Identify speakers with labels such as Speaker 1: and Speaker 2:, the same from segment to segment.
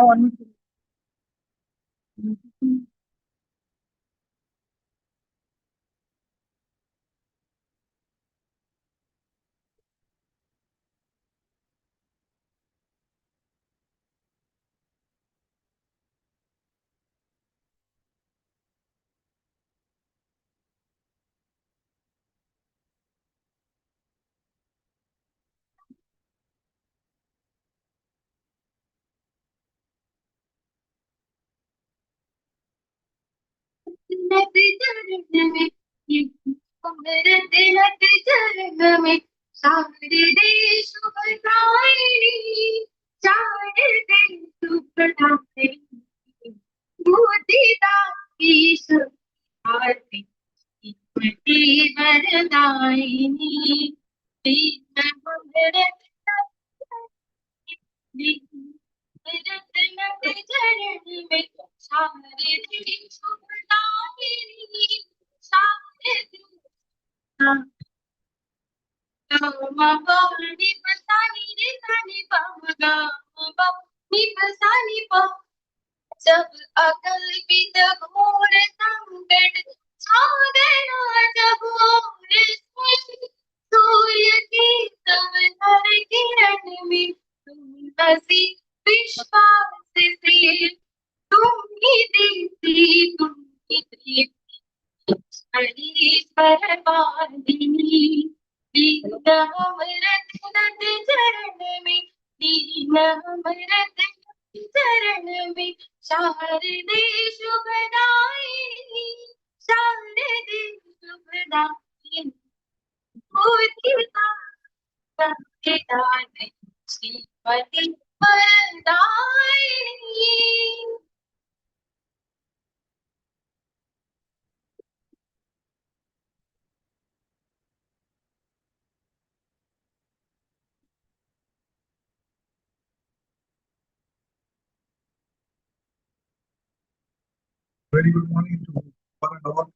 Speaker 1: on. सारे देश बधाई सारे देश बधाई मोदीदा की आरती वरदायिनी दीन भरत चरण में सारे देश बधाई सारे मगनी पसानी रे सानी पमगा मगनी पसानी प जब अकल बीत घोर संकट छा गया जब और सूर्य की तब हर किरण में तुम हंसी विश्वास से तुम ही देती तुम ही देती ईश्वर वादिनी दीन अमृत चरण में दीन अमृत चरण में शारदे शुभदायिनी शारदे शुभदायिनी मोदिता Shrimati वरदायिनी.
Speaker 2: Very good morning to one and all.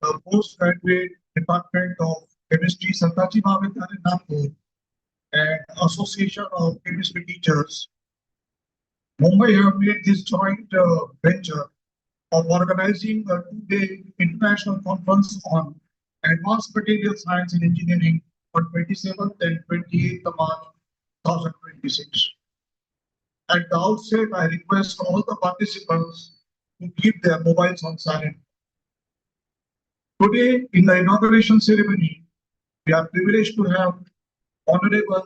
Speaker 2: The postgraduate Department of Chemistry, Santaji Mahavidyalaya, Nagpur, and Association of Chemistry Teachers, Mumbai have made this joint venture of organizing a two-day international conference on advanced material science and engineering on 27th and 28th of March 2026. At the outset, I request all the participants to keep their mobiles on silent. Today, in the inauguration ceremony, we are privileged to have Honorable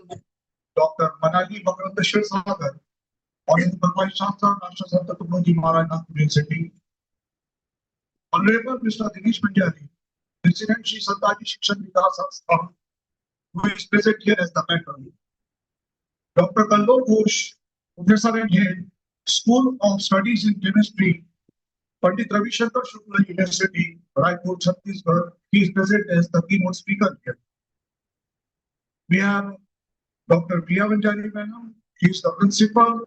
Speaker 2: Dr. Manali Makaranda Shirsagar, Honorable Vice Chancellor, Rashtra Santa Tumaji Maharaj Nagpur University, Honorable Mr. Dinesh Manjari, President Shri Santaji Shikshan Vikas Sanstha, who is present here as the patron, Dr. Kallol Ghosh, Professor and Head, School of Studies in Chemistry, Pandit Ravi Shankar Shukla University, Raipur, Chhattisgarh. He is present as the keynote speaker here. We have Dr. Priya Vanjari Madam. He is the principal,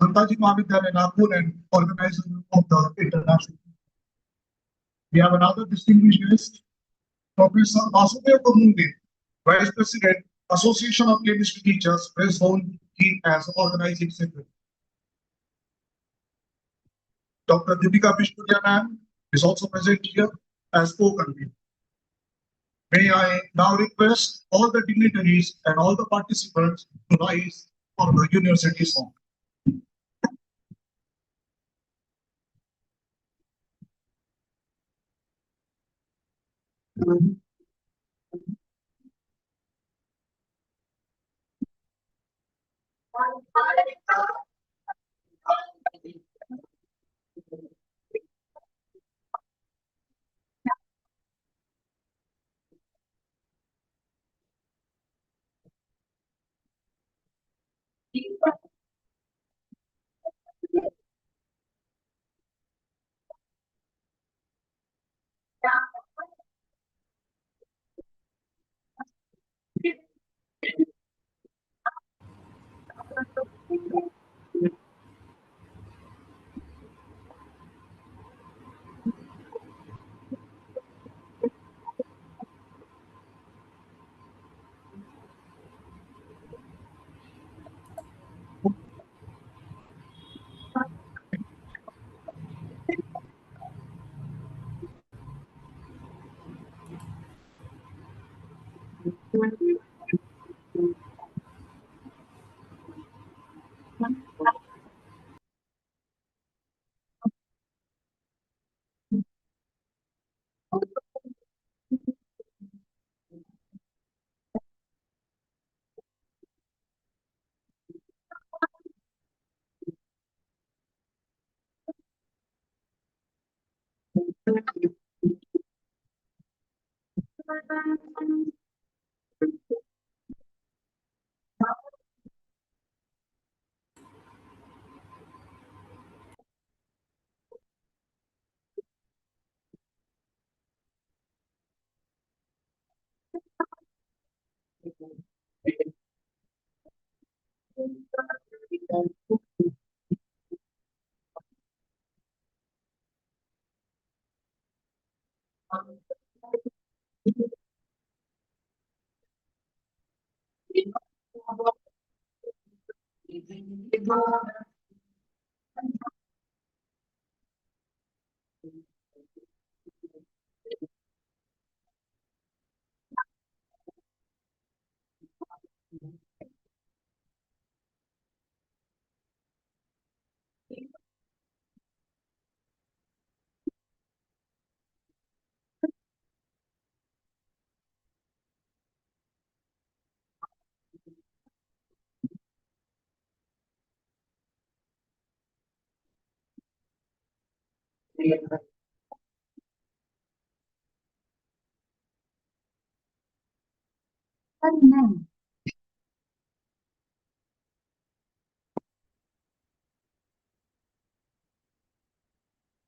Speaker 2: Santaji Mahavidyalaya, Nagpur, and organizer of the international. We have another distinguished guest, Professor Vasudev Kamunde, Vice President, Association of Chemistry Teachers, Press Zone, he as organizing secretary. Dr. Deepika Bishpuria ma'am is also present here as co-convener. May I now request all the dignitaries and all the participants to rise for the university song.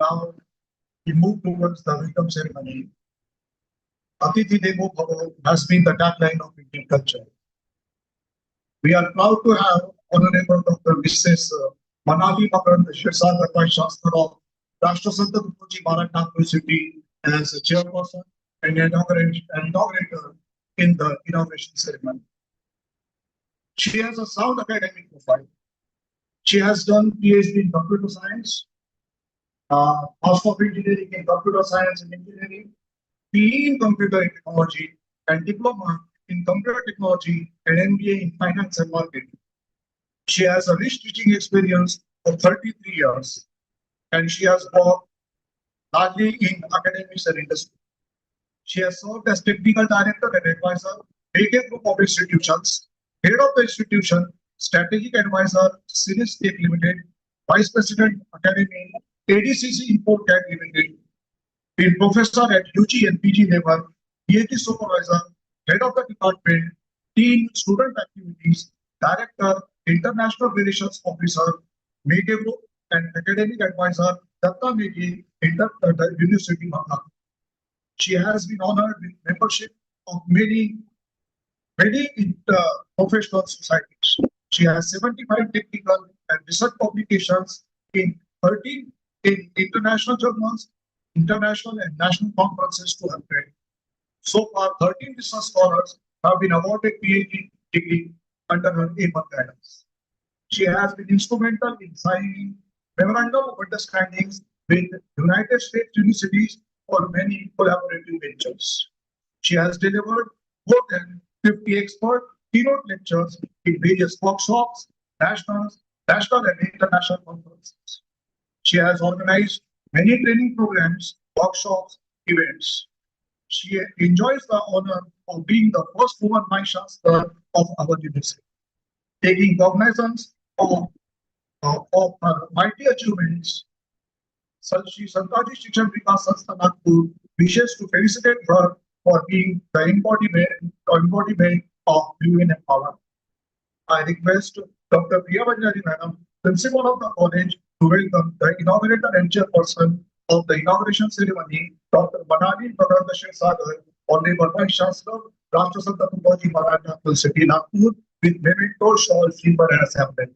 Speaker 2: Now we move towards the welcome ceremony. Atithi Devo Bhava has been the tagline of Indian culture. We are proud to have Honorable Dr. Mrs. Manali Makarand Shirsad Shastra of Rashtrasanta Tukoji Maharaj University as a chairperson and inaugurator in the inauguration ceremony. She has a sound academic profile. She has done PhD in computer science, Master of Engineering in computer science and engineering, PE in computer technology, and diploma in computer technology and MBA in finance and marketing. She has a rich teaching experience of 33 years, and she has worked largely in academics and industry. She has served as technical director and advisor, various group of institutions, head of the institution, strategic advisor, Series State Limited, vice president, academy, ADCC Import Cat Limited, been professor at UG and PG level, PhD supervisor, head of the department, teen student activities, director, international relations officer, media group, and academic advisor, Datta Megi, the University Mata. She has been honored with membership of many professional societies. She has 75 technical and research publications in 13 in international journals, international and national conferences to her credit. So far, 13 business scholars have been awarded PhD degree under her A1 guidance. She has been instrumental in signing memorandum of understandings with United States universities for many collaborative ventures. She has delivered more than 50 expert keynote lectures in various workshops, national and international conferences. She has organized many training programs, workshops, events. She enjoys the honor of being the first woman vice chancellor of our university, taking cognizance of her mighty achievements. Shri Santaji Shikshan Vikas Sanstha Nagpur wishes to felicitate her for being the embodiment of women empowerment. I request Dr. Priya Banjari Madam, Principal of the college, to welcome the inaugurator and chairperson of the inauguration ceremony, Dr. Manali Bhagat Sagar, Honorable Vice Chancellor, Rashtrasanta Tukoji Maharaj University, Nagpur, with memento shawl, silver and assembly.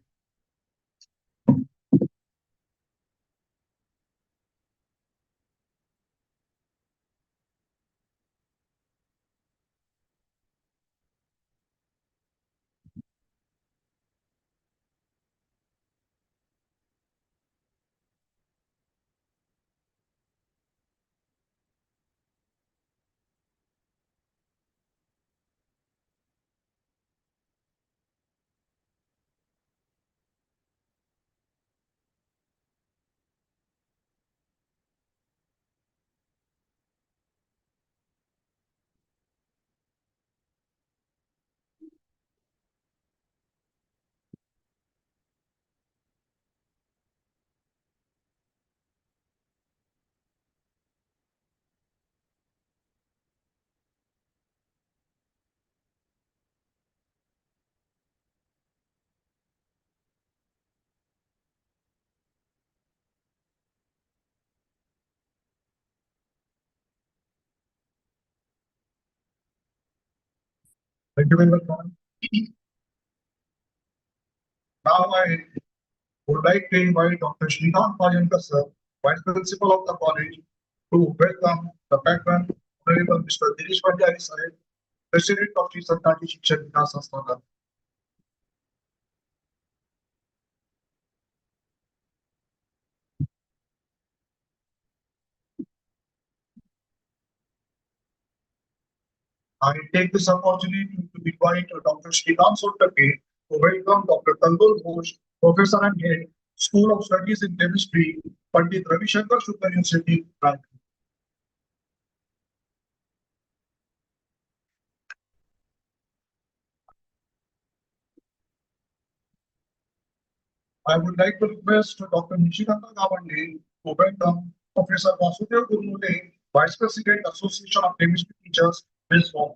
Speaker 2: Thank you very much, ma'am. Now I would like to invite Dr. Srikant Pajankar, sir, Vice Principal of the college, to welcome the patron, Honorable Mr. Dirish Pandya Sahib, President of Sri Sarkari Shikshan Vikas Sansthan. I take this opportunity to invite Dr. Srikant Sottake to welcome Dr. Kandul Ghosh, Professor and Head, School of Studies in Chemistry, Pandit Ravi Shankar Shukla University, Bangalore. I would like to request Dr. Nishikanta Gawande to welcome Professor Vasudev Gurmule, Vice President, Association of Chemistry Teachers, Ms. Form.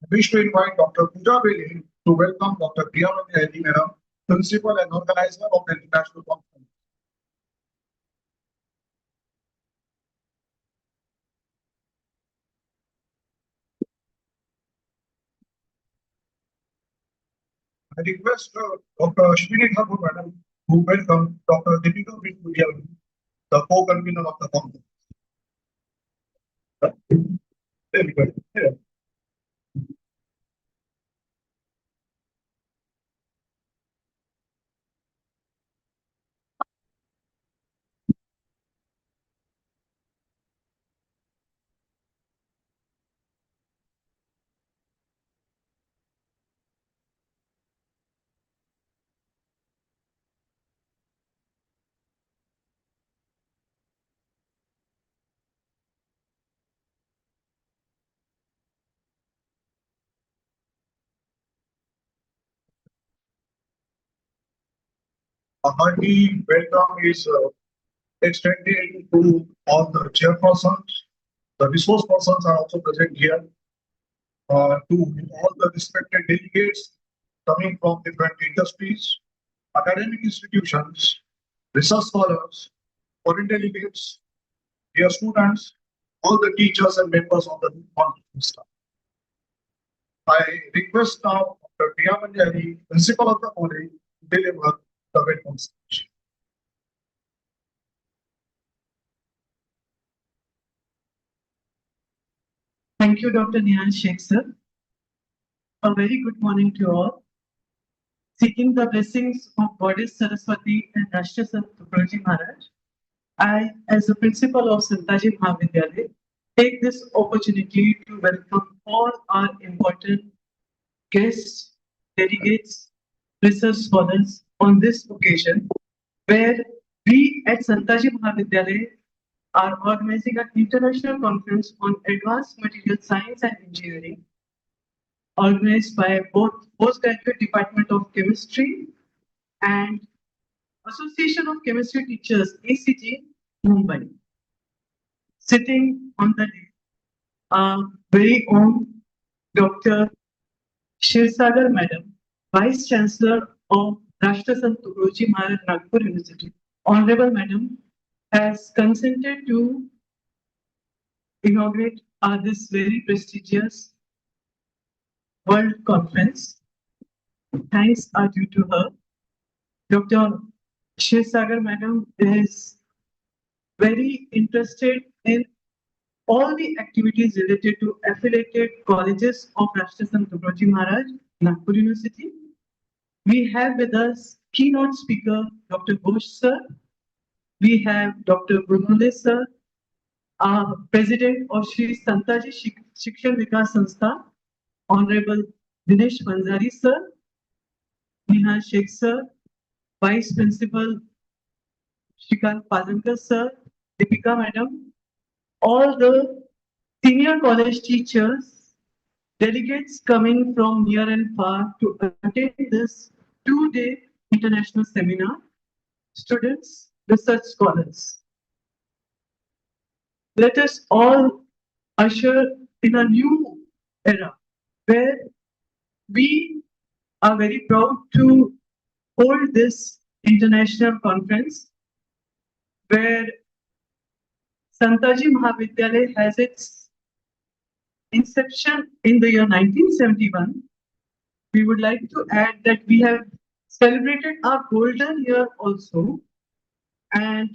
Speaker 2: I wish to invite Dr. Pooja Bele to welcome Dr. Priyamani Reddy, Madam, Principal and Organizer of the International Conference. I request Dr. Ashwini Thakur, Madam, to welcome Dr. Deepika Vinpuria, the co-convener of the conference. There we go. Yeah. A hearty welcome is extended to all the chairpersons. The resource persons are also present here. To all the respected delegates coming from different industries, academic institutions, research scholars, foreign delegates, dear students, all the teachers and members of the conference staff. I request now Dr. Priya Manjari, Principal of the college, to deliver the welcome speech.
Speaker 3: Thank you, Dr. Nihan Sheikh, sir. A very good morning to all. Seeking the blessings of Goddess Saraswati and Rashtra Sant Tukaji Maharaj, I, as the principal of Santaji Mahavidyalaya, take this opportunity to welcome all our important guests, delegates, research scholars on this occasion, where we at Santaji Mahavidyalaya are organizing an international conference on advanced material science and engineering, organized by both Postgraduate Department of Chemistry and Association of Chemistry Teachers, ACT, Mumbai. Sitting on the very own Dr. Shirsagar Madam, Vice Chancellor of Rashtra Sant Tukaji Maharaj Nagpur University. Honorable Madam has consented to inaugurate this very prestigious World Conference. Thanks are due to her. Dr. Shirsagar Madam is very interested in all the activities related to affiliated colleges of Rashtra Sant Tukaji Maharaj, Nagpur University. We have with us keynote speaker Dr. Ghosh sir. We have Dr. Gurmule sir, President of Sri Santaji Shikshan Vikas Sanstha, Honorable Dinesh Manzari sir, Nihal Sheikh sir, Vice Principal Shrikant Pajankar sir, Deepika madam, all the senior college teachers, delegates coming from near and far to attend this 2-day international seminar, students, research scholars. Let us all usher in a new era where we are very proud to hold this international conference where Santaji Mahavidyalaya has its inception in the year 1971. We would like to add that we have celebrated our golden year also. And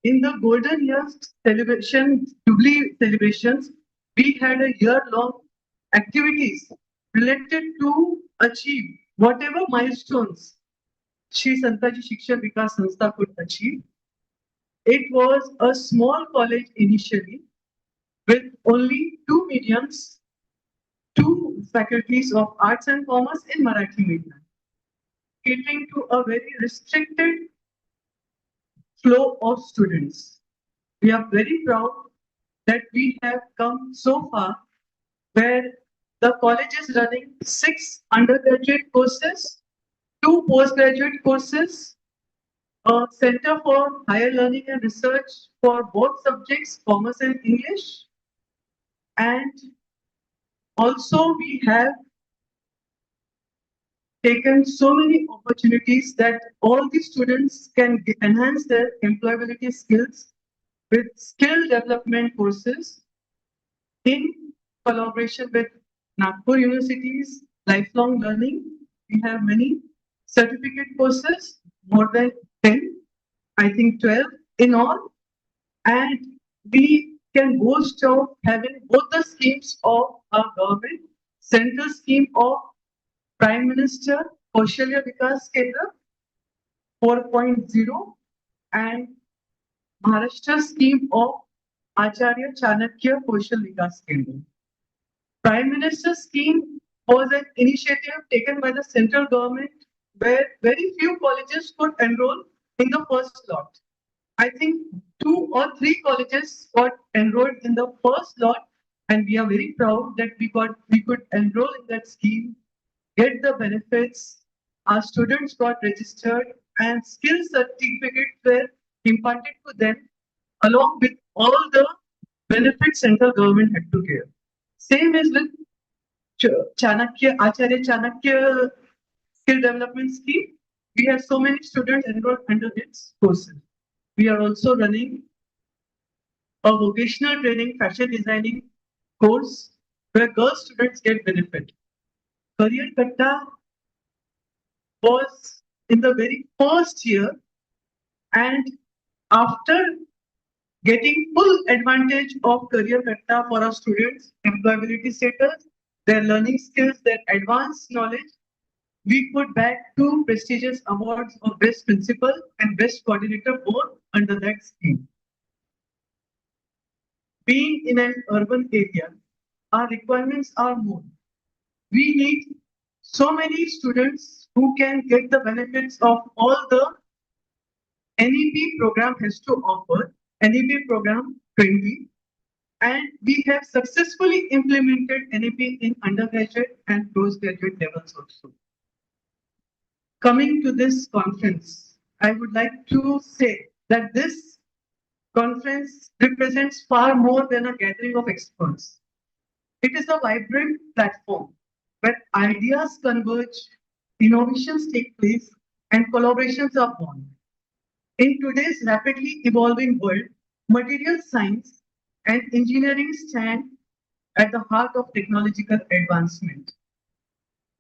Speaker 3: in the golden year celebration, Jubilee celebrations, we had a year-long activities related to achieve whatever milestones Shri Santaji Shiksha Vikas Sanstha could achieve. It was a small college initially with only two mediums, two faculties of arts and commerce in Marathi medium, catering to a very restricted flow of students. We are very proud that we have come so far where the college is running 6 undergraduate courses, 2 postgraduate courses, a center for higher learning and research for both subjects, commerce and English. And also we have taken so many opportunities that all the students can enhance their employability skills with skill development courses in collaboration with Nagpur University's lifelong learning. We have many certificate courses, more than 10, I think 12 in all. And we can boast of having both the schemes of our government, central scheme of Prime Minister Kaushalya Vikas Kendra 4.0 and Maharashtra scheme of Acharya Chanakya Kaushal Vikas Kendra. Prime Minister's scheme was an initiative taken by the central government where very few colleges could enroll in the first lot. I think 2 or 3 colleges got enrolled in the first lot, and we are very proud that we could enroll in that scheme, get the benefits. Our students got registered, and skill certificates were imparted to them, along with all the benefits central government had to give. Same is with Chanakya, Acharya Chanakya Skill Development Scheme. We have so many students enrolled under its courses. We are also running a vocational training fashion designing course where girl students get benefit. Career Katta was in the very first year, and after getting full advantage of Career Katta for our students, employability status, their learning skills, their advanced knowledge, we could bag 2 prestigious awards of Best Principal and Best Coordinator both under that scheme. Being in an urban area, our requirements are more. We need so many students who can get the benefits of all the NEP program has to offer, NEP program 20, and we have successfully implemented NEP in undergraduate and postgraduate levels also. Coming to this conference, I would like to say that this conference represents far more than a gathering of experts. It is a vibrant platform where ideas converge, innovations take place, and collaborations are born. In today's rapidly evolving world, material science and engineering stand at the heart of technological advancement.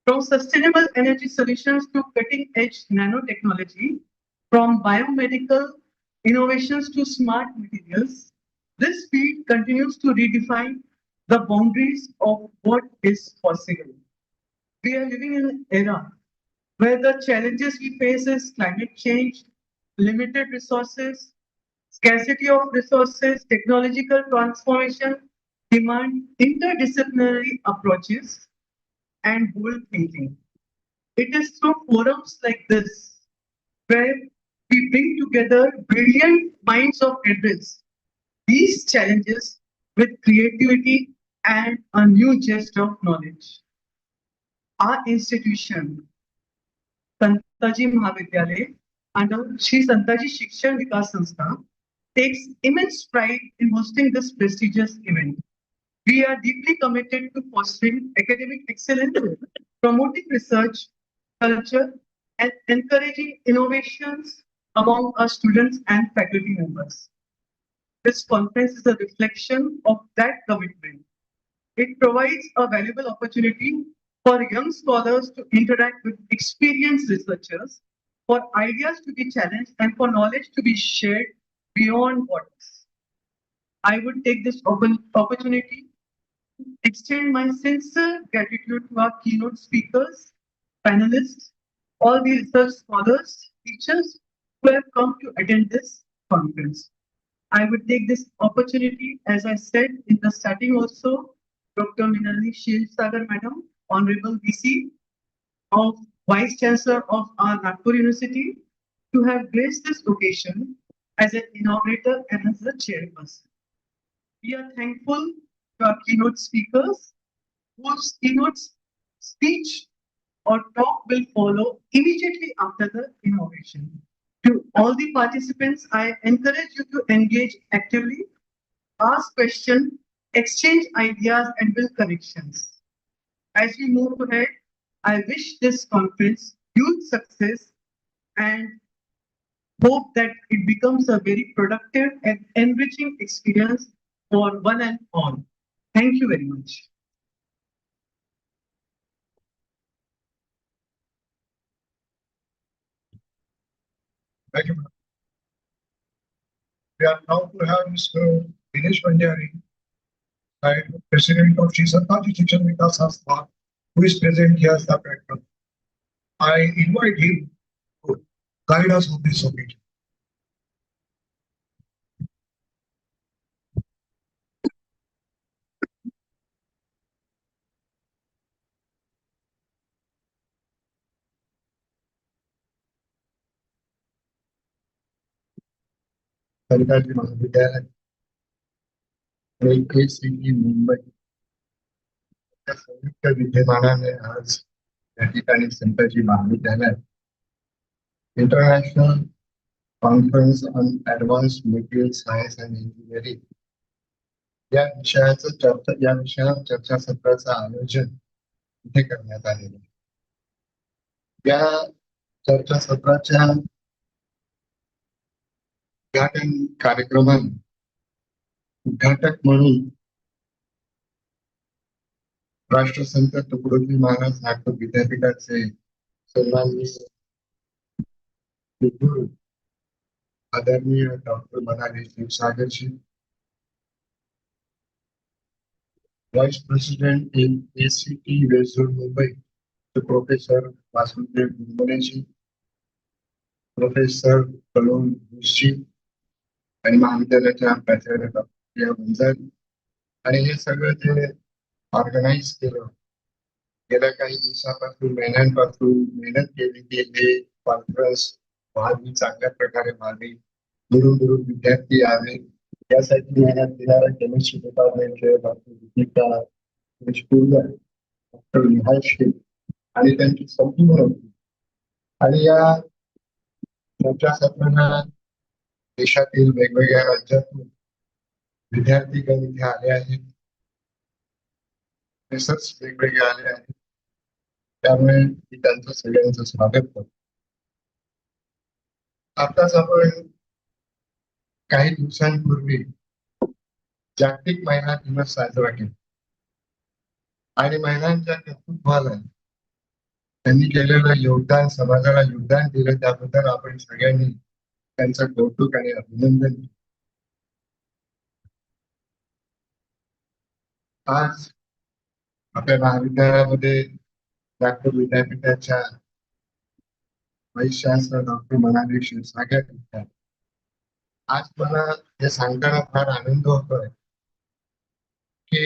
Speaker 3: From sustainable energy solutions to cutting-edge nanotechnology, from biomedical innovations to smart materials, this field continues to redefine the boundaries of what is possible. We are living in an era where the challenges we face is climate change, limited resources, scarcity of resources, technological transformation, demand interdisciplinary approaches, and bold thinking. It is through forums like this where we bring together brilliant minds of address these challenges with creativity and a new zest of knowledge. Our institution, Santaji Mahavidyalaya, under Shri Santaji Shiksha Vikas Sanstha, takes immense pride in hosting this prestigious event. We are deeply committed to fostering academic excellence, promoting research, culture, and encouraging innovations among our students and faculty members. This conference is a reflection of that commitment. It provides a valuable opportunity for young scholars to interact with experienced researchers, for ideas to be challenged, and for knowledge to be shared beyond borders. I would take this opportunity to extend my sincere gratitude to our keynote speakers, panelists, all the research scholars, teachers who have come to attend this conference. I would take this opportunity, as I said in the starting also, Dr. Minali Sagar Madam, Honorable VC of Vice Chancellor of our Nagpur University, to have graced this occasion as an inaugurator and as the chairperson. We are thankful to our keynote speakers, whose keynote speech or talk will follow immediately after the inauguration. To all the participants, I encourage you to engage actively, ask questions, exchange ideas, and build connections. As we move ahead, I wish this conference huge success and hope that it becomes a very productive and enriching experience for one and all. Thank you very much.
Speaker 2: Thank you, ma'am. We are now to have Mr. Dinesh Bandiyari, President of Sri Santaji Shikshan Vikas Sanstha, who is present here as the patron. I invite him to guide us on this occasion. सरकारी महाविद्यालय city Mumbai या संयुक्त विद्यमानाने आज या ठिकाणी संताजी महाविद्यालय international conference on advanced material science and engineering या विषयावर चर्चासत्राचं आयोजन इथे करण्यात आलेलं आहे. या चर्चासत्राच्या उद्घाटन कार्यक्रमात उद्घाटक म्हणून राष्ट्रसंत तुकडोजी महाराज नागपूर विद्यापीठाचे सन्माननीय कुलगुरू आदरणीय डॉक्टर मनाली क्षीरसागरजी, vice president in ACT western Mumbai professor Vasudev गुंबलेजी, प्रोफेसर कलोन घोषजी आणि महाविद्यालयाच्या प्राचार्य डॉक्टर गुंजारी आणि हे सगळं जे ऑर्गनाईज केलं गेल्या काही दिवसापासून महिन्यांपासून मेहनत केली की हे कॉन्फरन्स व्हावी, चांगल्या प्रकारे व्हावी, दुरून दुरून विद्यार्थी यावे यासाठी मेहनत देणाऱ्या केमिस्ट्री डिपार्टमेंटचे डॉक्टर दीपिका, डॉक्टर निहाल शेख आणि त्यांची संपूर्ण होती. आणि या चर्चासत्रांना देशातील वेगवेगळ्या राज्यातून विद्यार्थीगण इथे आले आहेत, प्रोफेसर्स वेगवेगळे आले आहेत, त्यामुळे मी त्यांचं सगळ्यांचं स्वागत करतो. आताच आपण काही दिवसांपूर्वी जागतिक महिला दिवस साजरा केला आणि महिलांच्या कर्तृत्वाला त्यांनी केलेलं योगदान, समाजाला योगदान दिलं त्याबद्दल आपण सगळ्यांनी त्यांचं कौतुक आणि अभिनंदन केलं. आज आपल्या महाविद्यालयामध्ये नागपूर विद्यापीठाच्या vice chancellor doctor Manali Kshirsagar आहेत. आज मला हे सांगताना फार आनंद होतोय की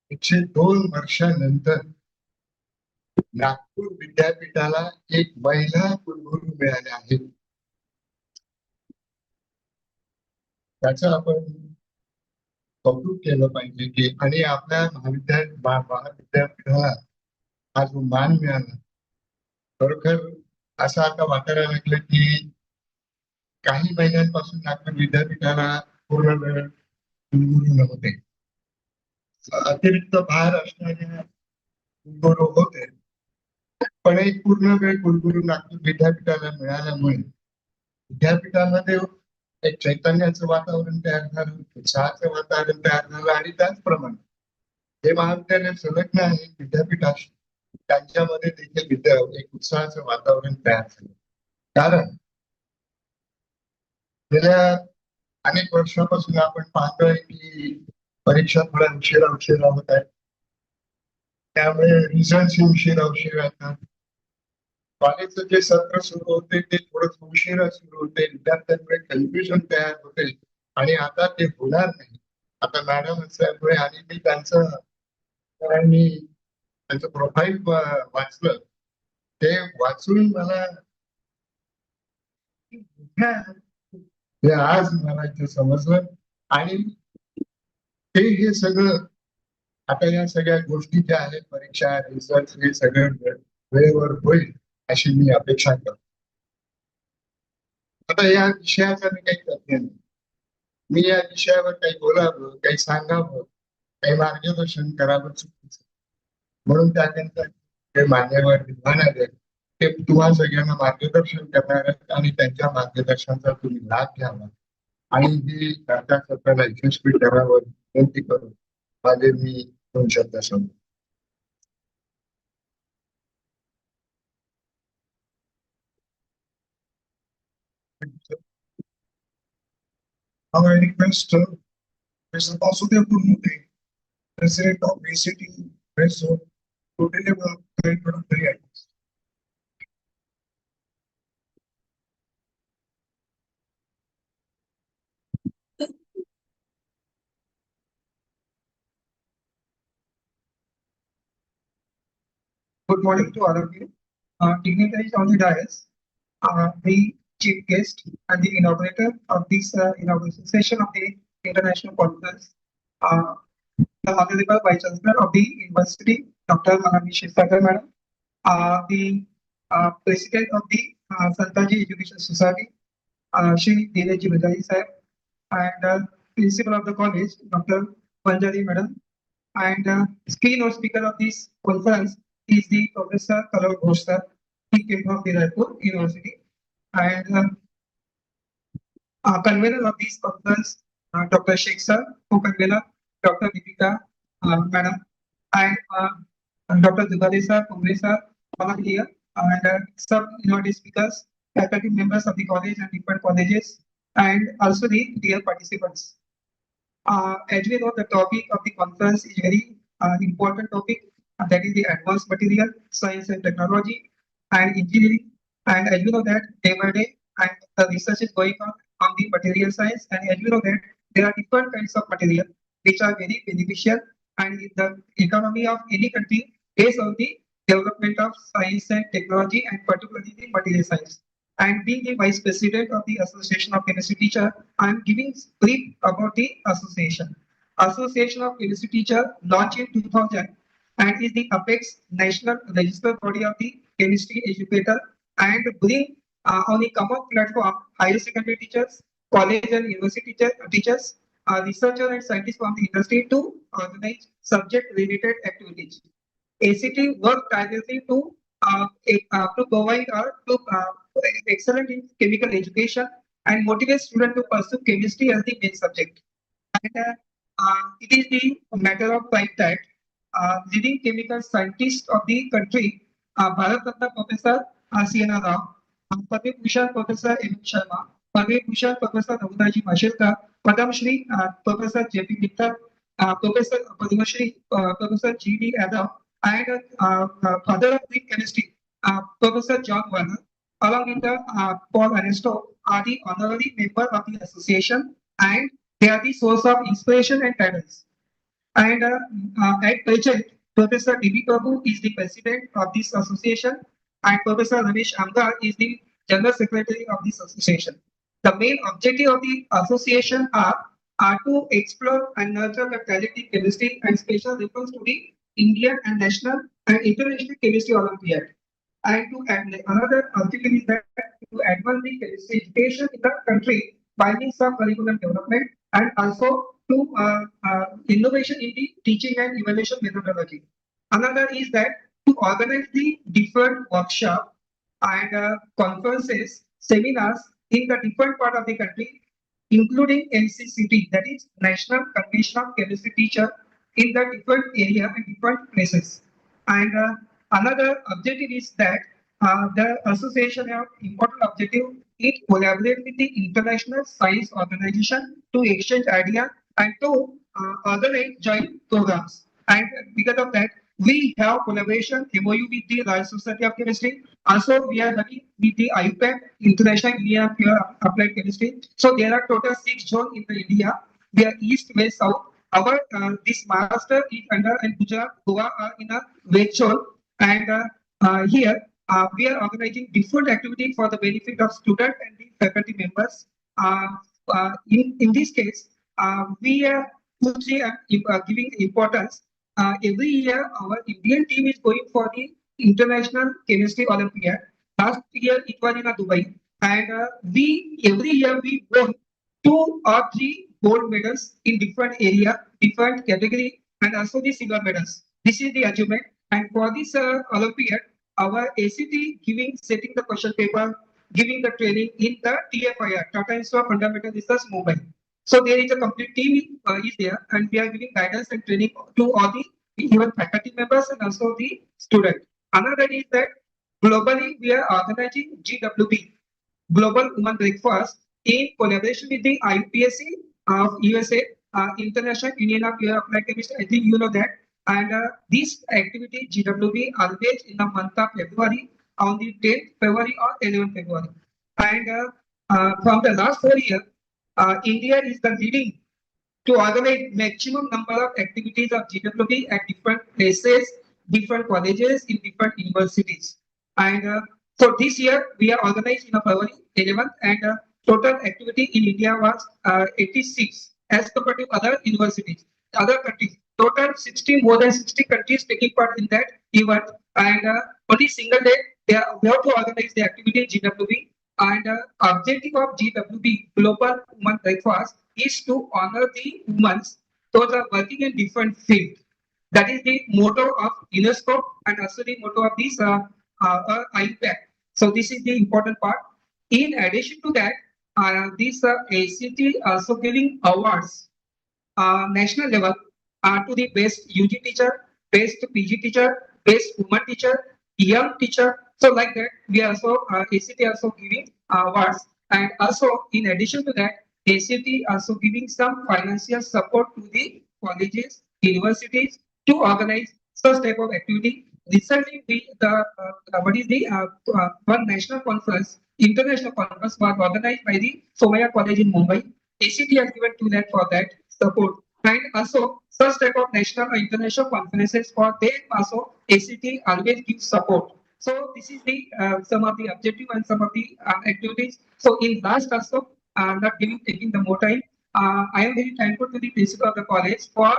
Speaker 2: 102 वर्षानंतर नागपूर विद्यापीठाला एक महिला कुलगुरू मिळाले आहेत. त्याचं आपण कौतुक केलं पाहिजे की आणि आपल्या महाविद्यापीठाला हा जो मान मिळाला, खरोखर असं आता वाटायला लागलं की काही महिन्यांपासून नागपूर विद्यापीठाला पूर्ण वेळ कुलगुरू नव्हते, अतिरिक्त भार असणारे कुलगुरू होते, पण एक पूर्ण वेळ कुलगुरू नागपूर विद्यापीठाला मिळाल्यामुळे विद्यापीठामध्ये एक चैतन्याचं वातावरण तयार झालं, उत्साहाचं वातावरण तयार झालं आणि त्याचप्रमाणे हे महाविद्यालय संलग्न आहे विद्यापीठाशी, त्यांच्यामध्ये देखील एक उत्साहाचं वातावरण तयार झालं. कारण गेल्या अनेक वर्षापासून आपण पाहतोय की परीक्षा थोड्या उशिरा होत आहेत. त्यामुळे रिझल्ट उशिरा येतात. कॉलेजचं जे सत्र सुरू होते ते थोडं उशिरा सुरू होते, विद्यार्थ्यांमुळे कन्फ्युजन तयार होते आणि आता ते होणार नाही. आता मॅडम असल्यामुळे आणि मी त्यांचं प्रोफाईल वाचलं, ते वाचून मला हे आज मला इथे समजलं आणि हे सगळं आता या सगळ्या गोष्टी ज्या आहेत, परीक्षा रिझल्ट हे सगळं वेळेवर होईल अशी मी अपेक्षा करतो. आता या विषयाचा मी काही तज्ञ नाही, मी या विषयावर काही बोलावं, काही सांगावं, काही मार्गदर्शन करावं चुकीचं, म्हणून त्याकरता ते मान्यवर विद्वान आहेत, ते तुम्हा सगळ्यांना मार्गदर्शन करणार आहेत आणि त्यांच्या मार्गदर्शनाचा तुम्ही लाभ घ्यावा आणि ही चर्चा सत्राला यशस्वी करावं विनंती करून माझे मी 2 शब्द सांगतो. Now I request Mr. Vasudev Purmute, President of ACT West Zone, to deliver the introductory items. Good morning to all of you. Dignitaries on the dais, the chief guest and the inaugurator of this inauguration session of the International Conference, the Honorable Vice Chancellor of the University, Dr. Manami Shivsagar Madam, the President of the Santaji Education Society, Shri Dheeraj Bajaj Sahib, and Principal of the college, Dr. Panjari Madam, and keynote speaker of this conference is the Professor Kalor Ghosh sir. He came from the Raipur University, and convener of this conference, Dr. Sheikh sir, co-convener Dr. Deepika Madam, and Dr. Dugade sir, Kumre sir, all are here, and some innovative speakers, faculty members of the college and different colleges, and also the dear participants. As we know, the topic of the conference is very important topic, that is the advanced material science and technology and engineering. And as you know that day by day, and the research is going on the material science, and as you know that there are different kinds of material which are very beneficial, and in the economy of any country based on the development of science and technology, and particularly the material science. And being the vice president of the Association of Chemistry Teacher, I am giving brief about the association. Association of Chemistry Teacher launched in 2000 and is the apex national registered body of the chemistry educator, and bring on a common platform higher secondary teachers, college and university teachers, researchers and scientists from the industry to organize subject related activities. ACT work tirelessly to provide or to excellent in chemical education and motivate students to pursue chemistry as the main subject. And it is the matter of pride that leading chemical scientist of the country, Bharat Ratna Professor C.N.R. Rao, Padma Bhushan Professor M. Sharma, Padma Bhushan Professor Raghunaji Mashirka, Padam Shri Professor J.P. Mittal, Professor Padma Shri Professor G.D. Yadav, and father of the chemistry, Professor John Warner, along with the Paul Ernesto, are the honorary member of the association, and they are the source of inspiration and guidance. And at present, Professor D.B. Prabhu is the president of this association, and Professor Ramesh Amgar is the general secretary of this association. The main objective of the association are to explore and nurture the talented chemistry and special reference to the Indian and national and international chemistry Olympiad. And to add another objective is that to advance the chemistry education in the country by means of curriculum development, and also to innovation in the teaching and evaluation methodology. Another is that
Speaker 4: to organize the different workshop and conferences, seminars in the different part of the country, including NCCT, that is National Convention of Chemistry Teacher, in the different area and different places. And another objective is that the association have important objective. It collaborate with the international science organization to exchange idea and to organize joint programs. And because of that, we have collaboration MOU with the Royal Society of Chemistry. Also, we are having with the IUPAC, International Union of Applied Chemistry. So there are total 6 zones in the India. We are east, west, south. Our this Maharashtra is under and Gujarat, Goa are in a west zone. And here we are organizing different activities for the benefit of students and the faculty members. In this case, we are giving importance. Every year, our Indian team is going for the International Chemistry Olympiad. Last year, it was in Dubai, and we every year we won 2 or 3 gold medals in different area, different category, and also the silver medals. This is the achievement. And for this Olympiad, our ACT giving setting the question paper, giving the training in the TFIR, Tata Institute of Fundamental Research, Mumbai. So there is a complete team is there, and we are giving guidance and training to all the even faculty members and also the student. Another is that globally we are organizing GWB, Global Women Breakfast, in collaboration with the IUPAC of USA, International Union of Applied Chemistry. I think you know that. And this activity GWB always in the month of February, on the 10th February or 11th February. And from the last 4 years, India is the leading to organize maximum number of activities of GWB at different places, different colleges, in different universities. And so this year we are organized in February 11th, and total activity in India was 86 as compared to other universities, other countries. Total 60, more than 60 countries taking part in that event, and only single day we have to organize the activity GWB. And objective of GWB, Global Women Breakfast, is to honor the women those are working in different fields. That is the motto of UNESCO and also the motto of this IPAC. So this is the important part. In addition to that, this ACT also giving awards national level to the best UG teacher, best PG teacher, best woman teacher, young teacher. So like that, we also ACT also giving awards, and also in addition to that, ACT also giving some financial support to the colleges, universities to organize such type of activity. Recently, we the what is the one national conference, international conference was organized by the Somaya College in Mumbai. ACT has given 2 lakh for that support. And also such type of national or international conferences for them also ACT always gives support. So this is the some of the objective and some of the activities. So in last also, not taking the more time, I am very thankful to the principal of the college for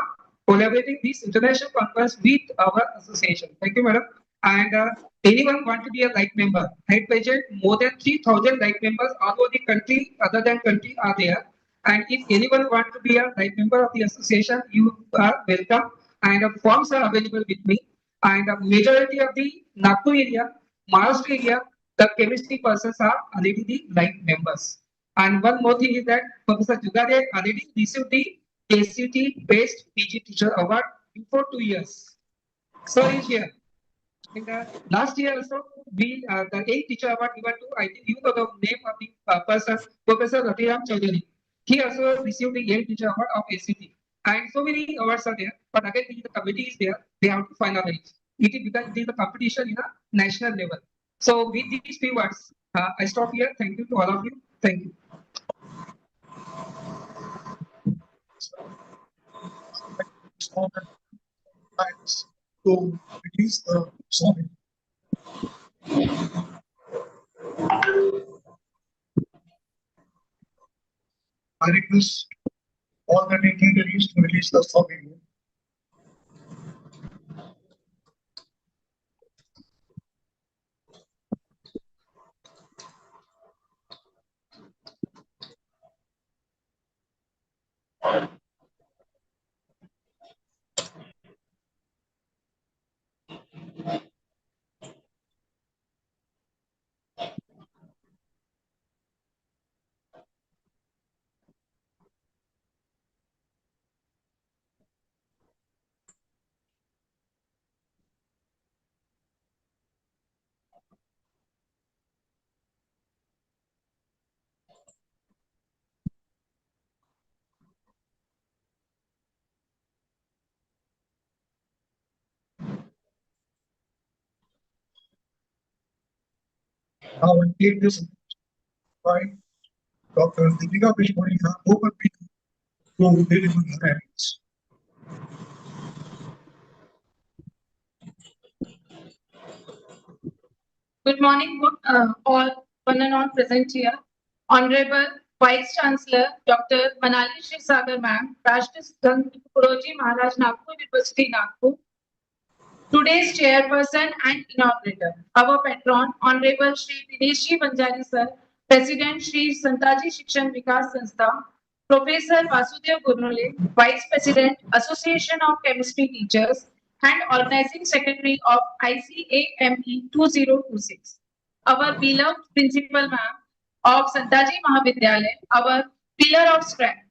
Speaker 4: collaborating this international conference with our association. Thank you, madam. And anyone want to be a like member? At present, more than 3,000 like members all over the country, other than country, are there. And if anyone want to be a like member of the association, you are welcome. And forms are available with me. And the majority of the Nagpur area, Maharashtra area, the chemistry persons are already the like members. And one more thing is that Professor Jugade already received the ACT Best PG Teacher Award before 2 years. So is here. In the last year also, we the 8th teacher award given to, I think you know the name of the person, Professor Ratiram Chaudhary. He also received the 8th teacher award of ACT. And so many awards are there, but again the committee is there, they have to finalize. It is because it is a competition in a national level. So with these few words, I stop here. Thank you to all of you. Thank you.
Speaker 2: To release the song. I request all the dignitaries to release the song. Now I take this by Dr. Deepika Vishwariya, open people to deliver the hearings.
Speaker 1: Good morning, all one and all present here. Honorable Vice Chancellor Dr. Manali Shivsagar Ma'am, Rashtra Sant Guruji Maharaj Nagpur University Nagpur. Today's chairperson and inaugurator, our patron, Honorable Shri Dineshji Banjari Sir, President Shri Santaji Shikshan Vikas Sanstha, Professor Vasudev Gurnule, Vice President, Association of Chemistry Teachers, and Organizing Secretary of ICAME 2026. Our beloved Principal Ma'am of Santaji Mahavidyalaya, our pillar of strength,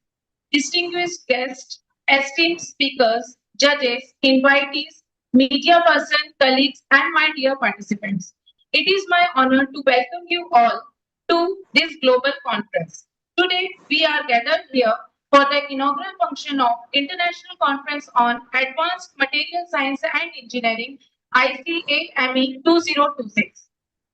Speaker 1: distinguished guests, esteemed speakers, judges, invitees, media person, colleagues, and my dear participants. It is my honor to welcome you all to this global conference. Today, we are gathered here for the inaugural function of International Conference on Advanced Material Science and Engineering, ICAME 2026.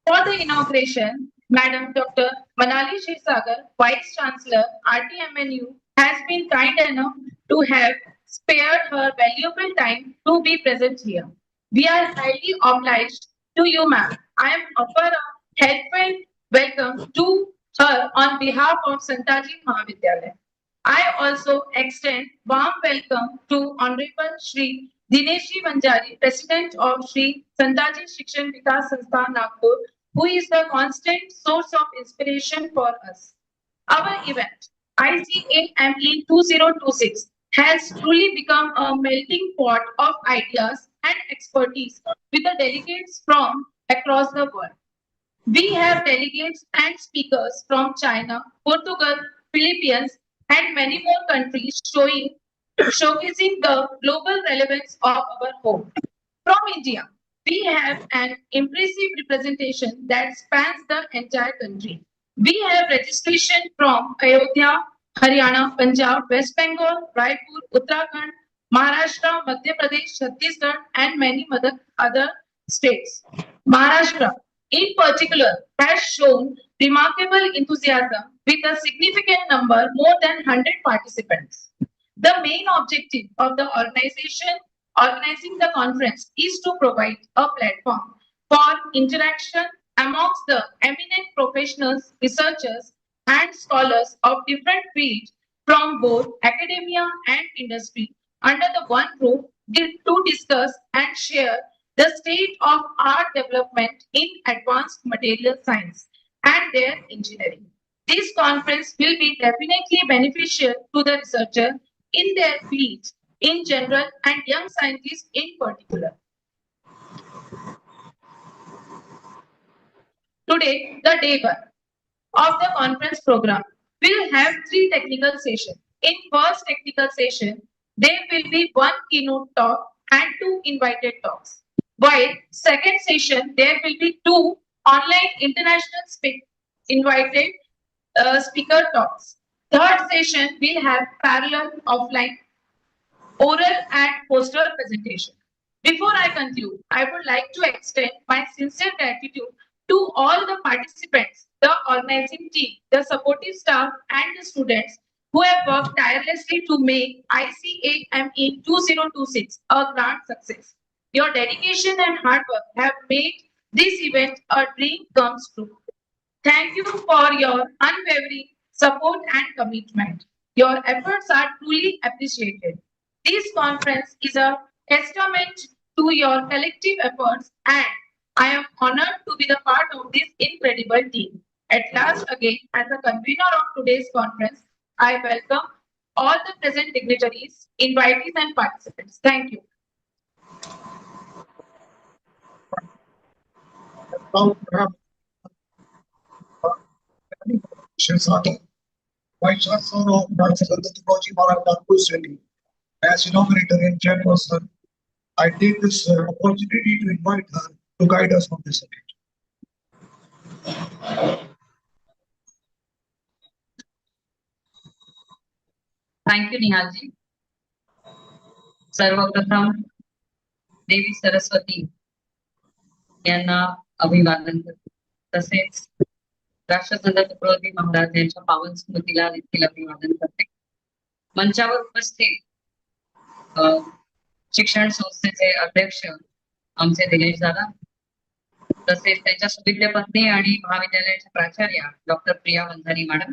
Speaker 1: For the inauguration, Madam Dr. Manali Shivsagar, Vice Chancellor, RTMNU, has been kind enough to have spared her valuable time to be present here. We are highly obliged to you, ma'am. I am offer a heartfelt welcome to her on behalf of Santaji Mahavidyalaya. I also extend warm welcome to Honorable Shri Dineshji Banjari, President of Shri Santaji Shikshan Vikas Sanstha Nagpur, who is the constant source of inspiration for us. Our event, ICAME 2026, has truly become a melting pot of ideas and expertise with the delegates from across the world. We have delegates and speakers from China, Portugal, Philippines, and many more countries showcasing the global relevance of our home. From India, we have an impressive representation that spans the entire country. We have registration from Ayodhya, Haryana, Punjab, West Bengal, Raipur, Uttarakhand, Maharashtra, Madhya Pradesh, Chhattisgarh, and many other states. Maharashtra, in particular, has shown remarkable enthusiasm with a significant number, more than 100 participants. The main objective of the organizing the conference is to provide a platform for interaction amongst the eminent professionals, researchers, and scholars of different fields from both academia and industry under the one roof to discuss and share the state of art development in advanced material science and their engineering. This conference will be definitely beneficial to the researcher in their fields in general and young scientists in particular. Today, the day one of the conference program will have three technical sessions. In first technical session, there will be one keynote talk and two invited talks. While second session, there will be two online international invited speaker talks. Third session will have parallel offline oral and poster presentation. Before I conclude, I would like to extend my sincere gratitude to all the participants, the organizing team, the supportive staff, and the students who have worked tirelessly to make ICAME 2026 a grand success. Your dedication and hard work have made this event a dream comes true. Thank you for your unwavering support and commitment. Your efforts are truly appreciated. This conference is a testament to your collective efforts, and I am honored to be the part of this incredible team. At last, again, as the convener of today's conference, I welcome all the present dignitaries, invitees, and participants. Thank you.
Speaker 2: Now, Shivsagar, Vice Chancellor of Dr. Guruji Maharaj Nagpur City, as inaugurator and chairperson, I take this opportunity to invite her to guide us on this event.
Speaker 5: Thank you, Nihalji. सर्वप्रथम देवी सरस्वती यांना अभिवादन करतो. तसेच राष्ट्रसंत तुकडोजी महाराज यांच्या पावन स्मृतीला देखील अभिवादन करते. मंचावर उपस्थित शिक्षण संस्थेचे अध्यक्ष आमचे दिनेश दादा, तसेच त्यांच्या सुविद्य पत्नी आणि महाविद्यालयाच्या प्राचार्या doctor Priya Vandhani madam,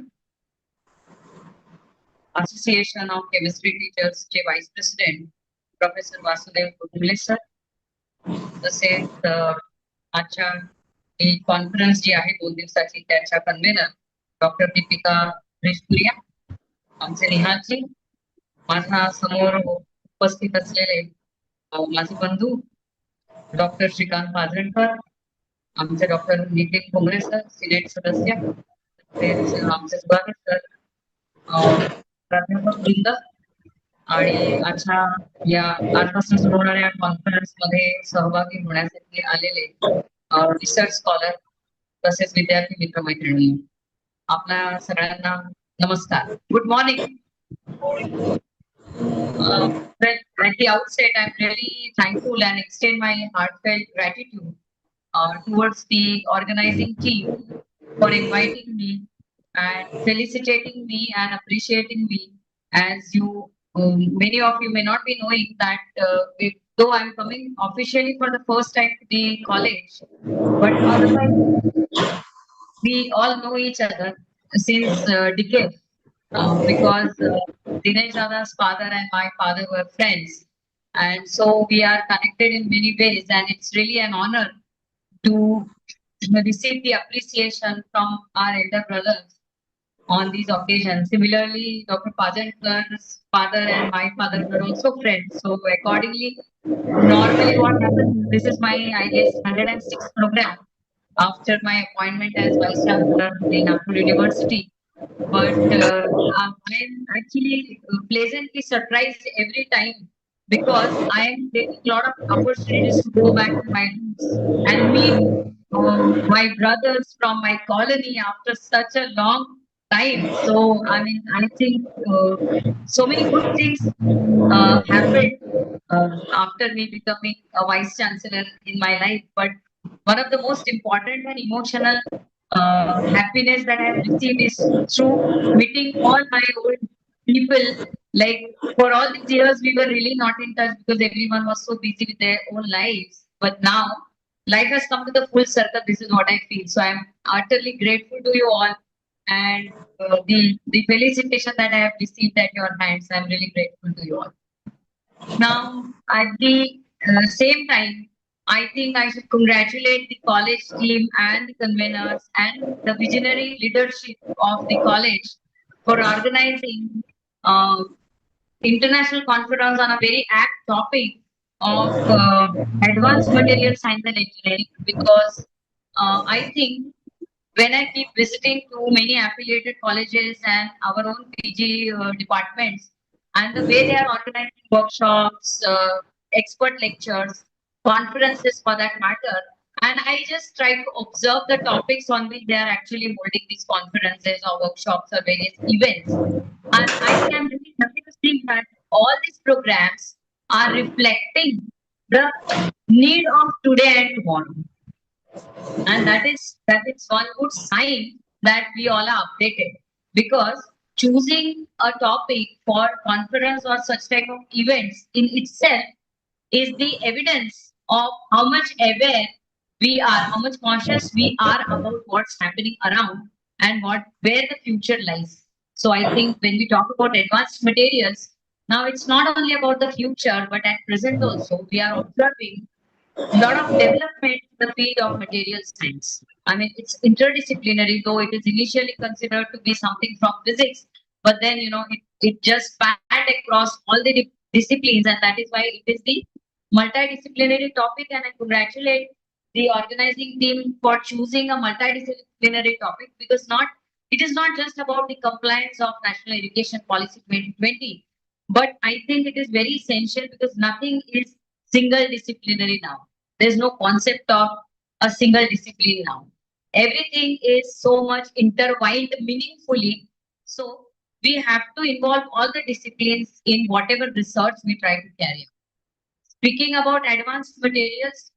Speaker 5: association of chemistry teachers चे vice president professor Vasudev Kutumble sir, तसेच आजच्या ही कॉन्फरन्स जी आहे 2 दिवसाची त्याच्या कन्व्हेनर डॉक्टर दीपिका रेशपुरिया, आमचे निहालजी, माझ्या समोर उपस्थित असलेले माझे बंधू डॉक्टर श्रीकांत पाजळकर, आमचे डॉक्टर नितीन भोंगरे सर, सिनेट सदस्य, आमचे सुभाष सर, प्राध्यापक वृंद, आणि आजच्या या आजपासून सुरू होणाऱ्या कॉन्फरन्स मध्ये सहभागी होण्यासाठी आलेले रिसर्च स्कॉलर तसेच विद्यार्थी मित्रमैत्रिणी, आपल्या सगळ्यांना नमस्कार. Good morning. At the outset, I'm really thankful and extend my heartfelt gratitude towards the organizing team for inviting me and felicitating me and appreciating me. As you, many of you may not be knowing that though I'm coming officially for the first time to the college, but otherwise we all know each other since decades. Because Dinesh Dada's father and my father were friends. And so we are connected in many ways, and it's really an honor to receive the appreciation from our elder brothers on these occasions. Similarly, Dr. Pajankar's father and my father were also friends. So accordingly, normally what happens, this is my, I guess, 106th program after my appointment as Vice Chancellor of the Inaugural University. But I'm actually pleasantly surprised every time because I am getting a lot of opportunities to go back to my roots and meet my brothers from my colony after such a long time. So I mean, I think so many good things happened after me becoming a vice chancellor in my life. But one of the most important and emotional happiness that I have received is through meeting all my old people. Like for all these years, we were really not in touch because everyone was so busy with their own lives. But now, life has come to the full circle. This is what I feel. So I'm utterly grateful to you all, and the felicitation that I have received at your hands. I'm really grateful to you all. Now, at the same time, I think I should congratulate the college team and the conveners and the visionary leadership of the college for organizing international conference on a very apt topic of advanced material science and engineering, because I think when I keep visiting to many affiliated colleges and our own PG departments, and the way they are organizing workshops, expert lectures, conferences for that matter, and I just try to observe the topics on which they are actually holding these conferences or workshops or various events. And I think I'm really happy to see that all these programs are reflecting the need of today and tomorrow. And that is one good sign that we all are updated, because choosing a topic for conference or such type of events in itself is the evidence of how much aware we are, how much conscious we are about what's happening around and where the future lies. So I think when we talk about advanced materials, now it's not only about the future, but at present also we are observing a lot of development in the field of material science. I mean, it's interdisciplinary, though it is initially considered to be something from physics, but then, it just spanned across all the disciplines, and that is why it is the multidisciplinary topic. And I congratulate the organizing team for choosing a multidisciplinary topic, because it is not just about the compliance of National Education Policy 2020, but I think it is very essential because nothing is single disciplinary now. There's no concept of a single discipline now. Everything is so much intertwined meaningfully. So we have to involve all the disciplines in whatever research we try to carry out. Speaking about advanced materials,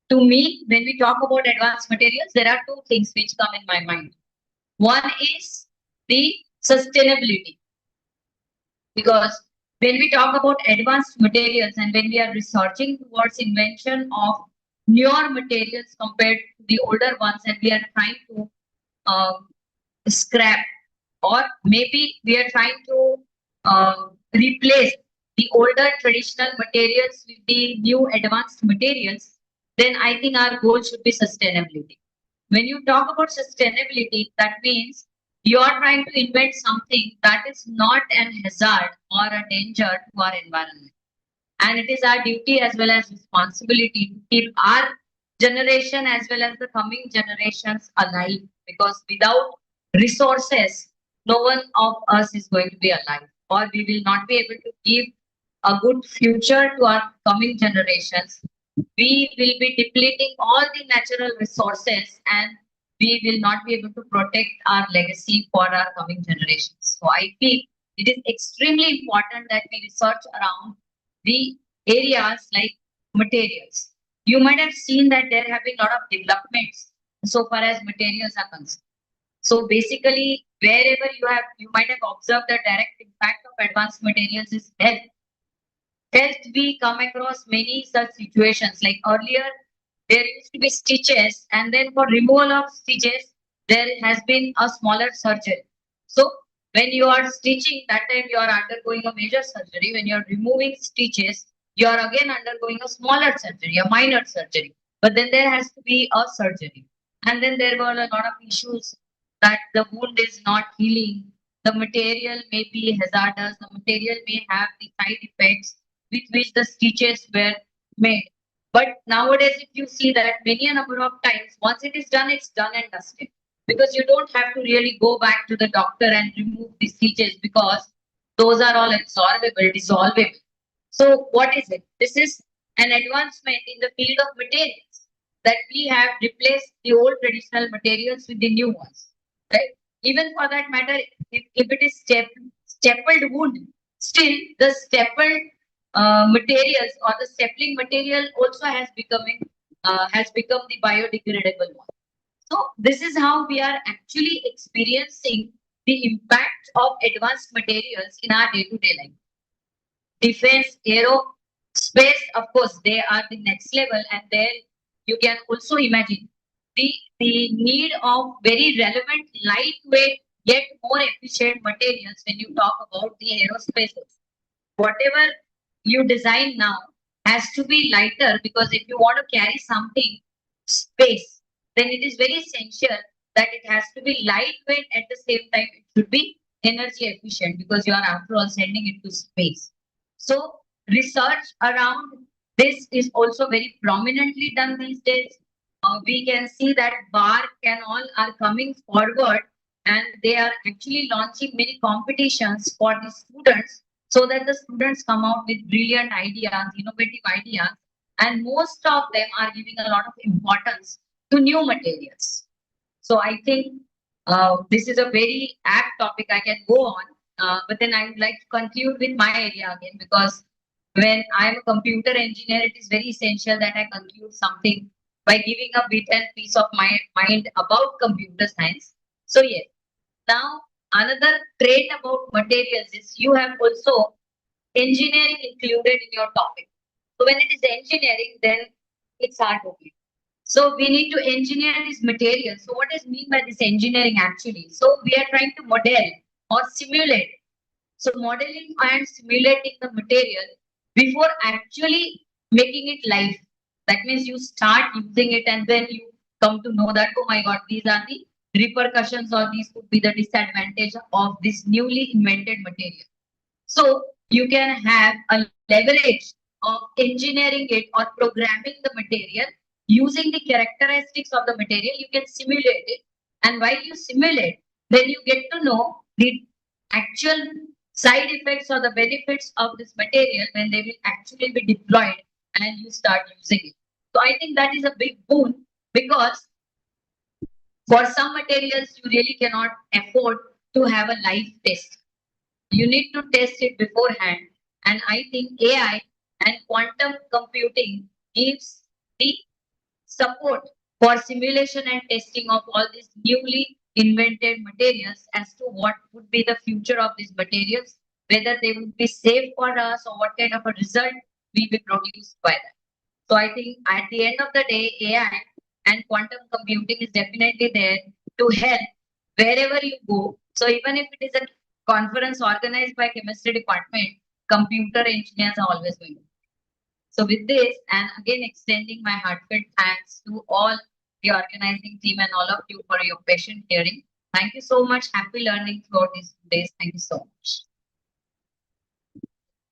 Speaker 5: to me, when we talk about advanced materials, there are two things which come in my mind. One is the sustainability, because when we talk about advanced materials and when we are researching towards invention of newer materials compared to the older ones, and we are trying to uh, scrap, or maybe we are trying to replace the older traditional materials with the new advanced materials, then I think our goal should be sustainability. When you talk about sustainability, that means you are trying to invent something that is not an hazard or a danger to our environment. And it is our duty as well as responsibility to keep our generation as well as the coming generations alive, because without resources, no one of us is going to be alive, or we will not be able to give a good future to our coming generations. We will be depleting all the natural resources, and we will not be able to protect our legacy for our coming generations. So I feel it is extremely important that we research around the areas like materials. You might have seen that there have been a lot of developments so far as materials are concerned. So basically, wherever you might have observed the direct impact of advanced materials is health. Health, we come across many such situations. Like earlier, there used to be stitches, and then for removal of stitches, there has been a smaller surgery. So when you are stitching, that time you are undergoing a major surgery. When you are removing stitches, you are again undergoing a smaller surgery, a minor surgery. But then there has to be a surgery. And then there were a lot of issues that the wound is not healing. The material may be hazardous. The material may have the side effects with which the stitches were made. But nowadays, if you see that many a number of times, once it is done, it's done and dusted. Because you don't have to really go back to the doctor and remove the stitches, because those are all absorbable, dissolvable. So what is it? This is an advancement in the field of materials, that we have replaced the old traditional materials with the new ones. Right? Even for that matter, if it is stapled wood, still the stapled materials or the stapling material also has become the biodegradable one. So this is how we are actually experiencing the impact of advanced materials in our day-to-day life. Defense, aerospace, of course, they are the next level, and there you can also imagine the need of very relevant, lightweight, yet more efficient materials when you talk about the aerospaces. Whatever you design now has to be lighter, because if you want to carry something space, then it is very essential that it has to be lightweight. At the same time, it should be energy efficient, because you are after all sending it to space. So research around this is also very prominently done these days. We can see that BARC and all are coming forward, and they are actually launching many competitions for the students, so that the students come out with brilliant ideas, innovative ideas, and most of them are giving a lot of importance to new materials. So I think this is a very apt topic. I can go on, but then I would like to conclude with my area again, because when I'm a computer engineer, it is very essential that I conclude something by giving a bit and piece of my mind about computer science. So yes, now another trait about materials is you have also engineering included in your topic. So when it is engineering, then it's hard to believe. So we need to engineer these materials. So what is mean by this engineering actually? So we are trying to model or simulate. So modeling and simulating the material before actually making it live. That means you start using it, and then you come to know that, oh my God, these are the repercussions, or these could be the disadvantage of this newly invented material. So you can have a leverage of engineering it or programming the material using the characteristics of the material. You can simulate it, and while you simulate, then you get to know the actual side effects or the benefits of this material when they will actually be deployed and you start using it. So I think that is a big boon, because for some materials you really cannot afford to have a live test. You need to test it beforehand. And I think AI and quantum computing gives the support for simulation and testing of all these newly invented materials as to what would be the future of these materials, whether they would be safe for us or what kind of a result will be produced by that. So I think at the end of the day, AI and quantum computing is definitely there to help wherever you go. So even if it is a conference organized by chemistry department, computer engineers are always going to. So with this, and again extending my heartfelt thanks to all the organizing team and all of you for your patient hearing. Thank you so much. Happy learning throughout these 2 days. Thank you so much.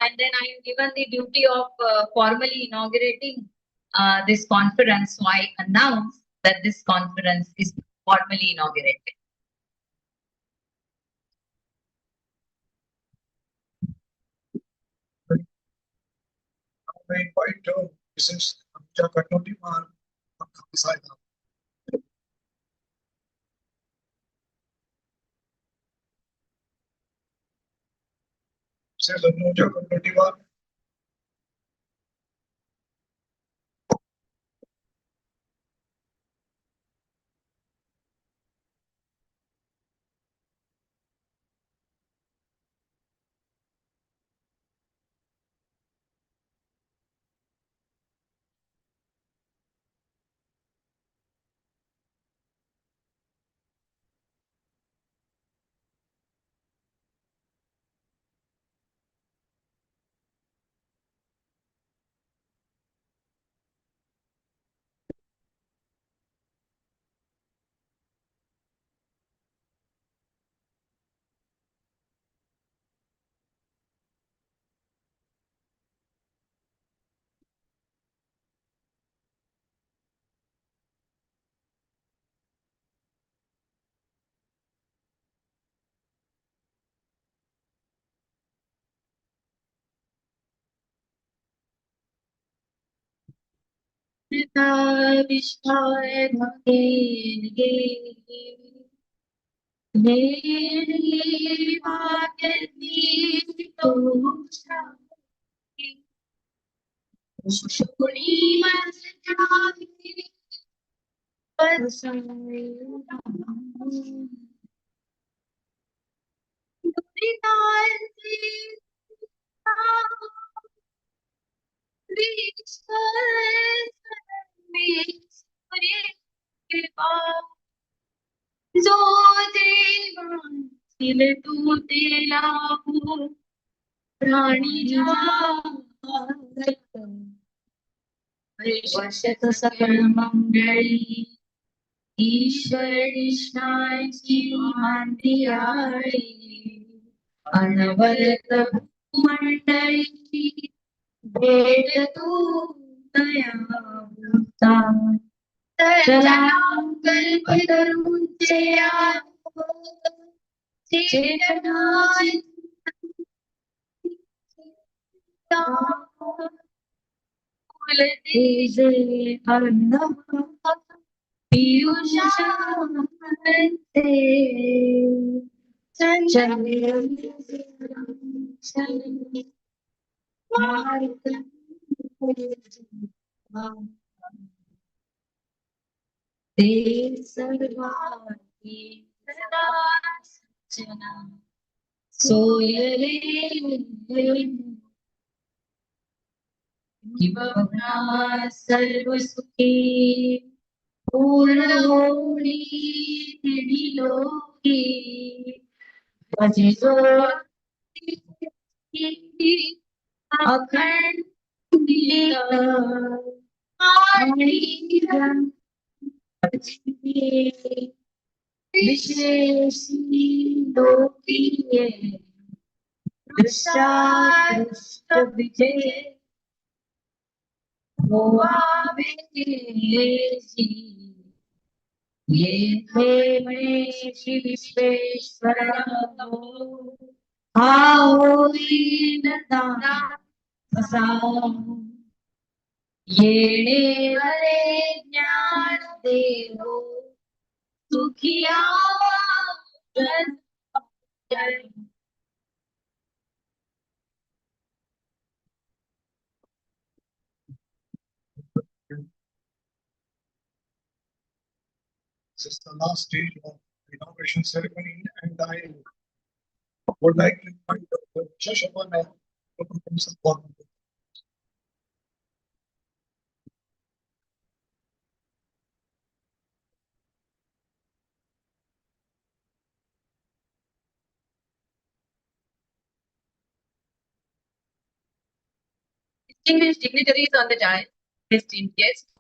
Speaker 5: And then I am given the duty of formally inaugurating this conference. So I announce that this conference is formally inaugurated.
Speaker 2: I invite Mrs. Anuja Katoti ma'am to come beside us. Mrs. Anuja Katoti ma'am.
Speaker 5: वर्षत सकल मंगली ईश्वर शांति मंदिराई अनवरत मंडली भेद तू दया भूता सलाम कल्पतरुंचे चेतना तेजे अन्न पीयूषांते ते सर्वांगी सदा सज्जना सोयरे किंवा सर्व सुखी पूर्ण होनी लोकी भजितो अखंड विशेषी लोकी दुष्ट विजय ये थे श्री विश्वेश्वर आओ येणे ज्ञान देवो सुखिया
Speaker 2: This is the last stage of the inauguration ceremony, and I would like to invite Dr. Shashapan to perform some formal.
Speaker 1: Distinguished dignitaries on the dais, esteemed guests,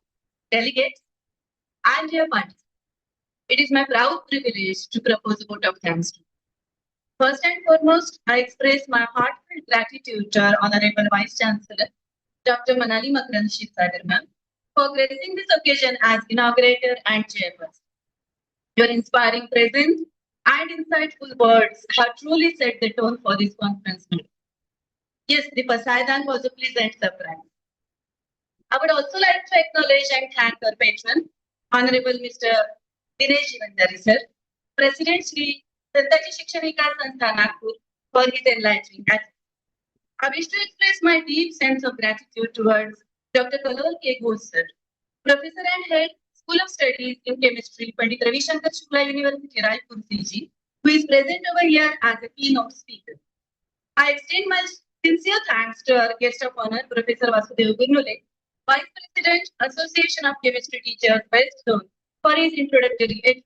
Speaker 1: delegates, and dear participants. It is my proud privilege to propose a vote of thanks to you. First and foremost, I express my heartfelt gratitude to our Honorable Vice Chancellor, Dr. Manali Makran Shivsagar ma'am, for gracing this occasion as inaugurator and chairperson. Your inspiring presence and insightful words have truly set the tone for this conference. Yes, the Pasaidan was a pleasant surprise. I would also like to acknowledge and thank our patron, Honorable Mr. Dinesh Jivandari sir, President Shri Santaji Shikshan Vikas Sanstha Nagpur, for his enlightening address. I wish to express my deep sense of gratitude towards Dr. Kalol K. Ghosh sir, Professor and Head, School of Studies in Chemistry, Pandit Ravi Shankar Shukla University, Raipur, CG, who is present over here as a keynote speaker. I extend my sincere thanks to our guest of honor, Professor Vasudev Gurnule, Vice President, Association of Chemistry Teachers, West Zone, for his introductory address.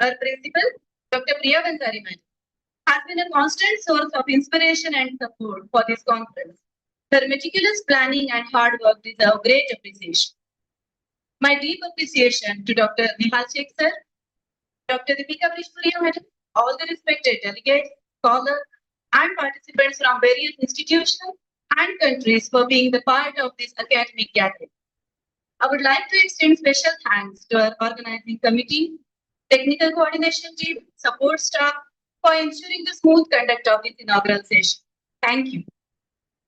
Speaker 1: Our principal, Dr. Priya Vandari Madam, has been a constant source of inspiration and support for this conference. Her meticulous planning and hard work deserve great appreciation. My deep appreciation to Dr. Nihal Sheikh sir, Dr. Deepika Vishpuriya Madam, all the respected delegates, scholars, and participants from various institutions and countries for being the part of this academic gathering. I would like to extend special thanks to our organizing committee, technical coordination team, support staff for ensuring the smooth conduct of this inaugural session. Thank you.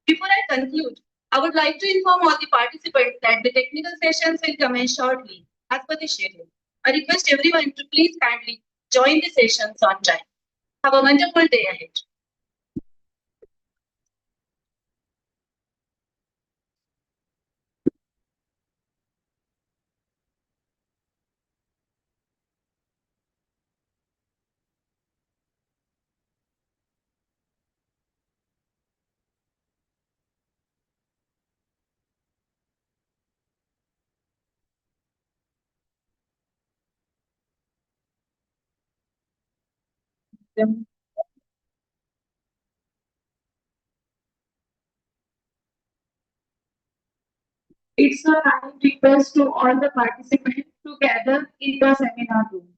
Speaker 1: Before I conclude, I would like to inform all the participants that the technical sessions will commence shortly as per the schedule. I request everyone to please kindly join the sessions on time. Have a wonderful day ahead. It's a kind request to all the participants to gather in the seminar room.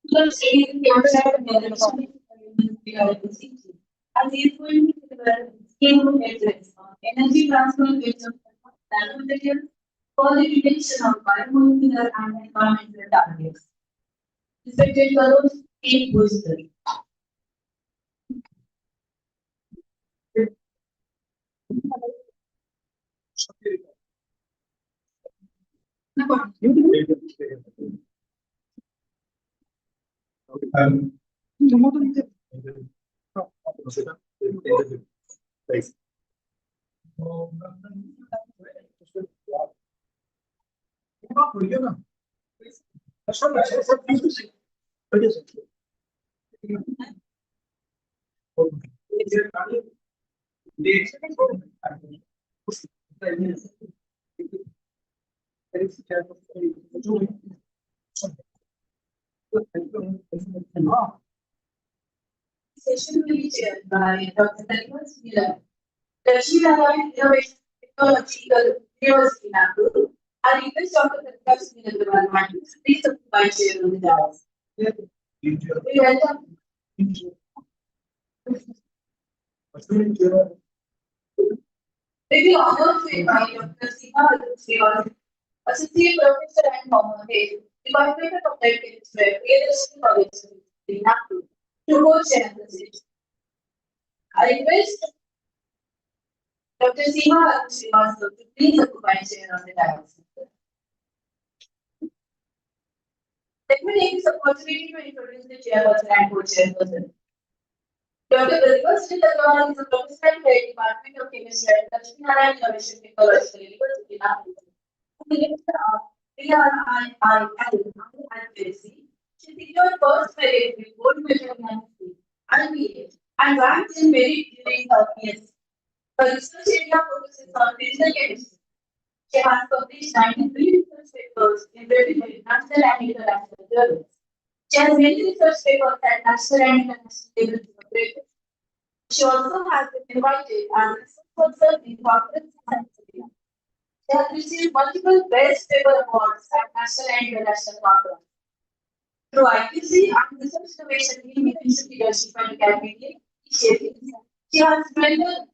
Speaker 1: Plus, in outside of the we are CT. And these will be developed scalable metrics on energy transfer rates of nanomaterials for the detection of biomolecular and environmental targets. Respected fellows, keep boosted. Session will be chaired by Dr. Nicholas Miller, Lakshmi Innovation Technological University, Inaugural. I request Dr. Nicholas Miller to please occupy chair on the dais. We welcome. We will honor to invite Dr. Seema, Associate Professor and former head, Department of Applied Chemistry, University College, Inaugural, to co-chair the session. I request Dr. Seema to please occupy chair on the dais. Let me take this opportunity to introduce the chairperson and co-chairperson. Dr. Pratibha Agarwal is a professor at the Department of Chemistry at Lakshmi Innovation Technological University, Inaugural. She secured first merit with gold medal in chemistry and BA and ranked in merit during her PhD. Her research area focuses on physical chemistry. She has published 93 research papers in various national and international journals. She has many research papers at national and international levels of research. She also has been invited as a research person in conferences and seminars. She has received multiple Best Paper Awards at national and international conferences. Through IQC and research innovation in leadership and academic initiatives, she has strengthened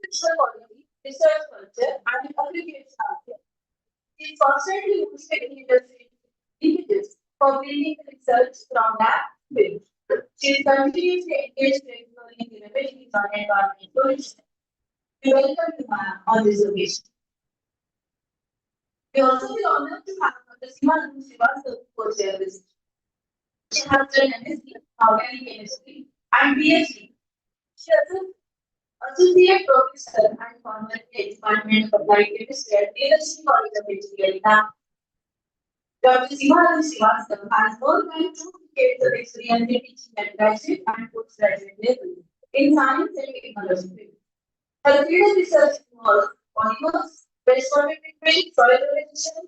Speaker 1: institutional quality, research culture, and application outcome. She is constantly motivating industry initiatives for bringing research from lab to field. She is continuously engaged in exploring innovations on environment solutions. We welcome you, ma'am, on this occasion. We also feel honored to have Dr. Seema Srivastava co-chair this. She has done MSc, Organic Chemistry, and PhD. She is an Associate Professor and former Department of Applied Chemistry at University College of Engineering. Dr. Seema Srivastava has more than 2 decades of experience in teaching at graduate and postgraduate level in science and technology. Her field of research involves polymers, wastewater treatment, soil erosion,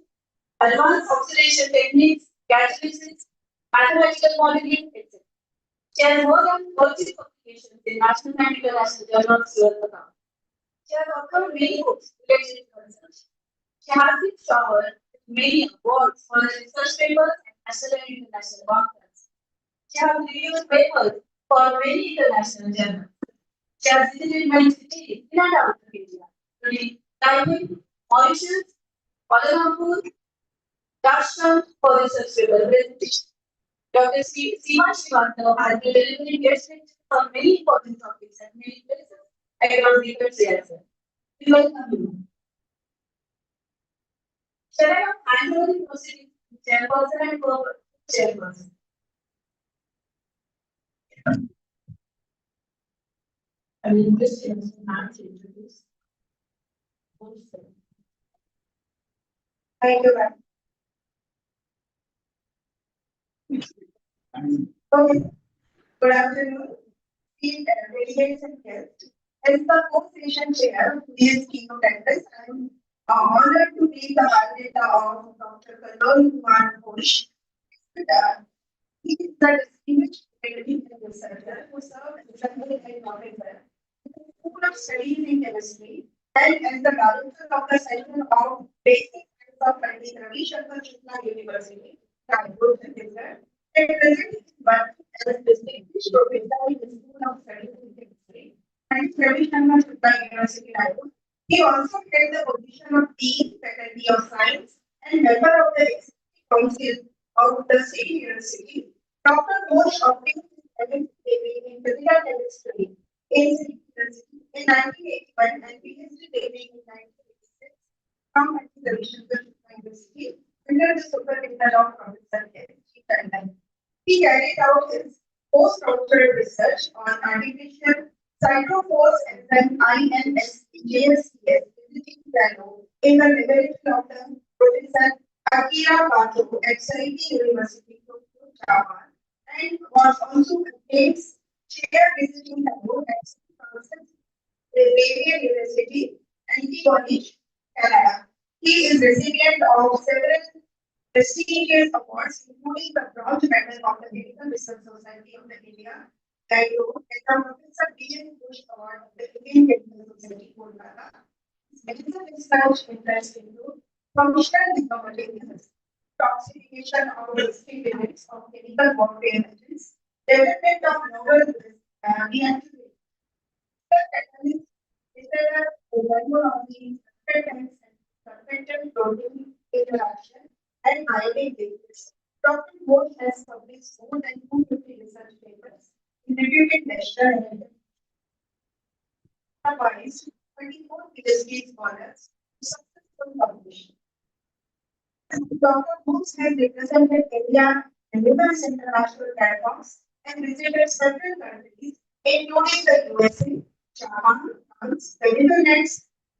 Speaker 1: advanced oxidation techniques, catalysis, mathematical modeling, etc. She has more than 30 publications in national and international journals to her account. She has authored many books related to research. She has been showered with many awards for her research papers at national and international conferences. She has reviewed papers for many international journals. She has visited many cities in and out of India, including Taiwan, Mauritius, Kuala Lumpur, Darsham for research paper presentation. Dr. Seema Srivastava has been delivering guest lectures on many important topics at many places across the country as well. We welcome you. Shall I now hand over the proceedings to chairperson and co-chairperson? I will request Chairperson to introduce. Thank you, ma'am. Okay. Good afternoon, esteemed delegates and guests. As the co-session chair of this Keynote address, I am honored to be the moderator of Dr. Convenor Bush. He is the distinguished academic researcher who served as a head professor in the School of Studies in Chemistry and as the director of the Center of Basic Science of Inauguration at University, Kanpur, Chhattisgarh,
Speaker 6: At present, he is working as a distinguished professor in the School of Studies in Dignitary and traditional University, Raipur. He also held the position of Dean, Faculty of Science, and member of the Executive Council of the same university. Dr. Ghosh obtained his MSc degree in physical chemistry in City University in 1981 and PhD degree in 1986 from Ravishankar University under the supervision of Professor K. Tandon. He carried out his postdoctoral research on artificial cytophores enzyme INSJSPS visiting fellow in the laboratory of the Professor Akira Bato at Saiti University, Tokyo, Japan, and was also a chair visiting fellow at Xavier University, Antigonish, Canada. He is recipient of several prestigious awards, including the Bronze Medal of the Medical Research Society of the India, Cairo, and the Professor B.N. Bush Award of the Indian Medical Society, Kolkata. His medical research interests include functional materials, toxification of risky limits of chemical warfare agents, development of novel reactivity, catalysts, the value of the surfactants and surfactant protein interaction, and ionic bases. Dr. Bosch has published more than 250 research papers in reviewed literature and advised 24 PhD scholars to successful publication. Dr. Bosch has represented India in numerous international platforms and visited several countries, including the USA, Japan, France, the Netherlands,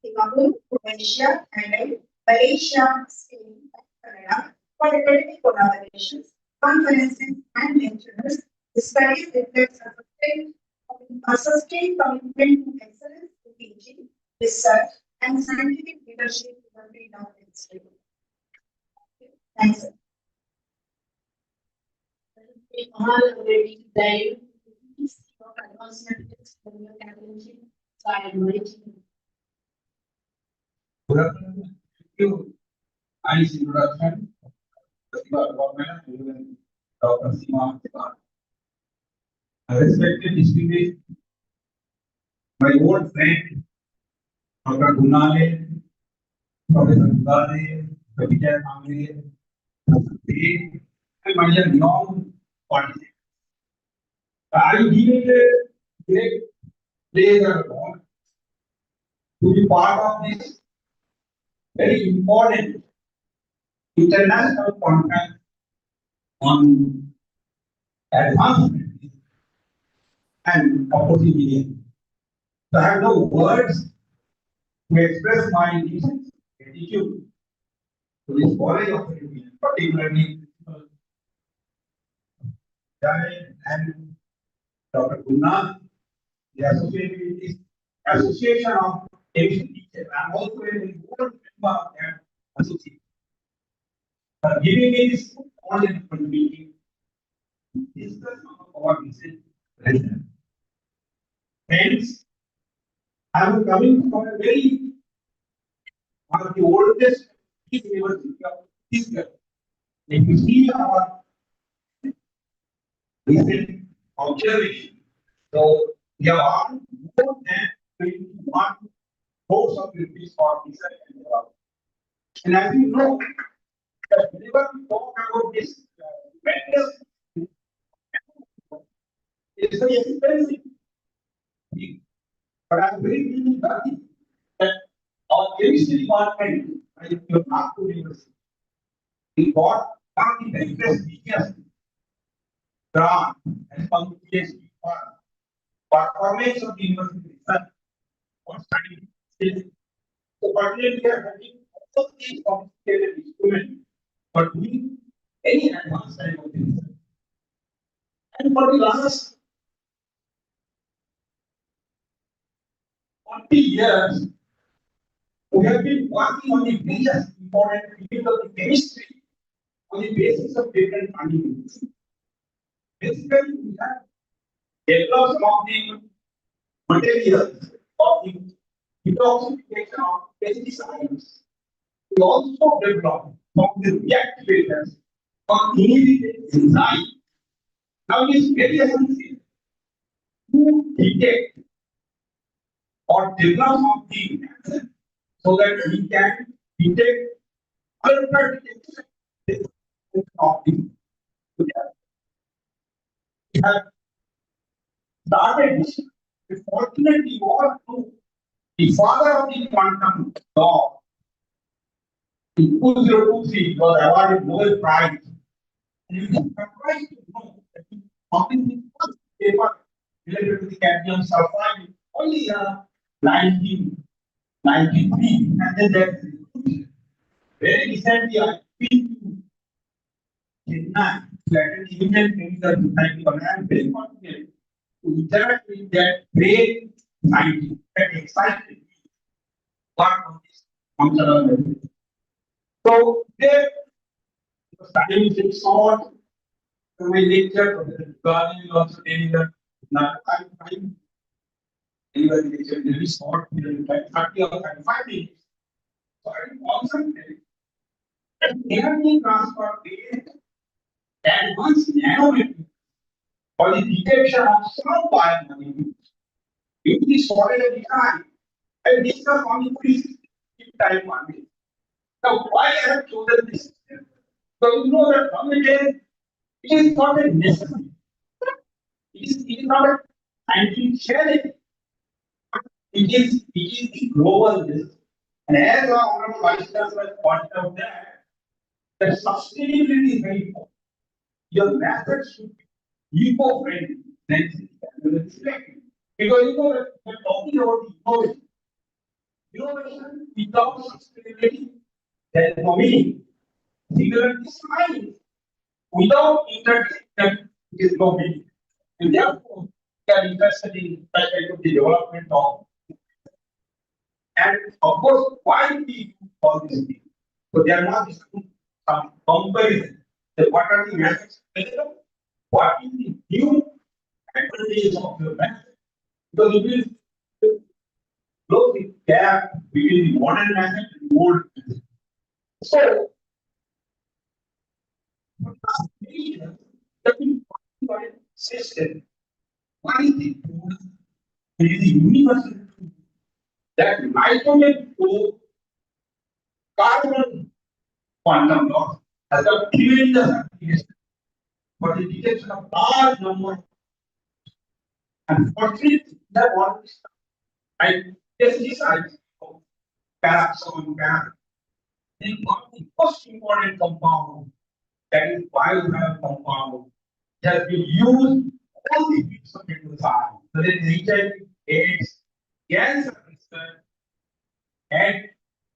Speaker 6: Singapore, Croatia, Thailand, Malaysia, Spain, and Canada for academic collaborations, conferences, and lectures. The study reflects a sustained commitment to excellence in teaching, research, and scientific leadership in the field of history. Thanks. Sir. We all already dive of advancement in the championship. So I invite you.
Speaker 7: Good afternoon. Thank you. Nice introduction. Dr. Sima. I respected distinguished my old friend, Dr. Gunale, Professor Gulade, Vijay Amre, and my young participants. I give it a great pleasure to be part of this very important international conference on advancement and opportunity. So I have no words to express my gratitude to this college of education, particularly Jared and Dr. Gunnar, the association of Asian teachers. I am also a board member of that association. For giving me this wonderful meeting, discuss our vision present. Friends, I am coming from a very one of the oldest university of Israel. If you see our recent observation, so we have earned more than 21 crores of rupees for research and development. And as you know, that whenever we talk about this vendor, it is very expensive. But I'm very lucky that our chemistry department, I think you have to university, we got one of the very prestigious grant and some PhD for performance of the university research on study skills. So particularly we are having all these sophisticated instruments for doing any advanced type of research. And for the last 40 years, we have been working on the various important fields of the chemistry on the basis of different fundings. Basically, we have developed some of the materials of the detoxification of pesticides. We also developed some of the reactivators for inhibiting enzymes Now it is very essential to detect or develop of the method so that we can detect other detection of the we have started this. Fortunately, all through the father of the quantum law in 2023 was awarded Nobel Prize. And you can surprised to know that he published the first paper related to the cadmium sulfide only 1993, and then there's very recently I been to Chennai to attend the Indian Chemical Society, and I am very confident to interact with that great scientist that excited me part of this functional level. So there, the study is short. So we lecture, Gandhi will also tell you that not time. Anyway, lecture very short, 30 or 35 minutes. So I will concentrate. And energy transfer based advanced nanomaterials for the detection of some biomolecules in the solid design and discuss on the free type one. Now, why I have chosen this system? So you know that nowadays it is not a necessity. It is not a scientific challenge. It is the global risk. And as our honorable vice chancellor pointed out that sustainability is very important. Your method should be eco-friendly, then selective. Because you know that we're talking about innovation. Innovation without sustainability, there is no meaning. Similarly, science without interdisciplinary, it is no meaning. And therefore, we are interested in that kind of the development of. And of course, why we do all these things? So there must be some comparison. So what are the methods available? What is the new advantages of your method? Because it will close the gap between the modern method and the old method. So, the system, what is the tool? It is a universal tool that isolate to carbon quantum dots has a tremendous application for the detection of large number. Unfortunately, that what is right? This I paraxon para. Then the most important compound that is biohazard compound that has been used all the fields of medical science, whether it is HIV, AIDS, cancer research, and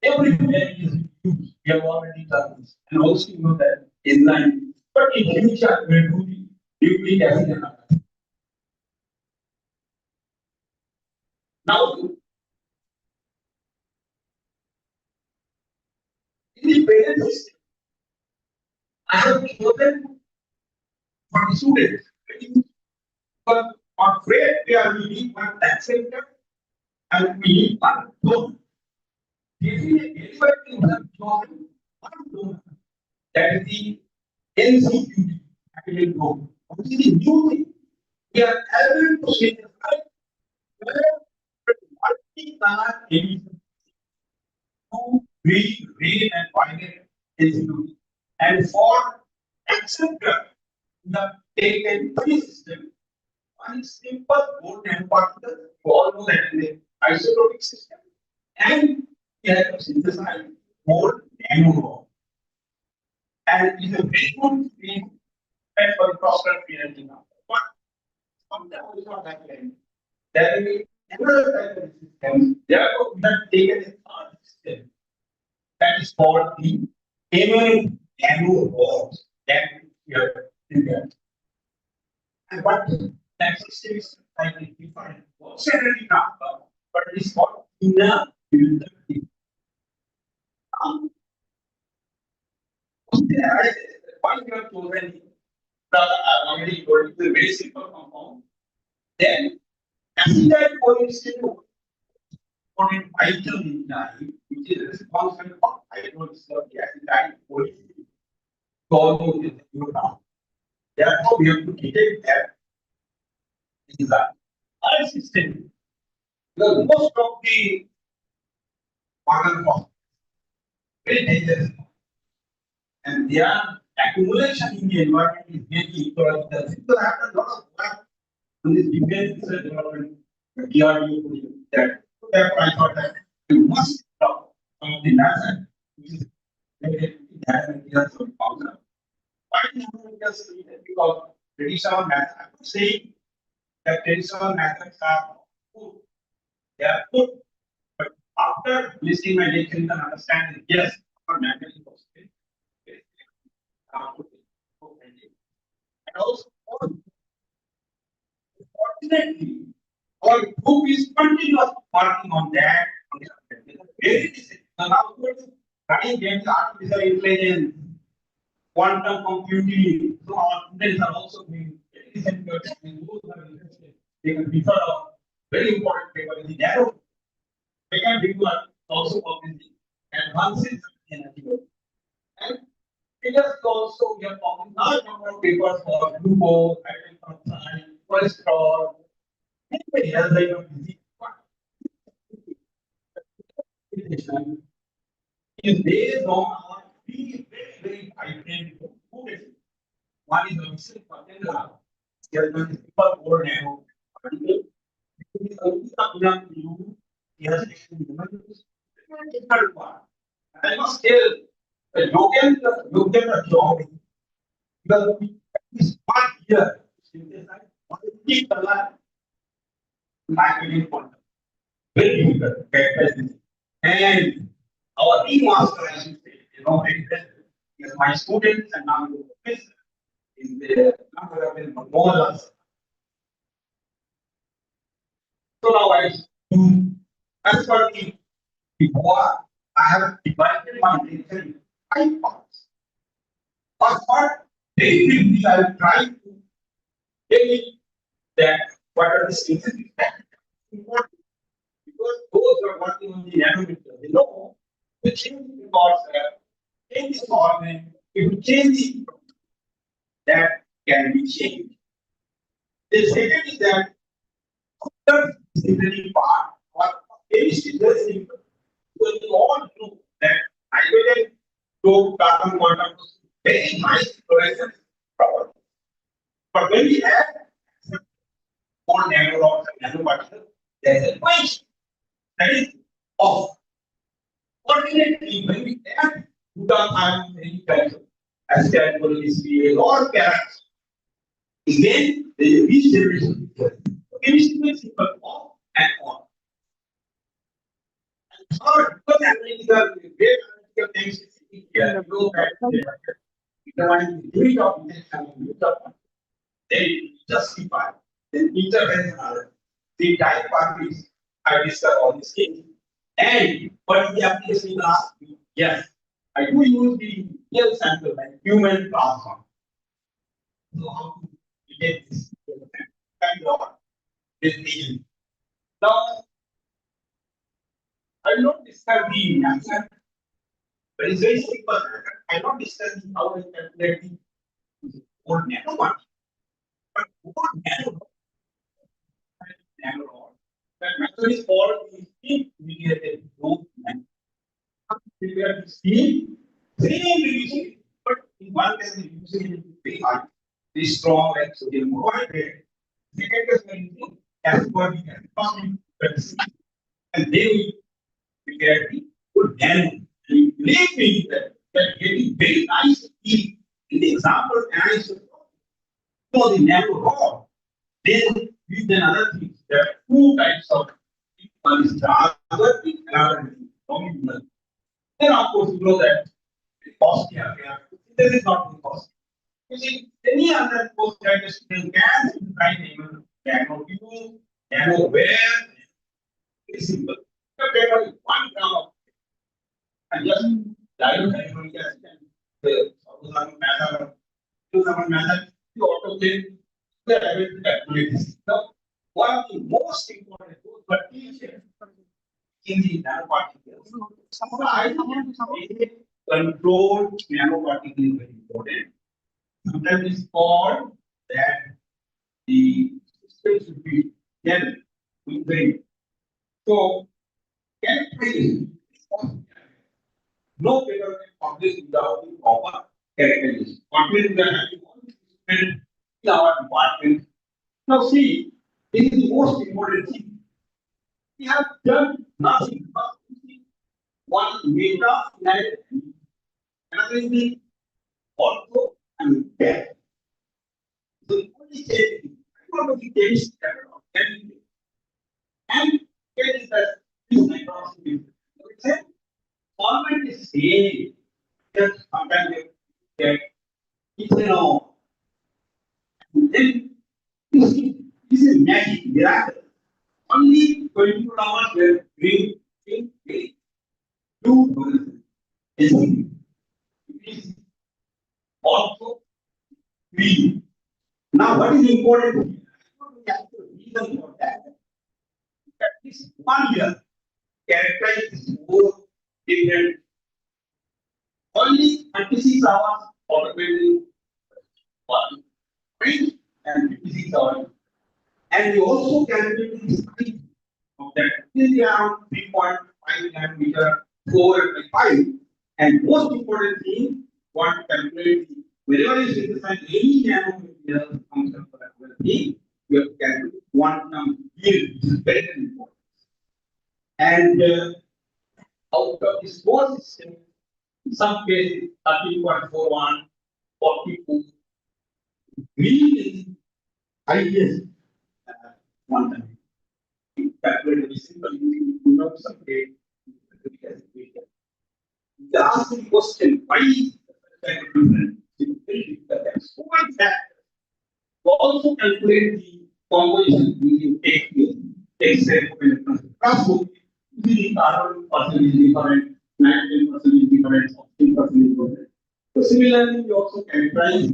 Speaker 7: everywhere it is used. We have already done this, and also you know that enzyme. But in future, we will do the nucleic acid analysis. Now, in the parent system, I have chosen for the students. But on grade, we need one tax center and we need one donor. Anybody who has chosen one donor, that is the NCQD, academic donor. What is the new thing? We are able to simplify where multi-color emission to green, red, and violet NCQD. And for acceptor, we have taken three systems. One is simple gold nanoparticle, you all know that in the isotopic system, and we have to synthesize gold nanorock. And it is a very good thing and for cross-country energy now. But sometimes it's not that way. There will be another type of system. Therefore, we have taken a third system that is called the image nanorock that we are in there. And what that system is slightly different. Also, energy transfer, but it is called inner filter. Why you have chosen I already told you the very simple compound. Then acetyl cholesterol for vital enzyme, which is responsible for hydrolysis of the acetyl cholesterol. So, Therefore, we have to detect that it is a high system. Because most of the organ forms very dangerous, and their accumulation in the environment is very ecological. People have done a lot of work on this defense research development, DRDO, that therefore I thought that we must stop some of the NASA, which is related to nanometers of power. Why nanometers? Because traditional methods, I would say that traditional methods are good. They are good. But after listening my lecture, you can understand that yes, our method is also very and also, fortunately, our group is continuously working on that. Very disciplined. So now we're studying games, artificial intelligence, quantum computing. So our students are also doing very disciplined. Those who are interested, they can refer a very important paper in the narrow. They can do also publishing advances in energy. And previously also we have published large number of papers for glucose, hypertension, cholesterol, many health disease. Is based on our three very vibrant food. One is the missing patella, the other one is people born narrow particle. It is only the young you, yes, different one. I must tell the Logan job because is 1 year. Keep alive. Very difficult. And our remaster, I should say, is my students and now the professor is the number of more. So now I do as for the war, I have divided my attention in 5 parts. First part, very briefly, I will try to tell you that what are the specific factors important because those who are working on the nanometer, they know to change the records, change the format, if you change the that can be changed. The second is that after disciplinary part or very seriously, because we all know that hydrogen to carbon quantum very nice fluorescence property. But when we have more nano rods and nanoparticles, there is a question that is off. Fortunately, when we add glutathione many types of acetylcholine or carrots, then the regeneration chemistry is simple off and on. And third, because analytical, great analytical things here, you determine the limit of injection and limit of they justify, then intervention are the type parties I discuss all these things. And but the application will ask me, yes, I do use the real sample like human plasma. So how to get this kind of decision? Now I will not discuss the answer, but it's very simple. I will not discuss how I calculate the whole nano one. But whole nano rod. That method is called the steam mediated growth method. Prepare the steam, same reducing, but in one case the reducing is very high, very strong like sodium chloride. Second case we are using aspartic acid, and then we prepare the good nano. And believe me that getting very nice steam in the example and I said, so the nano rod. Then we then other things. There are two types of one is other thing, another nominal. Then of course you know that the cost here. This is not the cost. You see, any other post graduate can simplify name nano use, nano where very simple. There are 1 gram of and just dilute hydrochloric acid and the method, you autoclave the ability to calculate this. Now, one of the most important tools, but easier in the nanoparticles, controlled nanoparticle is very important. Sometimes it's called that the system should be level with brain. So characterization is possible. No paper can publish without the proper characterization. What means we are having all these students in our department. Now see, this is the most important thing. We have done nothing but one meta analysis, another is the ortho and death. So only say I want to be changed and get is that this microscopy. Format is same. Just sometimes you get ethanol. Then you see, this is magic miracle. Only 24 hours were green, blue, is also green. Now, what is important? We have to reason for that. That this 1 year characterizes four different. Only 36 hours for the one, right? And 56 hours. And we also calculate the speed of that. This is around 3.5 nanometer, 4 and 5. And most important thing, what calculate whenever you synthesize any nanometer function for that thing, you have to calculate quantum yield, which is very important. And out of this whole system, in some cases 13.41, 42, green is highest quantum. Calculate is simple using some data. The ask the question, why is that different? It's very difficult. That's so much factors. To also calculate the composition using take say the carbon percentage is different, nitrogen percentage is different, oxygen percentage is different. So similarly, we also characterize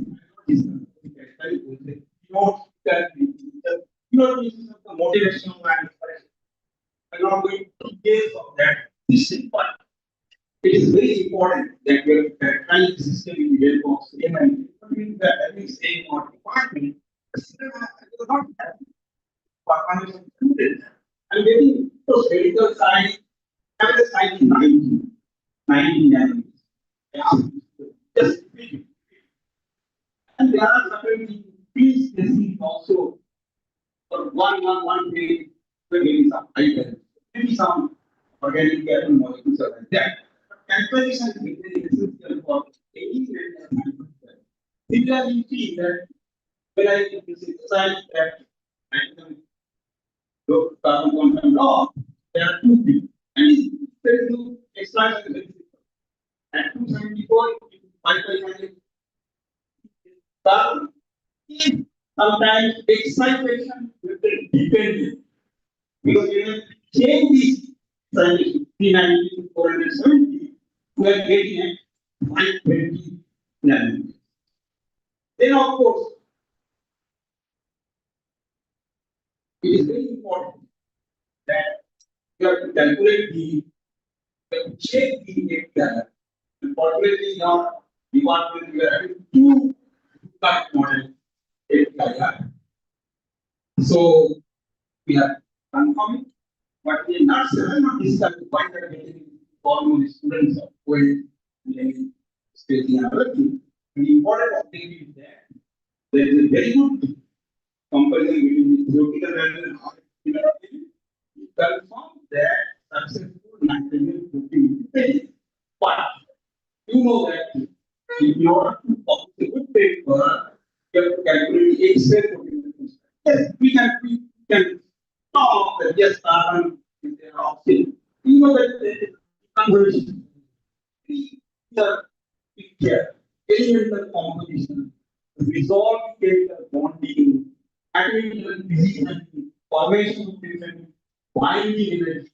Speaker 7: Keynote is the motivational and inspiration. I'm not going to details of that. This is but it is very important that we have characterized the system in the help of CM and that having saying or department, the system has not have performance student. I'm getting those medical science, and the science is 90 just repeat it. And there are certain fields testing also for one page, maybe some items, maybe some organic chemical molecules are like that. Calculation is very essential for any medical science. Similarly, you see that when I synthesize that item, carbon quantum law, there are two things. And there is no extraction. At 274, 500 carbon is sometimes excitation with the dependent. Because you have change this 390 to 470, we are getting at 520 nanometers. Then, of course, it is very important that you have to calculate check the API. Unfortunately, in our department, we are having two cut model API. So, we are confirming, but we are not discussed to find that getting formal students of going in spacing and other things. The important thing is that there is a very good comparison between the theoretical value and our value. It confirms that successful nitrogen coating is but you know that in order to publish a good paper, you have to calculate the X-ray coating. Yes, we can talk that yes, carbon is there oxygen. You know that the conversion, the picture, elemental composition, resolve chemical bonding, atomic division, formation of different binding energy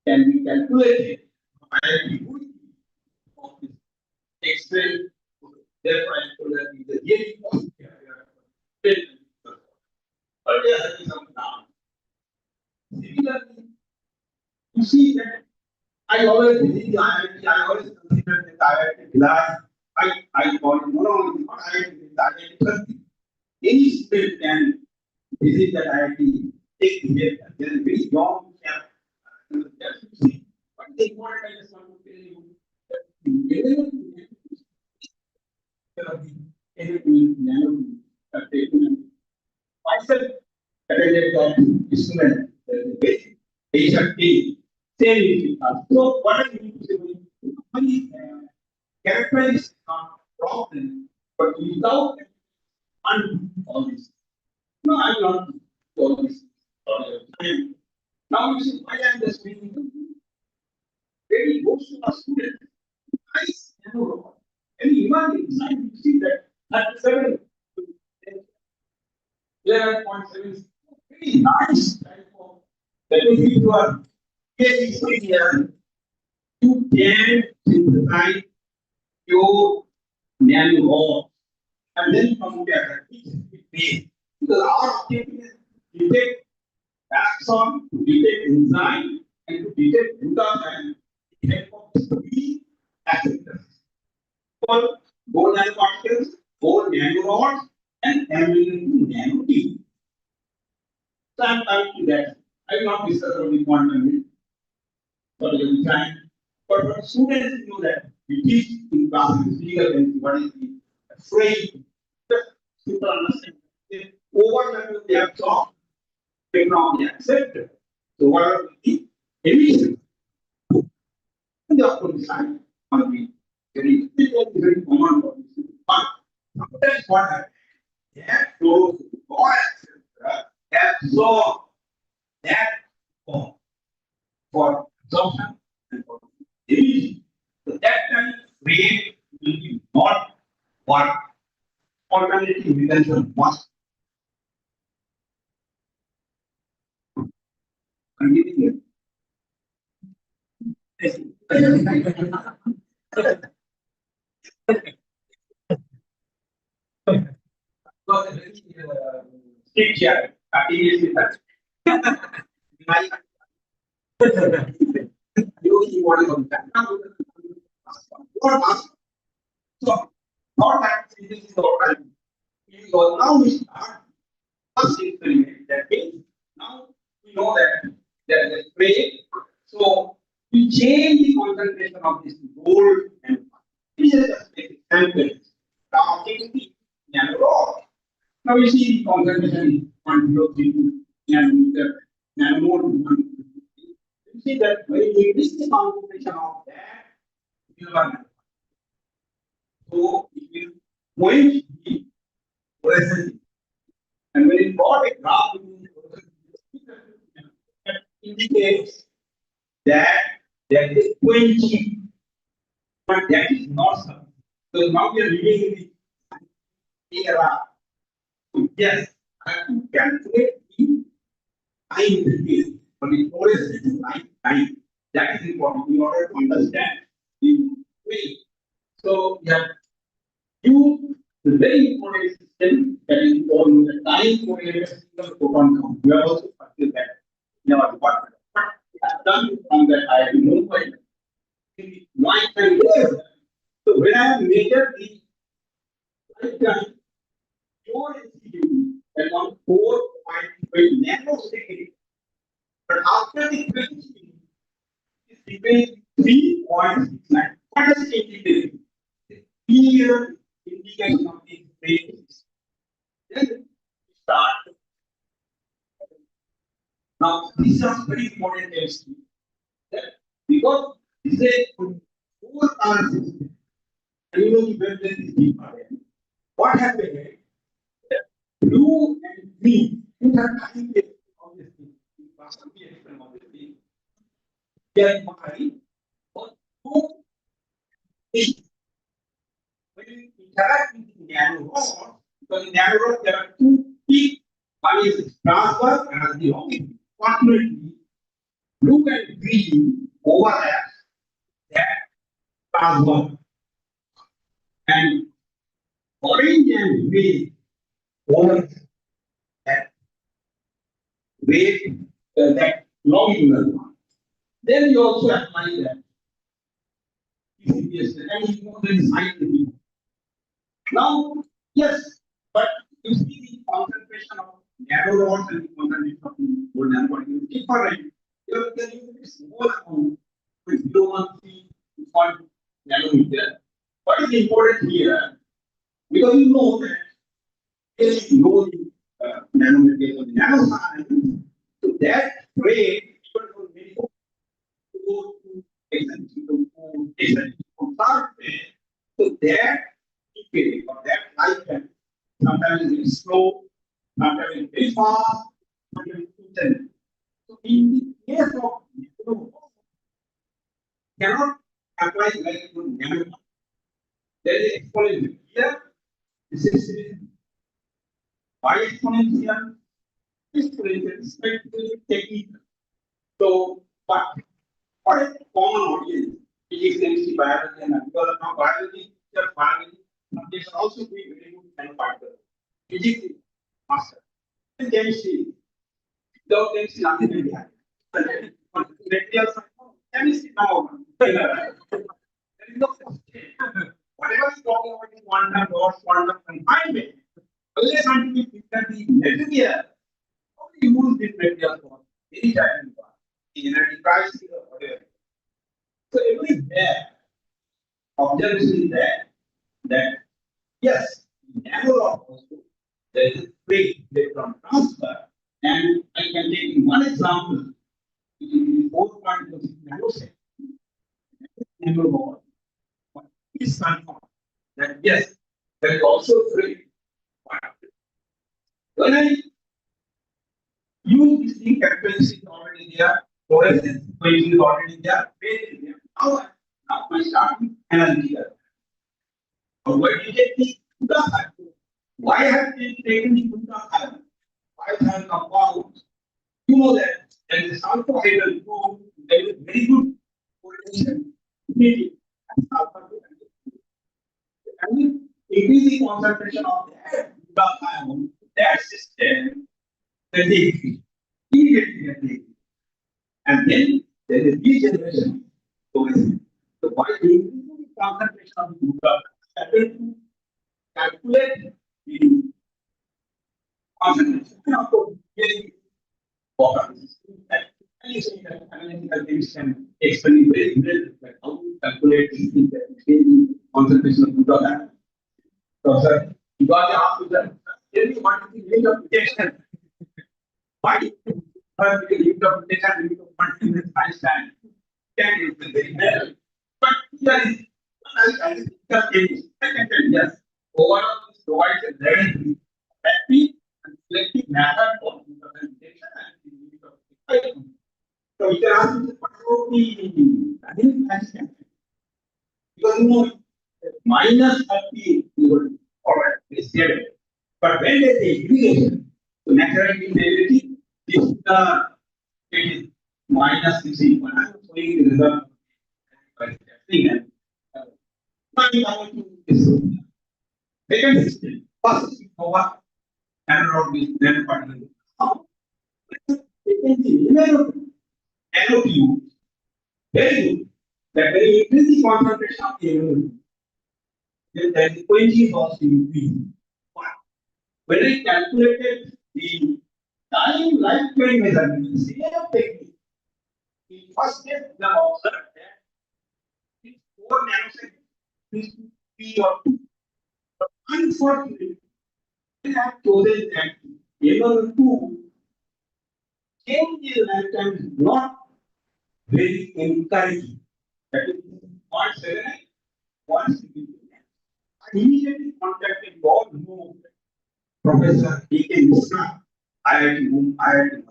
Speaker 7: can be calculated by the unity of this X-ray. Therefore, I told that is a really positive. But there is some down. Similarly, you see that I always visit the IIT, I always consider the IIT glass I call it monologue, not IIT. Any student can visit that IIT, take the data. There is very long gap. But they want, I just want to tell you that the level of the anything nano myself attended that student, the basic patient team, same. So what I mean to say, money characterize not problem, but without undo all this. No, I'm not all this. Now you see why I'm just reading very goes to a student. Nice, and imagine you see that at 7 11.7 very nice type of that means if you are getting here, you can synthesize your manual and then from there because our objective is to detect taxon, to detect enzyme, and to detect glutathione in help of three acceptors. For bone nanoparticles, bone nanorods, and amylin nanotube. So I'm coming to that. I will not discuss only quantum for the time. But for students know that we teach in classes physical chemistry, what is the frame, just simple understanding. Over time they have taught, technology accepted. So what are the emissions? And the upper side on the very common for this. But that's what happened. That flows or absorb that form for absorption and for emission. So that time rate will be not what alternative mechanism must continue. Yes. Was a very strict chair, continuously touch. My you what is on that. So, not that this is all right. So now we start first experiment. That means now we know that there is a spray. So we change the concentration of this gold and this is just an example. Now take the nanorods. Now you see the concentration 1.032 nanometer, nanomole to 1. You see that when you increase the concentration of that, you will so it will going to be fluorescent. And when you plot a graph that indicates that there is quenching, but that is not something. So now we are living in the era. So yes, I have to calculate the time between, but the fluorescence is time. That is important in order to understand the way. So yeah, you the very important system that is called the time correlated single photon count. We are also practicing that in our department. But I have done from that I have known quite why can yes. So when I have measured the lifetime, your institute at 4.5 nanosecond, but after the quenching, it's between 3.69. What does it indicate? Clear indication of the phase. Then start. Now, these are very important things. Because this is a 4 hour system. And you know the wavelength is deeper. What happened is that blue and green, you have time of this thing. You must be explained of this thing. They are combined for 2 things. When you interact with the nanorod, because in nanorod there are 2 peaks. One is transverse and the opposite. Fortunately, blue and green overlap that transverse. And orange and green overlap that wave, that longitudinal one. Then you also apply that. And you know there is scientific. Now, yes, but you see the concentration of narrow rods and the concentration of the gold nanoparticles is different. You can use a small amount with 0.13 nanometer. What is important here? Because you know that if you know the nanometer or the nanoscience, so that rate even for many to go to executive to executive surface, so that decay or that lifetime sometimes it is slow, sometimes it is fast, sometimes it is intense. So in the case of cannot apply like to nano. There is exponential here. This is by exponential, exponential, spectral technique. So, but what is the common audience? Physics, chemistry, biology, and because now biology, just biology, they should also be very good nanoparticle. Physics, is master. And chemistry, without chemistry, nothing will be happening. Materials, chemistry, now. There is no question. Whatever is talking about is quantum dots, quantum confinement. Unless until we figure the material, how to use this material for any time the energy crisis or whatever. So everywhere, observation is that yes, nano rock also there is a great electron transfer, and I can take one example. In 4.06 nanosecond, nano rock is confirmed that yes, there is also free. When I use this thing, characteristic already there, fluorescence equation is already there, phase is there. Now my starting energy here. But where did you get the Buddha? Why have they taken the Buddha? Why have compounds? You know that there is a sulfur hydrogen group, there is very good correlation. Maybe and increasing concentration of that Buddha ion, that system, then they increase. Immediately they increase. And then there is regeneration. So by increasing the concentration of the Buddha, able to calculate the concentration of the very water. And you see that analytical things can explain very well like how to calculate these things that the concentration of Buddha. So, sir, you got the answer. Tell me what is the range of protection? Why? Because the range of protection is continuous Einstein. Can is very well. But there is I can tell you yes. Overall, this provides a very effective and selective method for implementation and the use of the. So you can ask me what about the Einstein? Because you know minus 30 you all right, it's stable. But when there is a deviation, so naturally stability is it is minus 60. When I'm showing the result by testing and coming down to this second system, first system over analog with nanoparticle. Now, nanotube, very good. That when you increase the concentration of the nanotube, then the frequency is also increased. But when I calculated the time lifetime measurement, same technique, the first step we have observed that it's 4 nanoseconds, is P or 2. But unfortunately, we have chosen that level 2 change in lifetime is not very encouraging. That is 0.78, 1 I immediately contacted all who Professor D.K. Misra, IIT Madras,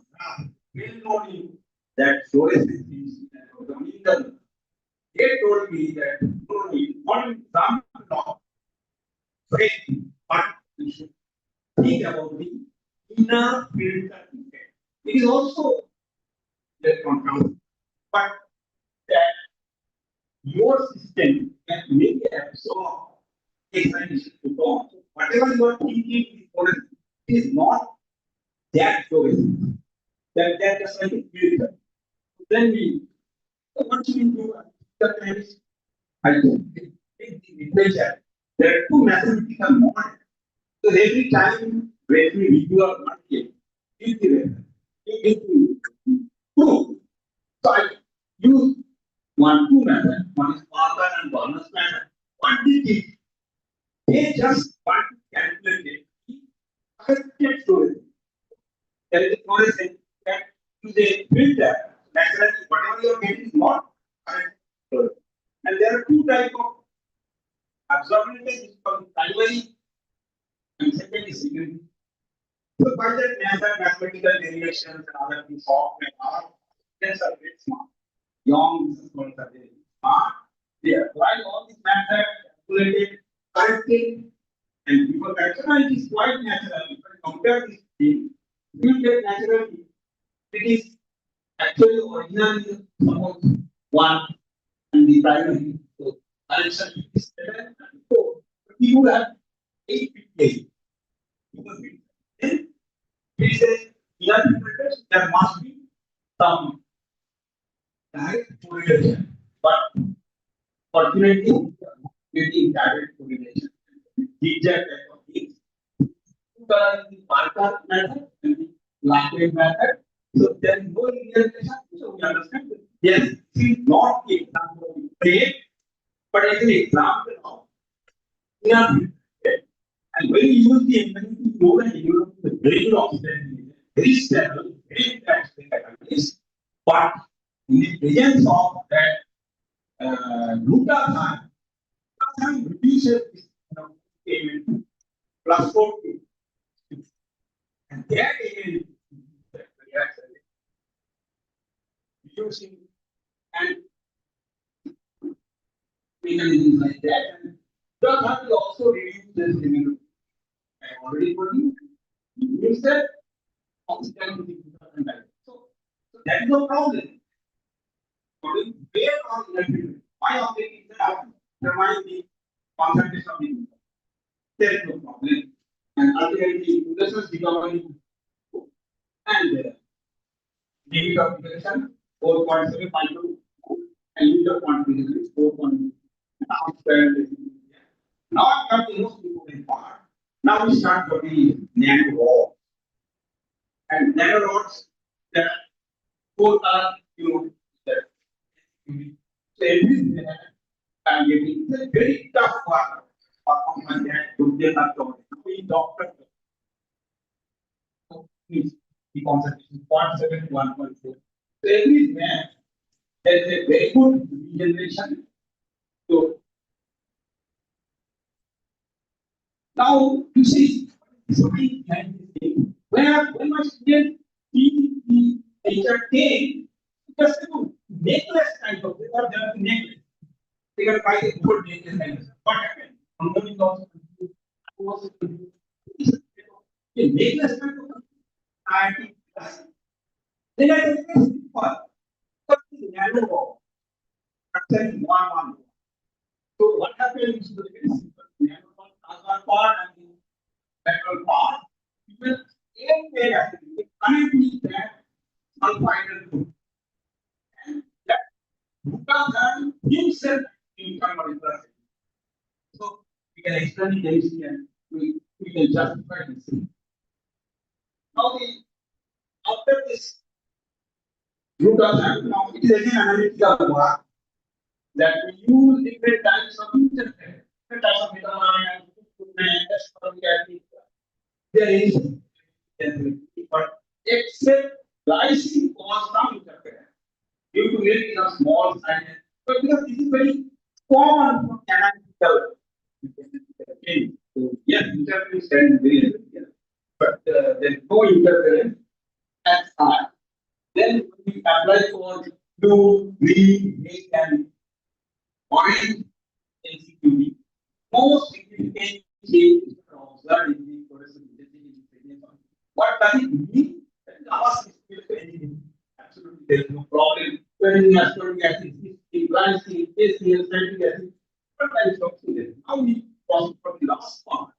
Speaker 7: well known in that fluorescence is the they told me that no, it's not an example of faith, but we should think about the inner filter effect. It is also electron transfer, but that your system can make absorb excitation to go. Whatever you are thinking is fluorescence, it is not that fluorescence. That just like a filter. Then we what we do the times I take the literature there are two mathematical models. So every time when we review our market, you give me two. So I use two methods. One is Parker and bonus method. What did it? They just want to calculate it. Affected storage. There is a storage that you say filter. Naturally, whatever you are getting is not affected storage. And there are two types of absorbability, primary and second is secondary. So by that method, mathematical derivations and other things, software, are students are very smart. Young business owners are very smart. They apply all these methods, calculated, corrected, and because rationality is quite natural. If I compare this thing, you get naturally. It is actually originally suppose one and the primary. So correction is 7 and 4. But you have 858. Then we say there must be some direct correlation, but fortunately, getting direct correlation. Zigzag type of things. The Parker method and the Lagrange method. So there is no linear relation. So we understand that yes, this is not the example of great, but it is an example of linear. And when you use the infinity mode and you use the very often, very stable, very flexible, but in the presence of that glutathione, glutathione reduces this payment plus 40. And that again reducing and mechanisms like that. And glutathione will also reduce this immunity. I already told you, it means that oxygen with the glutathione diet. So that is no problem. Where are the electricity? My objective is that determine the concentration of the glutathione. There is no problem. And ultimately, glutathione recovery and limit of integration 4.7 micro and limit of quantification is 4.2. Now I come to the most important part. Now we start for the nano rods. And nano rods, there are four that so every I'm getting it's a very tough one. Performance that to get up to we doctor. So please the concentration 0.7 to 1.4. So every man there is a very good regeneration. So now you see something behind this thing. When my student see the entertain, just to make less kind of it or just make less. They can buy a good necklace kind of. What happened? Somebody also confused. I was confused. Okay, necklace kind of. I think then I think this is fun. But the narrow wall. That's one. So what happens is the narrow wall, transfer part and the lateral part. You will aim there actually connect with that sulfide group. And that glutathione himself will come out. So we can explain the chemistry and we can justify this. Now after this glutathione, now it is again analytical work that we use different types of interface, different types of metamine and there is but except glycine cause some interference due to very small size. But because this is very common for analytical. So yes, interference can be very little, but there is no interference as high. Then we apply for blue, green, red, and orange NCQB. Most significant change observed in the fluorescent intelligence. What does it mean? That is our system engineering. Absolutely, there is no problem. When in ascorbic acid, in glycine, ACL, citric acid, what types of oxygen? Now we proceed from the last part.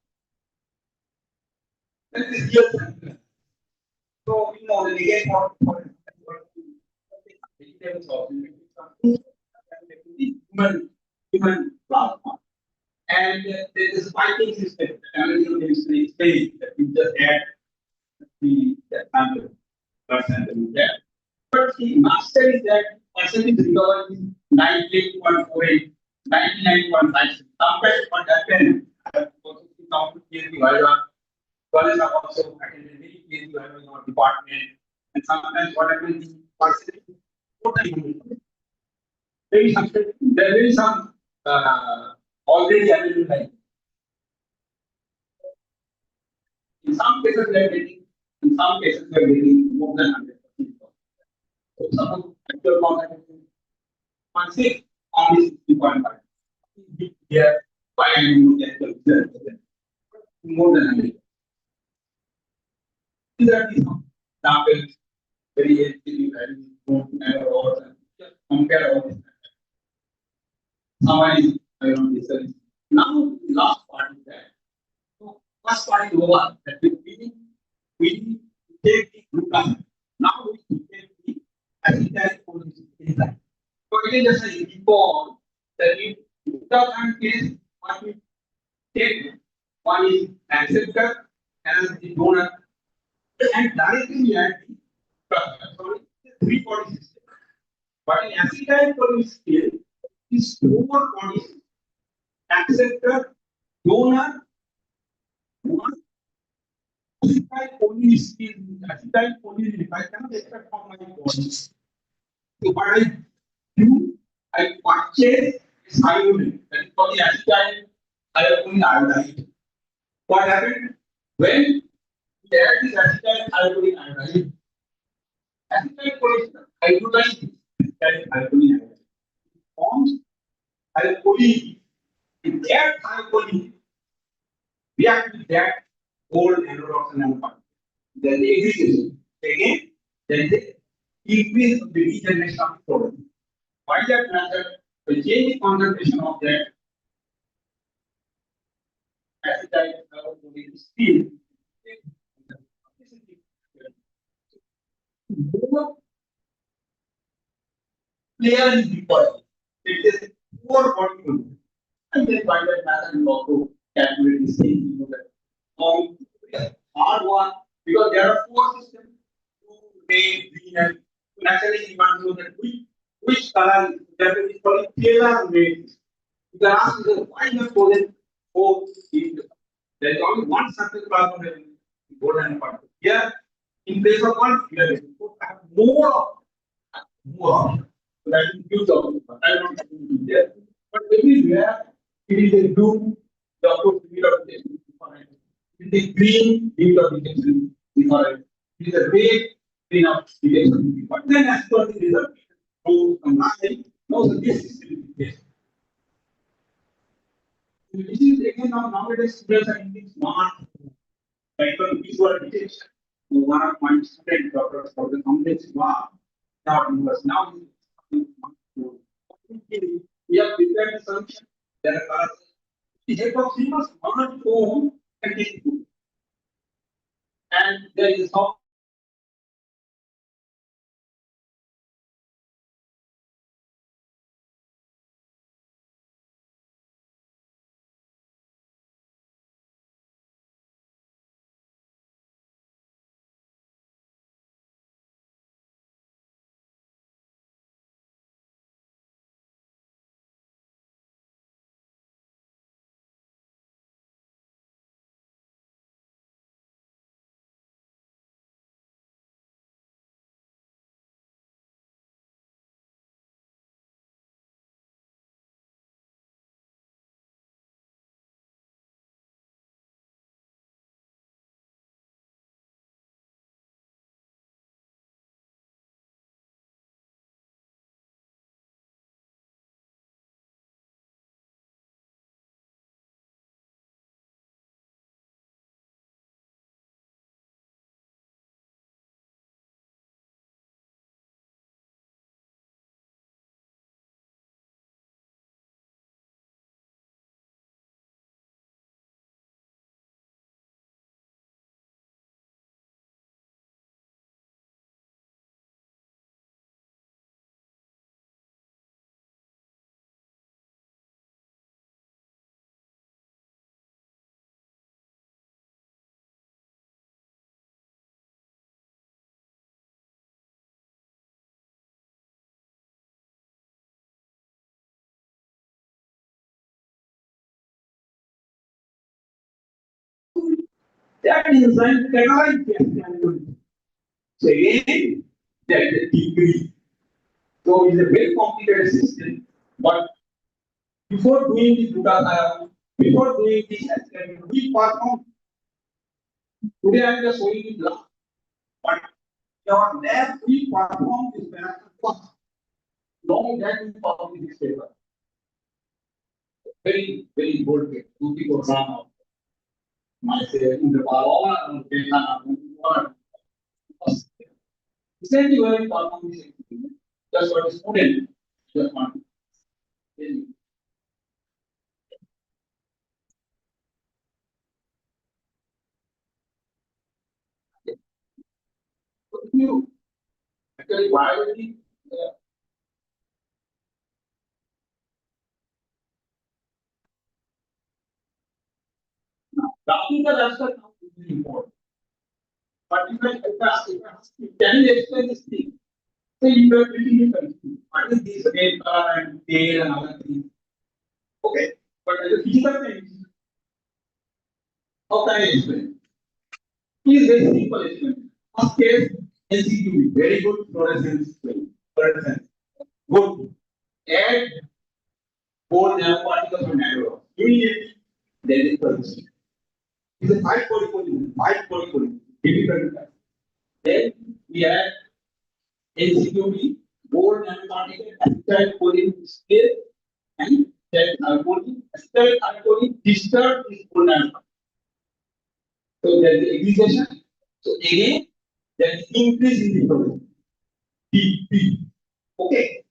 Speaker 7: That is real science. So we know the negative for vegetables also human plasma And there is a piping system. Amazon is explained that you just add the sample percent in there. But the master is that percentage recovery is 98.48, 99.56. Sometimes what happened, I have also seen some PhD Viva. Colleges are also attended many PhD Viva in our department. And sometimes what happens, the percentage is totally different. There is some already available like in some cases we are getting, in some cases we are getting more than 100%. So suppose actual concentration 0.6 on this 3.5. Here, 5 more than 100. These are the examples, very easily values, don't never or just compare all this. Summary, I don't discuss. Now, the last part is that. So, first part is over. That we take the glucose. Now we take the acetyl choline. So it is just a before that in glucose case, what we take, one is acceptor and the donor, and directly we add the sorry, 340 system. But in acetyl choline scale, is 4 bodies, acceptor, donor, one acetyl choline, I cannot extract from my body. So what I do, I purchase iodine, that is called the acetyl iodine. What happened? When we add this acetyl iodine, acetyl choline iodine, acetyl iodine forms alcohol. If that alcohol react with that old endotoxin and part, then the excitation. Again, there is a increase of the regeneration of protein. By that method, the change in concentration of that acetyl choline still more player is required. It is more molecule. And then by that method, you also calculate the same. Hard one because there are 4 systems: blue, red, green, and naturally you want to know that which color that is called scalar red. You can ask yourself why you have chosen 4 in there is only one circle carbon in golden part. Here, in place of one, you have more. So that is huge of it. I don't have to do there. But everywhere it is a blue, the of detection different. It is a green, limit of detection different. It is a red, green of detection different. Then as per the result, so combine, no, so this is the case. This is again nowadays students are using smart like visual detection. So one of my student doctors for the complex smart now we have prepared a solution. There are the help of simple smartphone and there is a That enzyme catalyzes the antibody. So again, that is a degree. So it's a very complicated system. But before doing this before doing this experiment, we perform. Today I am just showing you lab. But your lab we perform this method first. Long that we publish this paper. Very, very good. Two people run out. Myself in the power and recently when perform this experiment, just for the student, just want to tell you. So if you actually biology, technical aspect is very important. But can you explain this thing? So you are pretty confused. What is this data and tail and other things? Okay, but as a physical thing, how can I explain? It is very simple explanation. First case, NCQB, very good fluorescence. Fluorescence. Good. Add 4 nanoparticles of nanograms. Immediately, there is persistent. It's a 5 polypoly, 5 polypoly. Difficult. Then we add NCQB, 4 nanoparticle, acetyl choline scale, and then alcohol, acetyl alcohol disturbed this 4 nanoparticle. So there is aggregation. So again, there is increase in the production. P. Okay.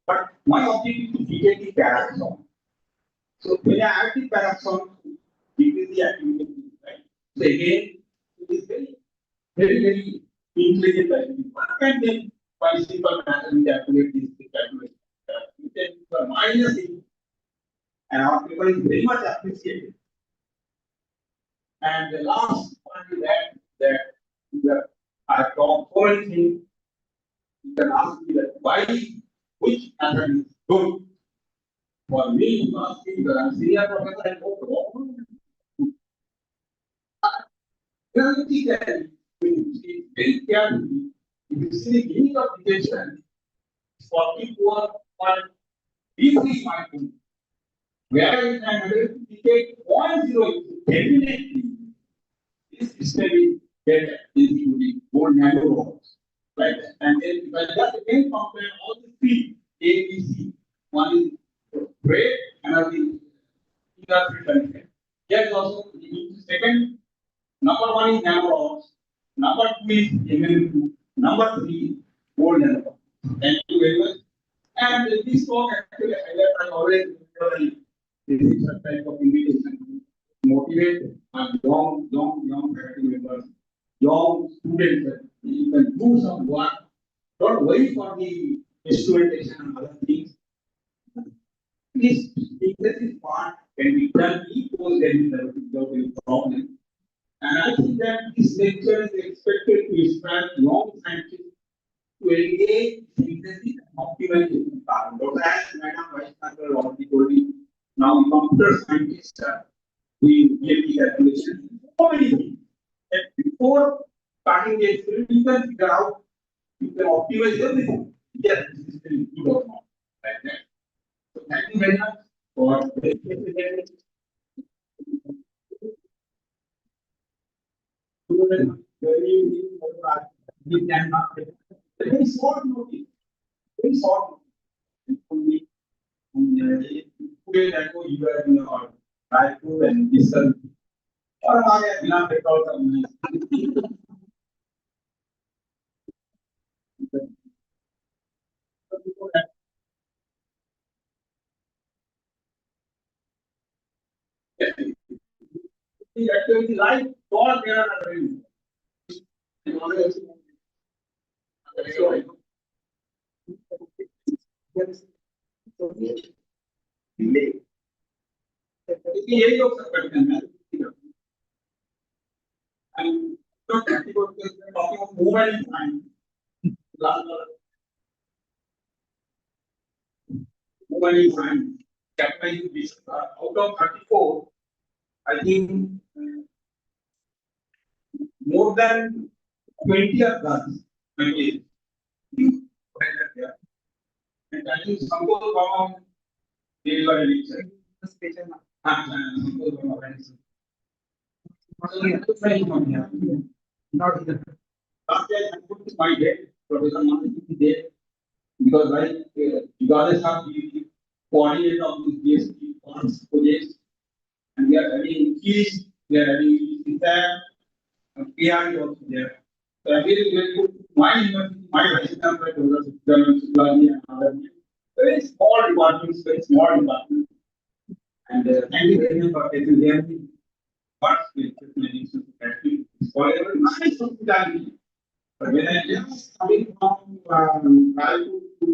Speaker 7: But my objective is to detect the paraxon. So when I add the paraxon, decrease the activity, right? So again, it is very, very intelligent activity. And then by simple matter, we calculate this calculation. We can minus it. And our paper is very much appreciated. And the last point is that I have talked so many things. You can ask me that why, which method is good. For me, you ask me because I'm senior professor and go wrong. You see that when you see very carefully, if you see the meaning of detection, 44.33 micron, where you can detect 0.0, definitely this system is better including more narrow rods. Right? And then if I just again compare all the three A, B, C, one is great, another is content. Yes, also the second number one is narrow rods, number two is MM2, number three is gold nano. Thank you very much. And this talk actually I always this is a type of invitation to motivate young faculty members, young students that you can do some work. Don't wait for the instrumentation and other things. This is part can be done equal then without any problem. And I think that this lecture is expected to inspire young scientists to engage synthesis and optimization carbon. Dr. As Madam Vice Chancellor already told you, now computer scientists are doing DFT calculation. So many things that before starting the experiment, you can figure out, you can optimize everything. Yes, this is very good or not. Like that. So thank you very much for this. Very short notice. Very short notice. Today, that you are in your Raipur and listen. Or I have record some activity like all there are delay. यही लोग सब करते हैं and talking of movement in time. Movement in time. Capitalizing this out of 34, I think more than 20 of guns. Okay. And I think Santosh Baba delivery. Not even. Last year I put my date, Professor Manasi date, because regardless of the coordinate of the GST funds projects, and we are having keys, we are having that, PR is also there. So I really grateful to my university, my vice chancellor, Professor Subrani and other very small departments, very small departments. And thank you very much for taking care of me. What's with nice hospitality. But when I just coming from Raipur to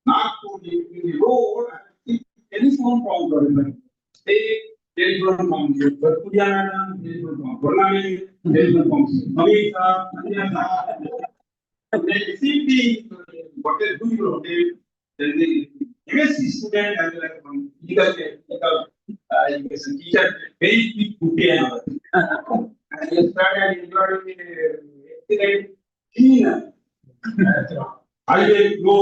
Speaker 7: Nagpur in the road, I see telephone from government. They telephone from Puriana, telephone from Burlani, telephone from Malaysia, they receive the what they do, the MSc student and like from education teacher, very big bouquet and all. And you started enjoying the cleaner. I will go.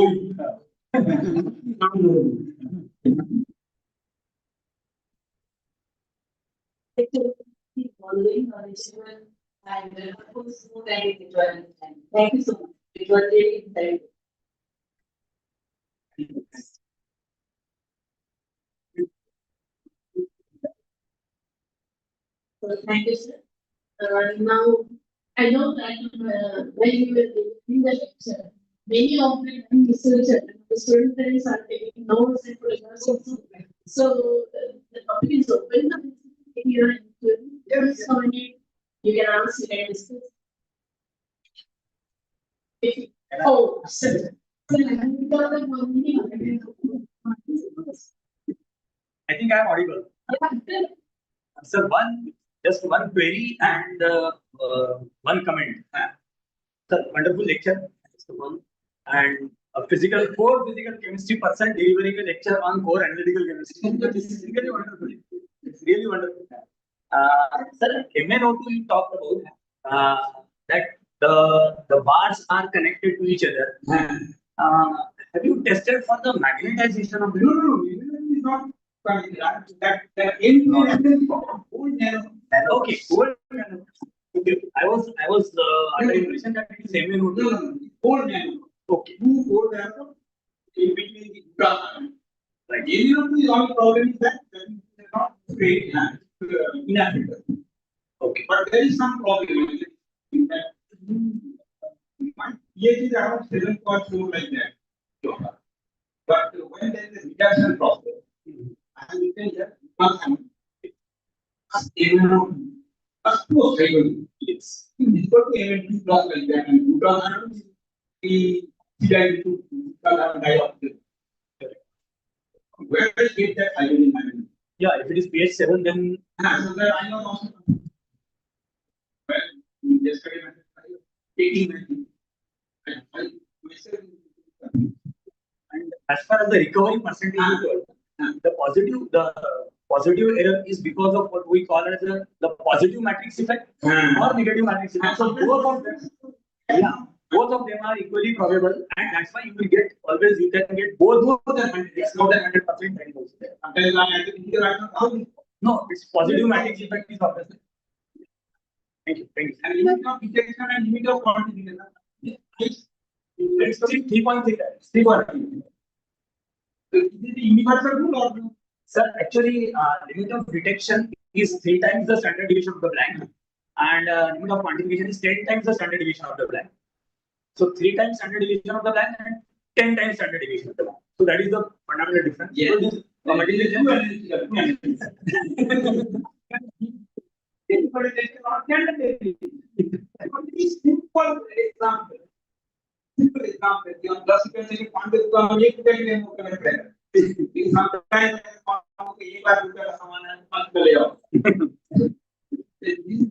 Speaker 8: Keep following our instrument and purpose smooth and enjoyable time. Thank you so much. It was really insightful. So thank you, sir. Now, I know that when you were in the lecture, many of them researchers, the students are taking notes and presentations. So the topic is open. If you are interested in it, you can ask, you can discuss. Oh, sir.
Speaker 9: I think I'm audible. So just one query and one comment. Sir, wonderful lecture. That's the one. And a core physical chemistry person delivering a lecture on core analytical chemistry. This is really wonderful. It's really wonderful. Sir, MnO2 you talked about that the bars are connected to each other. Have you tested for the magnetization of the?
Speaker 7: No, it's not. That whole
Speaker 9: Okay, gold nano. Okay, I was under impression that it is MnO2.
Speaker 7: whole nano.
Speaker 9: Okay.
Speaker 7: Two whole nano in between the ultra. Like MnO2 is only problem is that they are not great inactive.
Speaker 9: Okay.
Speaker 7: But there is some problem in that. My pH is around 7.4 like that. But when there is a reduction process, I will tell you MnO2 plus two stable. It's equal to MnO2 plus like that, and glutathione is the CI2 carbon dioxide. Where do you get that hydrogen ion?
Speaker 9: Yeah, if it is pH 7, then
Speaker 7: So that I know also. Well, yesterday I was 18.
Speaker 9: and as far as the recovery percentage is concerned, the positive error is because of what we call as the positive matrix effect or negative matrix effect. So both of them are equally probable, and that's why you will get always you can get both more than 100%. It's more than 100%. No, it's positive matrix effect is obviously. Thank you.
Speaker 7: And limit of detection and limit of quantification.
Speaker 9: It's 3.3. 3.3.
Speaker 7: Is it the universal rule or?
Speaker 9: Sir, actually, limit of detection is 3 times the standard deviation of the blank, and limit of quantification is 10 times the standard deviation of the blank. So 3 times standard deviation of the blank and 10 times standard deviation of the blank. So that is the fundamental difference.
Speaker 7: Yes.
Speaker 9: So this multiplication.
Speaker 7: Simple example. Your classification is sometimes two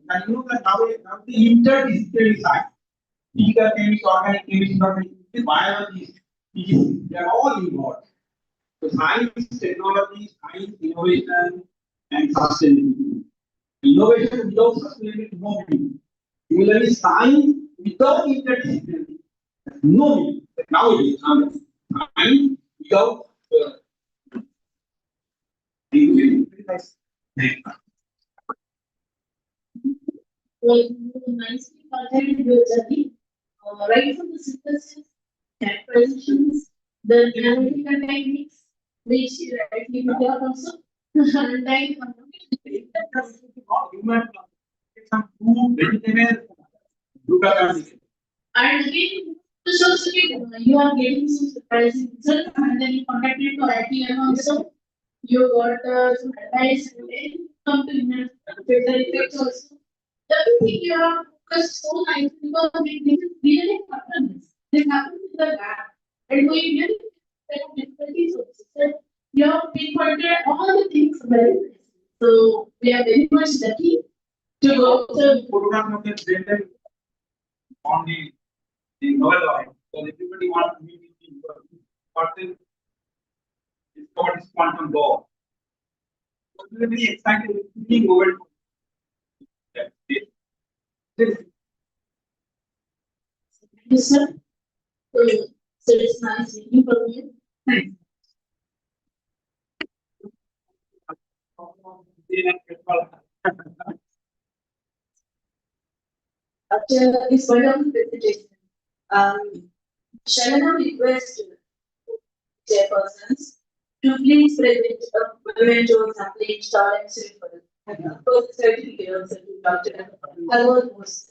Speaker 7: I know that now the interdisciplinary side, physical chemistry, organic chemistry, biology, they are all involved. So science, technology, science, innovation, and sustainability. Innovation without sustainability, no meaning. Similarly, science without interdisciplinary, no meaning. Nowadays, science without
Speaker 8: Well, you nicely started your journey, right from the synthesis, characterizations, the analytical techniques, which you rightly put out also, and then
Speaker 7: some food, vegetarian,
Speaker 8: and again, to show that you are getting some surprising results, and then you contacted to ITM also. You got some advice, and then you come to filter effects also. Everything you are focused so nicely because this is really happens. This happens in the lab, and we really have difficulties also. So you have pinpointed all the things very nicely. So we are very much lucky to go to
Speaker 7: program of the gender on the novel line. So everybody wants to meet in person. It's called this quantum law. So we're very excited with meeting over.
Speaker 8: Yes, sir. So it's nice meeting for you. After this wonderful presentation, shall I now request chairpersons to please present a memento sample star and silver for the certificate of Dr. Hello, Moose.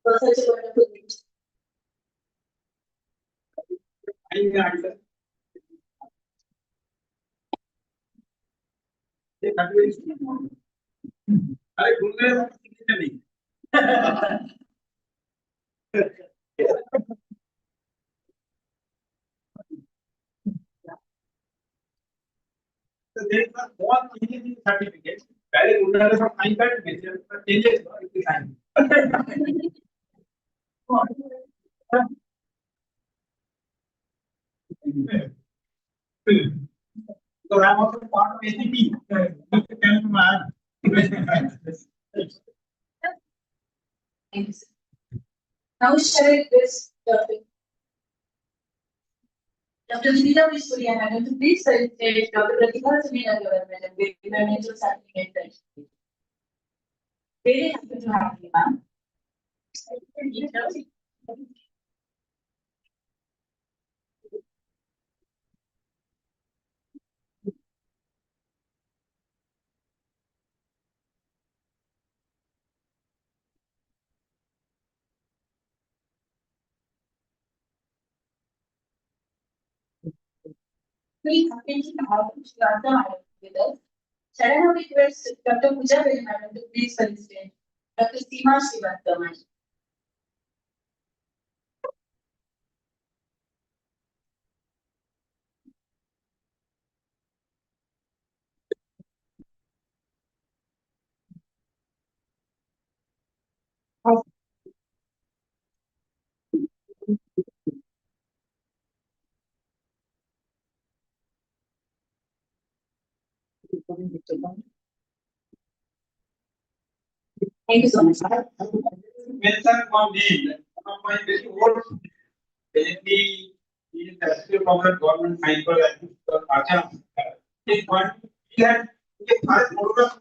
Speaker 8: For such a wonderful meeting.
Speaker 7: So there is a small changes in certificate. Pहले उन्होंने सब sign कर दिए, पर changes इतने sign. So I am also part of ACP. Just to tell you,
Speaker 8: Thank you, sir. Now shall I request Dr. Vinita Vishwaria, madam, to please felicitate Dr. Pratibha Sumina Government and with memento certificate. Very happy to have you, ma'am. Very happy to have Shweta madam with us. Shall I now request Dr. Pooja Bedi madam to please felicitate Dr. Seema Srivastava. Thank you so much.
Speaker 7: mention one name. One of my very old basically he is the from the government side for that Acha. He one he had a high photograph.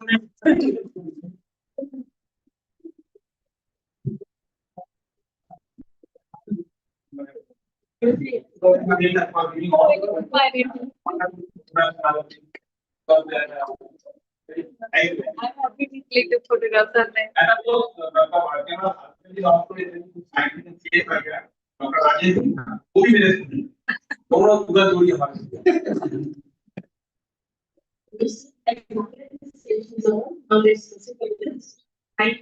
Speaker 1: I'm happy to click the photographs on my.
Speaker 7: And of course, Dr. also is in scientific case like Dr. Rajesh, who is
Speaker 9: दोनों Google जोड़ी हमारे
Speaker 8: This station zone on this specific list. And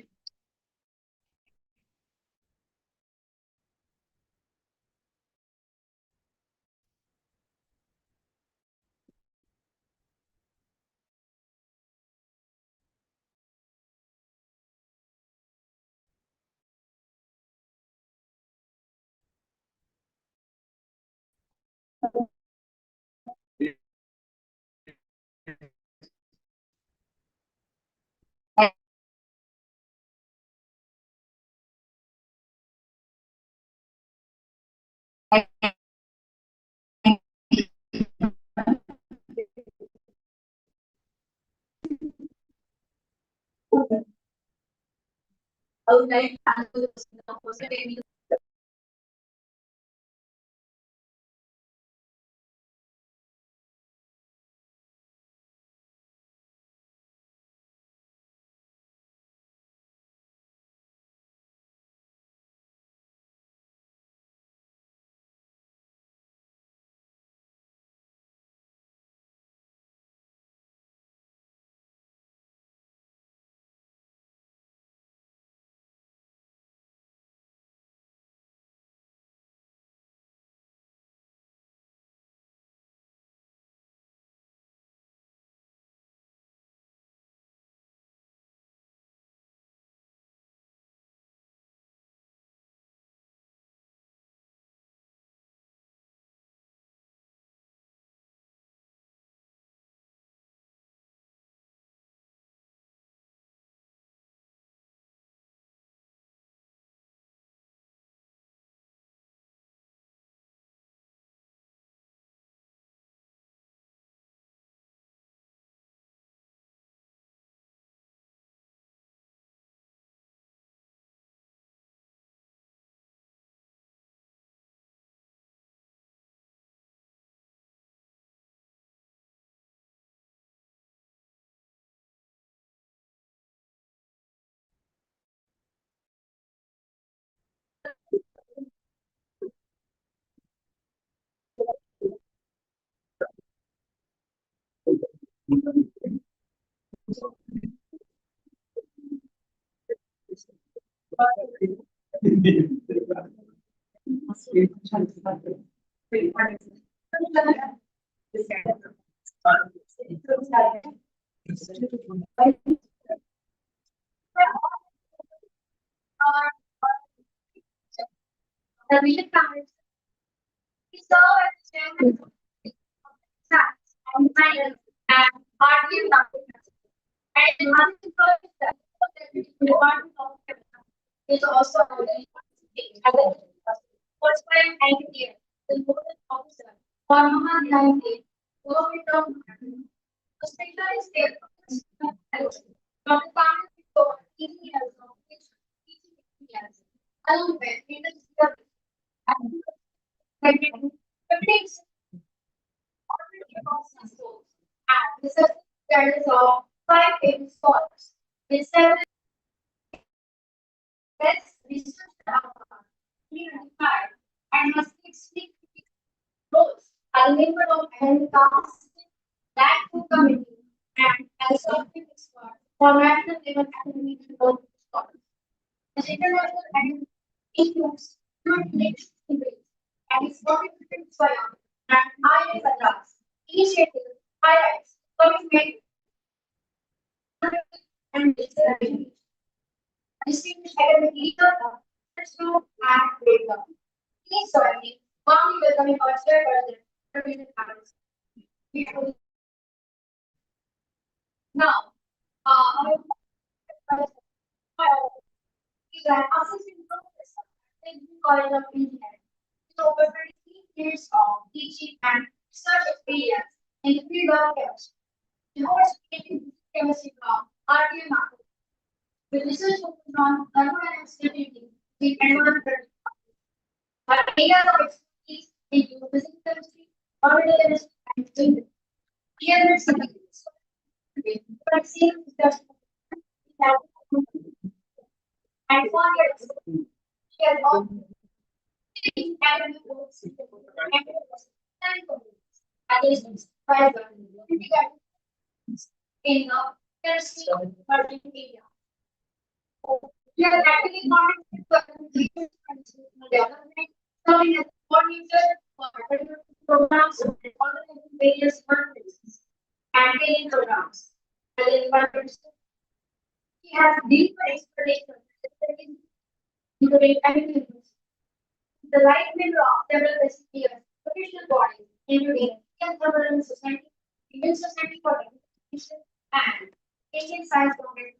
Speaker 8: I would like to answer the question. The real parents serve as chairman and finance and hardly nothing. And one department of is also first time idea, the noted officer, Farmahan Nine, overall the speaker is there. From the family for 18 years of teaching years, along with industry and 15 and research studies of 5 scholars. With several best research outcomes, 395 and must speak roles are member of America's that two committee and as subject expert for national level academic research scholars. The international academic includes human needs and is contributed by and IS adults. Initiative highlights commitment and disability. Distinguished academic leader, personal and later. Please join me. Warmly welcoming our chairperson, President Harris. Now, is an assistant professor at the College of Engineering. With over 23 years of teaching and research experience in the field of chemistry. He holds PhD in chemistry from RTM Market. With research focused on thermodynamic stability with environmental but areas of expertise include physical chemistry, orbital chemistry, and physics. Here are some examples. But see, and 4 years. He has all and communities. Against by in tertiary urban area. We are actually not development, serving as coordinator for programs and organizing various fundraisers and training programs. And in he has deep explanation including academics. The right member of several SPs, professional bodies, including Indian Government Society, Indian Society for Education, and Indian Science Congress.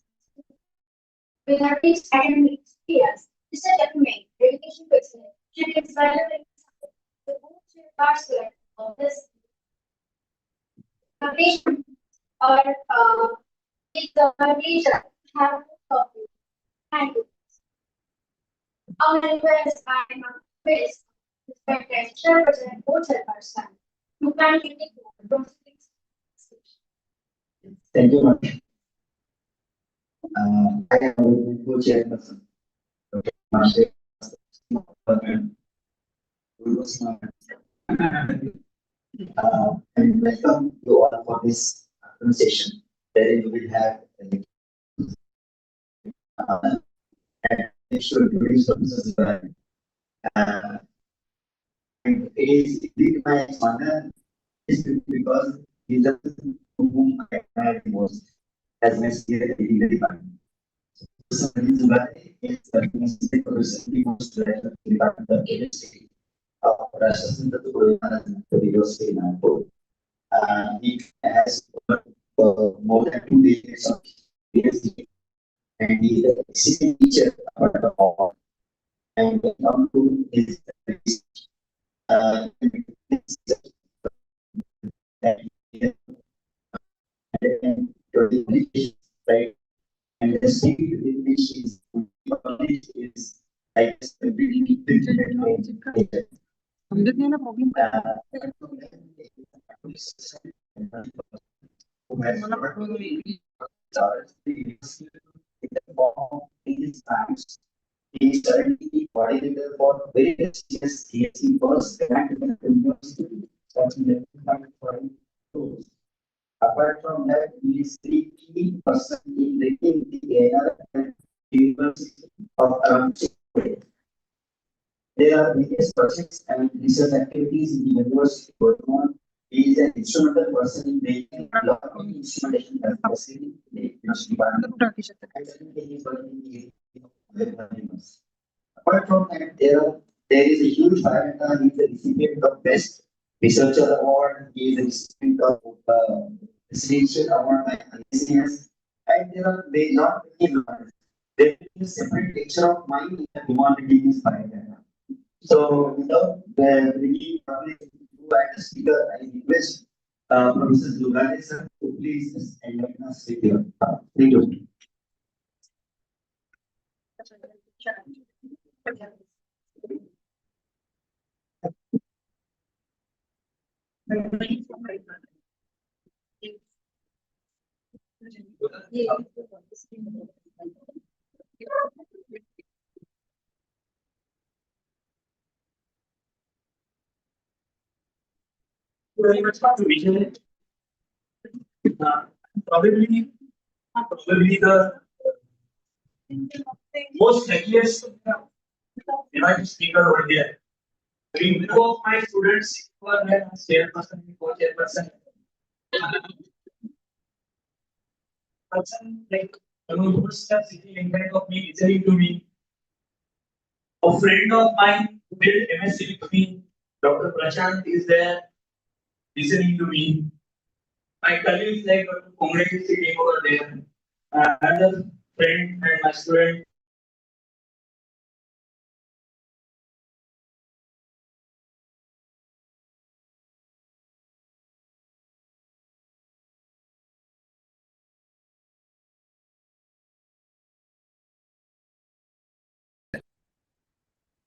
Speaker 8: With her rich academic experience, research acumen, dedication to excellence, she brings valuable insight to the parcel of this foundation or is the foundation have copy and our request I am faced respected chairperson or chairperson to kindly take the proceedings.
Speaker 10: Thank you much. I am a co-chairperson. And welcome you all for this conversation. Wherein we will have and make sure to reach services well. And it is really my honor is because he's the person whom I admire the most as my senior department. So is the most department of chemistry of the University of Inaugural. He has more than 2 decades of PhD and he is an excellent teacher about the law. And come to his right, and the speed with which is like he studied coordinator for very prestigious CSE course and university. Apart from that, he is the key person in bringing the AR and University of Aramco. There are various projects and research activities in the university going on. He is an instrumental person in making a lot of instrumentation capacity in the university department. And he is working in apart from that, there is a huge factor. He is the recipient of Best Researcher Award. He is the recipient of Presidential Award by ICS. And there are not many awards. There is a separate picture of mine in the humanities by that. So, without the bringing public to the speaker, I request Professor Zugade sir to please enlighten us with your thank you.
Speaker 9: Very much for the vision. Probably the most luckiest United speaker over here. In two of my students were chairperson and co-chairperson. Person like who's sitting in front of me, listening to me. A friend of mine who did MSc with me, Dr. Prashant, is there listening to me. My colleagues like Dr. Congress sitting over there. Another friend and my student.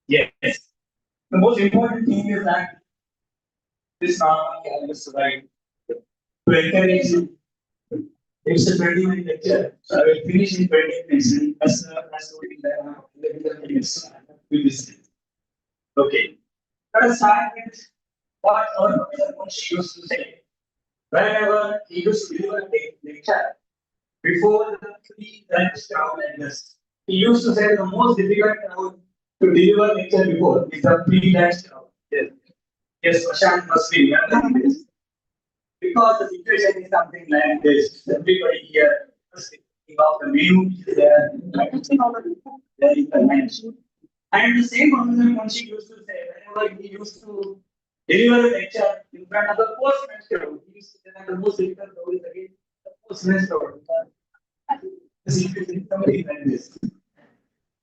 Speaker 9: Yes. The most important thing is that this not canvas right to encourage you. It's a 20-minute lecture, so I will finish in 20 minutes. As with this. Okay. Let us start with what our professor used to say. Whenever he used to deliver a lecture, before the pre-lunch crowd like this, he used to say the most difficult crowd to deliver lecture before is the pre-lunch crowd. Yes, yes, Prashant must be remembering this. Because the situation is something like this. Everybody here is thinking of the menu which is there. There is the lunch. And the same Convenor once he used to say, whenever he used to deliver a lecture in front of the postman's crowd, he used to say that the most difficult crowd is again the postman's crowd. The situation is something like this.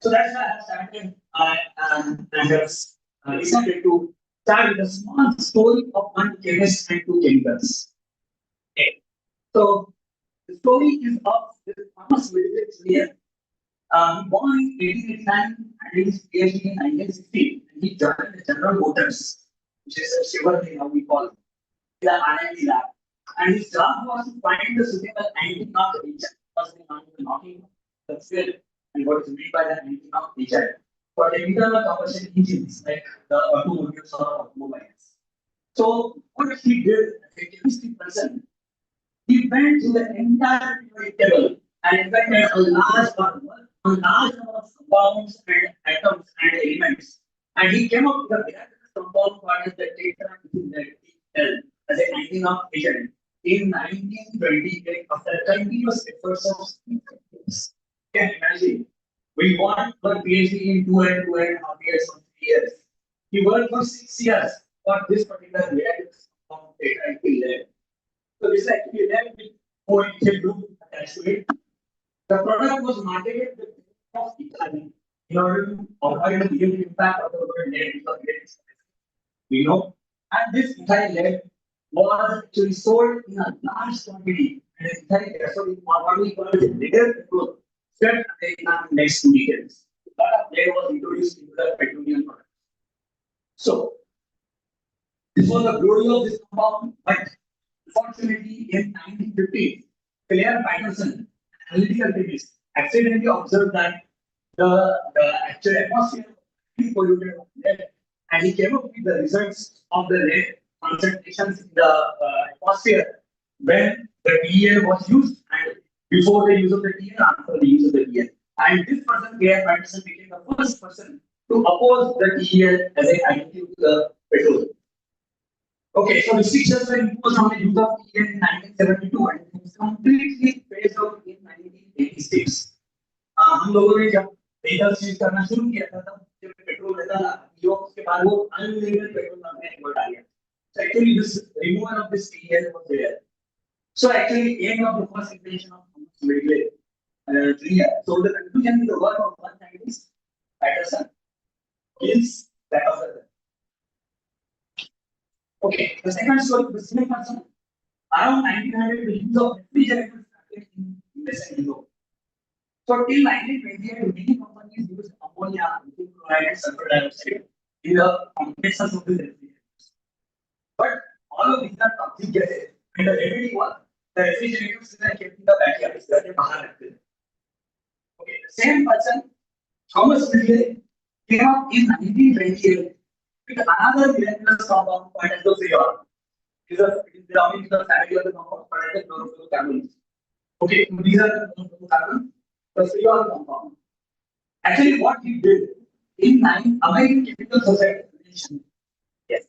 Speaker 9: So that's why I started and have decided to start with a small story of one chemist and two chemicals. Okay. So the story is of Thomas Wilkes here. Born in 1889 and did his PhD in 1960. And he joined the General Motors, which is a shiver thing, how we call it, in the R&D lab. And his job was to find the suitable anti-knock agent, first thing on the knocking the field, and what is meant by the anti-knock agent for internal combustion engines like the automobiles or automobiles. So what he did as a chemistry person, he went to the entire periodic table and invented a large number of compounds and atoms and elements. And he came up with a miraculous compound called the tetrahedral as an anti-knock agent in 1928 after continuous efforts of 6 years. Can you imagine? We want for PhD in 2.5 years or 3 years. He worked for 6 years for this particular miraculous compound tetrahedral. So this is actually left with 4 initial group attached to it. The product was marketed with of Italy in order to avoid the negative impact of the word lead because it is, we know. And this Italy lead was actually sold in a large quantity and Italy gasoline or what we call it leader petrol spread in the next 2 decades. A lot of lead was introduced into the petroleum product. So this was the glory of this compound, but unfortunately in 1950, Claire Patterson, analytical chemist, accidentally observed that the actual atmosphere is polluted with lead, and he came up with the results of the lead concentrations in the atmosphere when the DEL was used and before the use of the DEL, after the use of the DEL. And this person, Claire Patterson, became the first person to oppose the DEL as an additive to the petrol. Okay, so restrictions were imposed on the use of DEL in 1972 and it was completely phased out in 1986. हम लोगों ने जब vehicles use करना शुरू किया था तब जब पेट्रोल रहता था उसके बाद वो अनलिमिटेड पेट्रोल नाम का एक वर्ड आ गया. So actually this removal of this DEL was there. So actually aim of the first invention of Medley clear. So the conclusion to the work of one scientist, Patterson, is that of the. Okay, the second story, the same person. Around 1900, the use of refrigerators started in US and Europe. So till 1928, many companies used ammonia, lithium chloride, and sulfur dioxide in the combinations of the refrigerators. But all of these are toxic gases, and the remedy was the refrigerators were kept in the backyard. Okay, the same person, Thomas Wilkes, came up in 1928 with another miraculous compound called as the freon. It is belonging to the family of the compound called as the chlorofluorocarbons. Okay, so these are the chlorofluorocarbons. The freon compound. Actually, what he did in American Chemical Society. Yes.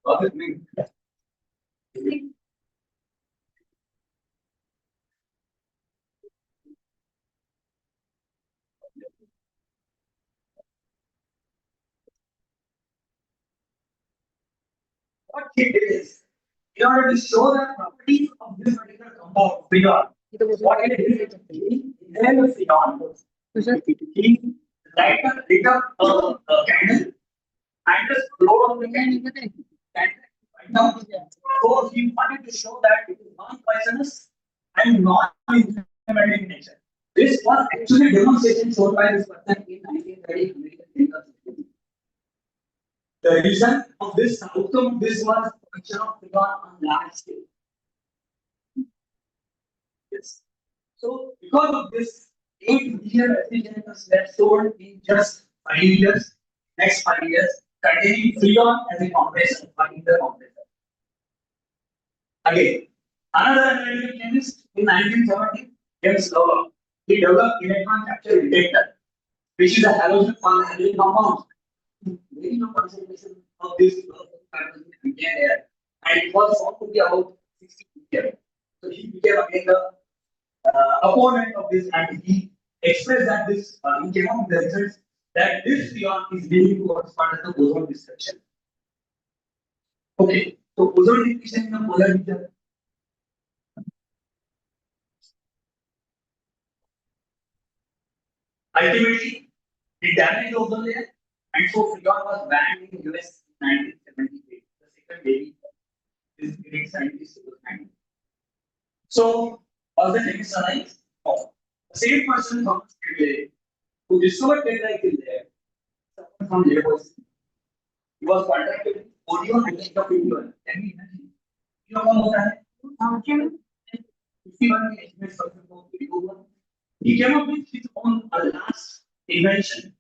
Speaker 9: What it means? What he did is, in order to show the properties of this particular compound, freon, what he did is, he inhaled the freon. He lit up a candle and just blow on the candle. So he wanted to show that it is non-poisonous and non-inflammatory in nature. This was actually a demonstration shown by this person in 1930. The reason of this outcome of this was production of freon on large scale. Yes. So because of this, 8 million refrigerators were sold in just 5 years. Next 5 years, containing freon as a compressor or intercompressor. Again, another American chemist in 1970, James Lovelock, he developed electron capture detector, which is a halogen for halogen compound. Very low concentration of this carbon contained there, and it was found to be about 60 ppm. So he became again the opponent of this, and he expressed that this he came up with the results that this freon is leading to what's called as the ozone destruction. Okay, so ozone depletion in the polar region. Ultimately, it damaged the ozone layer, and so freon was banned in US in 1978. The second baby this great scientist was banned. So, was the chemist alive? No. The same person from Australia who discovered daylight there suffered from labors. He was contracted with polio at the age of 51. Can you imagine? You know what was that? 51 estimates suffering from polio. He came up with his own last invention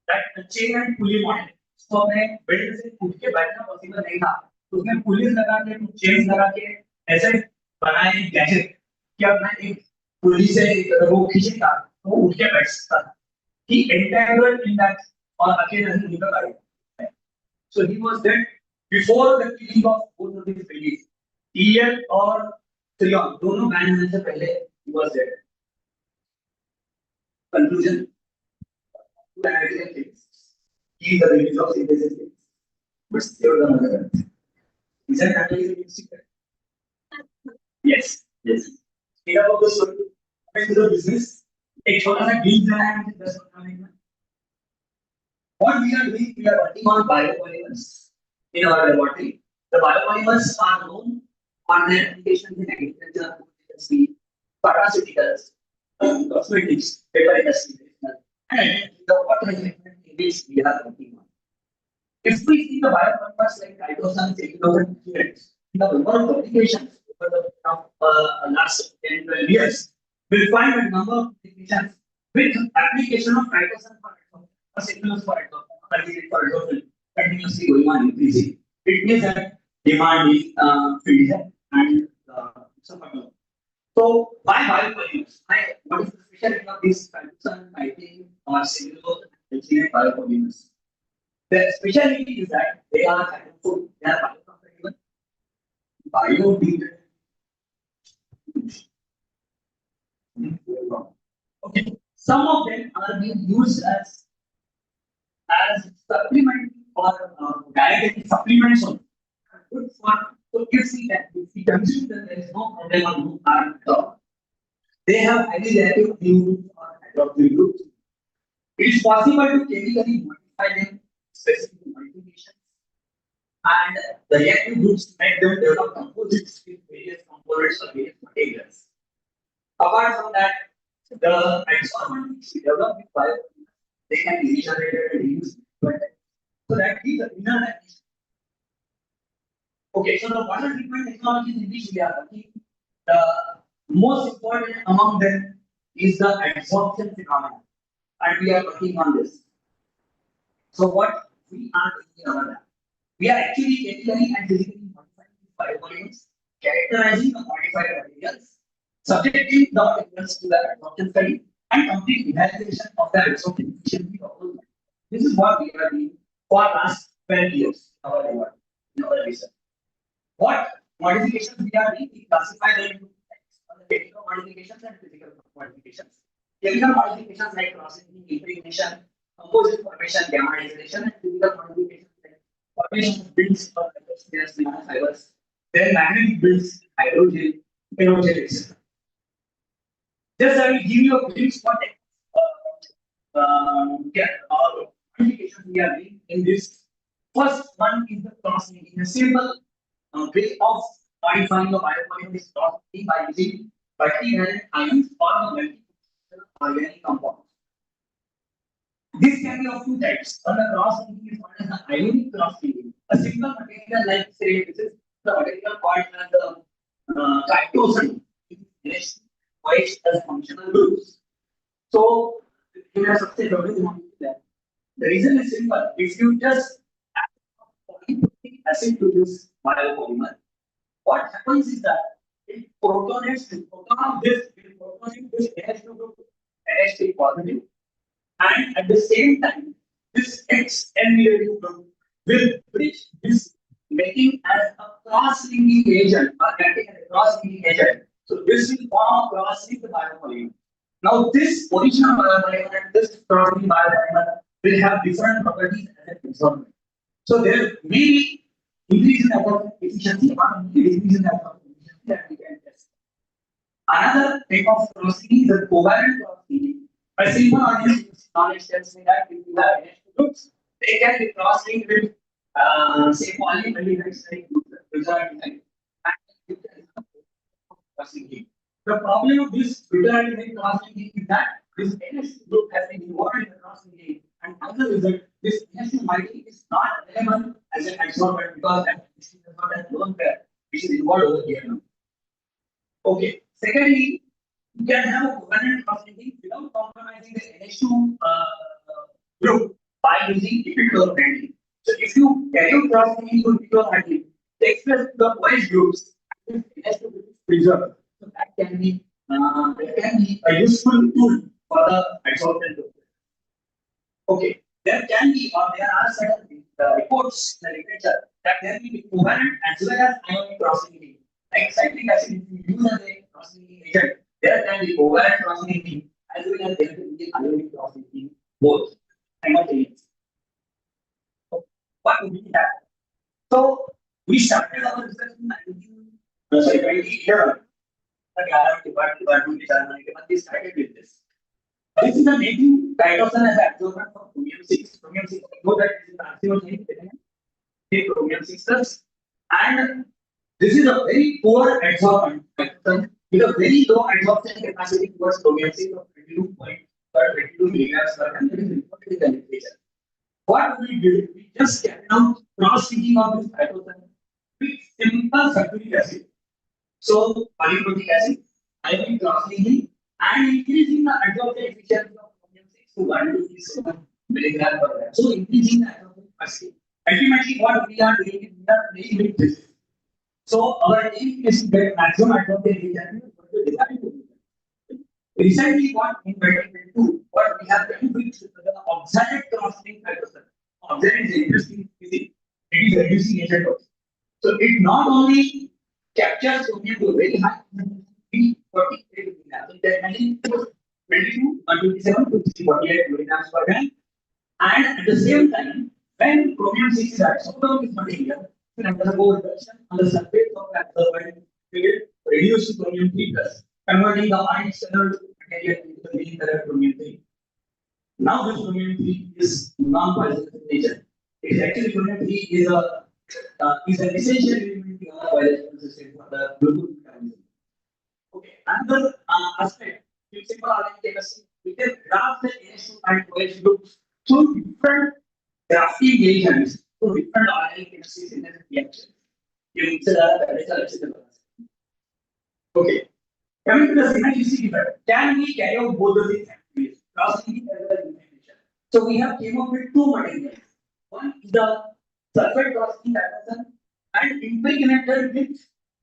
Speaker 9: that the chain and pulley model. So हमने belt से उठ के बैठना possible नहीं था, तो उसने police लगा के कुछ चेन्स लगा के ऐसे बनाए एक गैजेट कि अब मैं एक पुली से वो खींचेगा तो उठ के बैठ सकता था. He entangled in that और अकेले नहीं निकल आया. So he was dead before the killing of both of his babies. EL और Trion दोनों बैन होने से पहले he was dead. Conclusion. Two American chemists kill the babies of synthesis chemists, but save the mother earth. Is that analysis a secret? Yes, yes. Speak about the story. Coming to the business, एक छोटा सा deal plan है मुझे 10 minute में. What we are doing, we are working on biopolymers in our laboratory. The biopolymers are known on their applications in agriculture, industry, pharmaceuticals, cosmetics, paper industry, and the water treatment in which we are working on. If we see the biopolymers like hydrogen, cellulose, pigments, the number of applications over the last 10 12 years, we'll find a number of applications with application of hydrogen for example, or cellulose for example, for example, continuously going on increasing. It means that demand is field and supply. So, why biopolymers? What is the specialty of this hydrogen, piping, or cellulose and biopolymers? The specialty is that they are hydrophobic, they are biocompatible, biodegradable. Okay, some of them are being used as supplement or dietary supplements. Good for so if we consume them, there is no problem or no harm at all. They have highly reactive groups or hydroxyl groups. It is possible to chemically modify them specific modifications, and the reactive groups make them develop composites with various components or various materials. Apart from that, the adsorbent which we develop with biopolymers, they can be regenerated and reused. So that is the inner dimension. Okay, so the water treatment technologies in which we are working, the most important among them is the adsorption phenomenon, and we are working on this. So what we are doing over that, we are actually chemically and physically modifying these biopolymers, characterizing the modified materials, subjecting the materials to the adsorption study, and complete evaluation of the adsorption efficiency of those materials. This is what we are doing for last 12 years in our research. What modifications we are doing, we classify them into technical modifications and physical modifications. Chemical modifications like cross-linking, impregnation, composite formation, gamma isolation, and physical modifications like formation of builds or nanofibers, then magnetic builds, hydrogel, aerogel, etc. Just I will give you a glimpse what modifications we are doing in this. First one is the cross-linking, a simple way of modifying the biopolymer is cross-linking by using multivalent ions or multiple organic compounds. This can be of two types. One, the cross-linking is called as the ionic cross-linking. A simple material like say this is the material called as the chitosan, which is as functional groups. So, the reason is simple. If you just acid to this biopolymer. What happens is that it protonates this NH2 group, NH3 positive, and at the same time, this X negative group will bridge this, making as a cross-linking agent or acting as a cross-linking agent. So this will form a cross-link biopolymer. Now this position of biopolymer and this cross-link biopolymer will have different properties as a result. So there may be increase in atomic efficiency or decrease in atomic efficiency that we can test. Another type of cross-linking is a covalent cross-linking. A simple audience knowledge tells me that if you have NH2 groups, they can be cross-linked with say polyamide like result type. Cross-linking. The problem of this result cross-linking is that this NH2 group has been involved in the cross-linking, and as a result, this NH2 molecule is not available as an adsorbent because that is not a lone pair which is involved over here now. Okay. Secondly, you can have a covalent cross-linking without compromising the NH2 group by using liquid handling. So if you carry cross-linking to liquid handling, they express the OH groups and NH2 group is preserved. So that can be a useful tool for the adsorbent group. Okay, there can be or there are certain reports in the literature that there will be covalent as well as ionic cross-linking. Like cyclic acid, if you use as a cross-linking agent, there can be covalent cross-linking as well as there will be ionic cross-linking both simultaneously. So, what would be that? So we started our research in 2011. We started with this. This is a native diatoxin as adsorbent for chromium-6. Chromium-6, you know that this is an active chromium-6, and this is a very poor adsorbent with a very low adsorption capacity towards chromium-6 of 22 milligrams per gram. That is reported in the literature. What we did, we just carried out cross-linking of this diatoxin with simple sulfuric acid. So, polyprotic acid, ionic cross-linking, and increasing the adsorption efficiency of chromium-6 to 1 milligram per gram. So, increasing the adsorption capacity. Ultimately, what we are doing is we are playing with this. So, our aim is to get maximum adsorption efficiency. Recently, what in 2022, what we have done with the observed cross-link diatoxin. Observed is interesting. It is reducing agent also. So, it not only captures chromium to a very high 48 milligrams. So, 22, 127 to 48 milligrams per gram. And at the same time, when chromium-6 is adsorbed of this material, it undergoes reduction on the surface of the adsorbent, we get reduced chromium-3 plus, converting the orange colored material into the green colored chromium-3. Now this chromium-3 is non-poisonous in nature. It is actually chromium-3 is an essential element in our biological system for the glucose metabolism. Okay, another aspect in simple organic chemistry, we can graph the NH2 and OH groups through different grafting agents to different organic chemistries in the reaction. Okay, coming to the synergistic effect, can we carry out both of these activities? Cross-linking as well as integration. So we have came up with two materials. One is the sulfate cross-linking diatoxin and impregnated with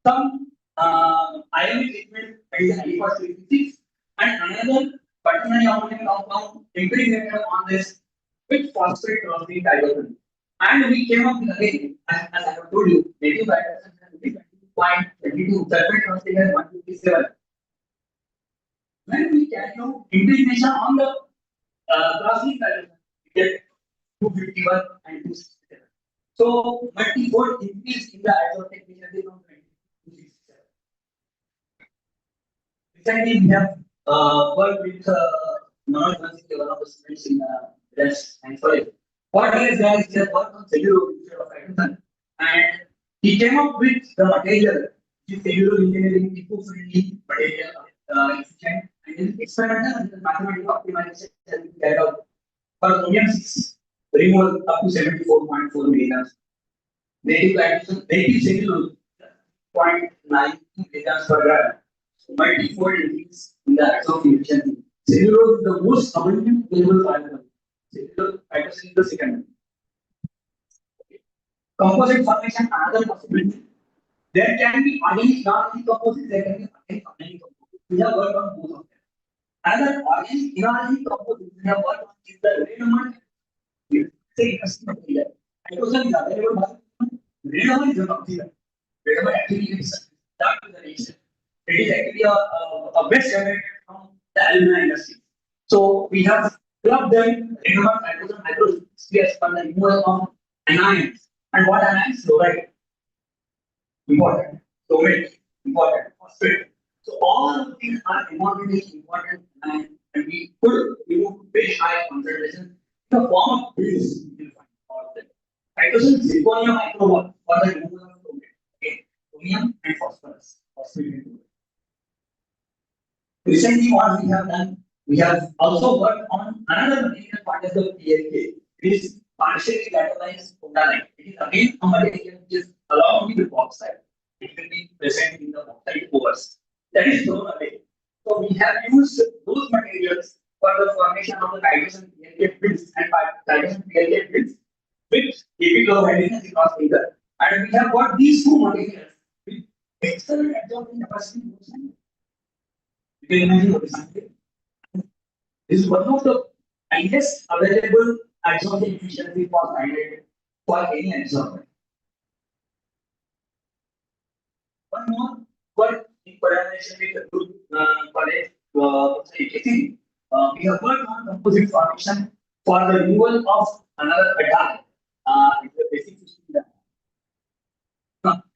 Speaker 9: some ionic liquid that is aliphosphorescence, and another particularly organic compound impregnated on this with phosphate cross-linking diatoxin. And we came up with again, as I have told you, native diatoxin has 22.22, sulfate cross-linking has 157. When we carry out integration on the cross-linking diatoxin, we get 251 and 267. So multi-fold increase in the adsorption efficiency from 20 to 67. Recently, we have worked with Manoj Bansal, one of the students in West and Soil. What he has done is he has worked on celluloid instead of hydrogen, and he came up with the material, which is celluloid engineering, eco-friendly material, efficient, and then experimental and mathematical optimization has been carried out for chromium-6 removal up to 74.4 milligrams. Native celluloid 0.92 milligrams per gram. So multi-fold increase in the adsorption efficiency. Celluloid is the most abundant available fiber. Celluloid hydrogen is the second. Okay. Composite formation, another possibility. There can be organic non-organic composites, there can be organic composites. We have worked on both of them. Another organic inorganic composites we have worked on is the redominant. Say interesting material. Hydrogen is available, but redominant is not here. Redominant actually is that to the nation. It is actually a best generated from the aluminum industry. So we have clubbed them redominant hydrogen spheres for the removal of anions. And what anions? Fluoride. Important. Bromate. Important. Phosphate. So all of these are enormously important, and we could remove very high concentration in the form of pills. You will find all of them. Hydrogen zirconia microwall for the removal of bromate. Okay, chromium and phosphorus. Phosphate. Recently, what we have done, we have also worked on another material part of the PLK. It is partially catalyzed photolite. It is again a material which is along with bauxite. It will be present in the bauxite cores. That is thrown away. So we have used those materials for the formation of the hydrogen PLK bits and hydrogen PLK bits with heavy low hydrogen across either. And we have got these two materials with excellent absorption capacity. You can imagine what is happening. This is one of the highest available absorption efficiency for hydrate for any absorber. One more work in collaboration with the group college, we have worked on composite formation for the removal of another metal. It's the basic system.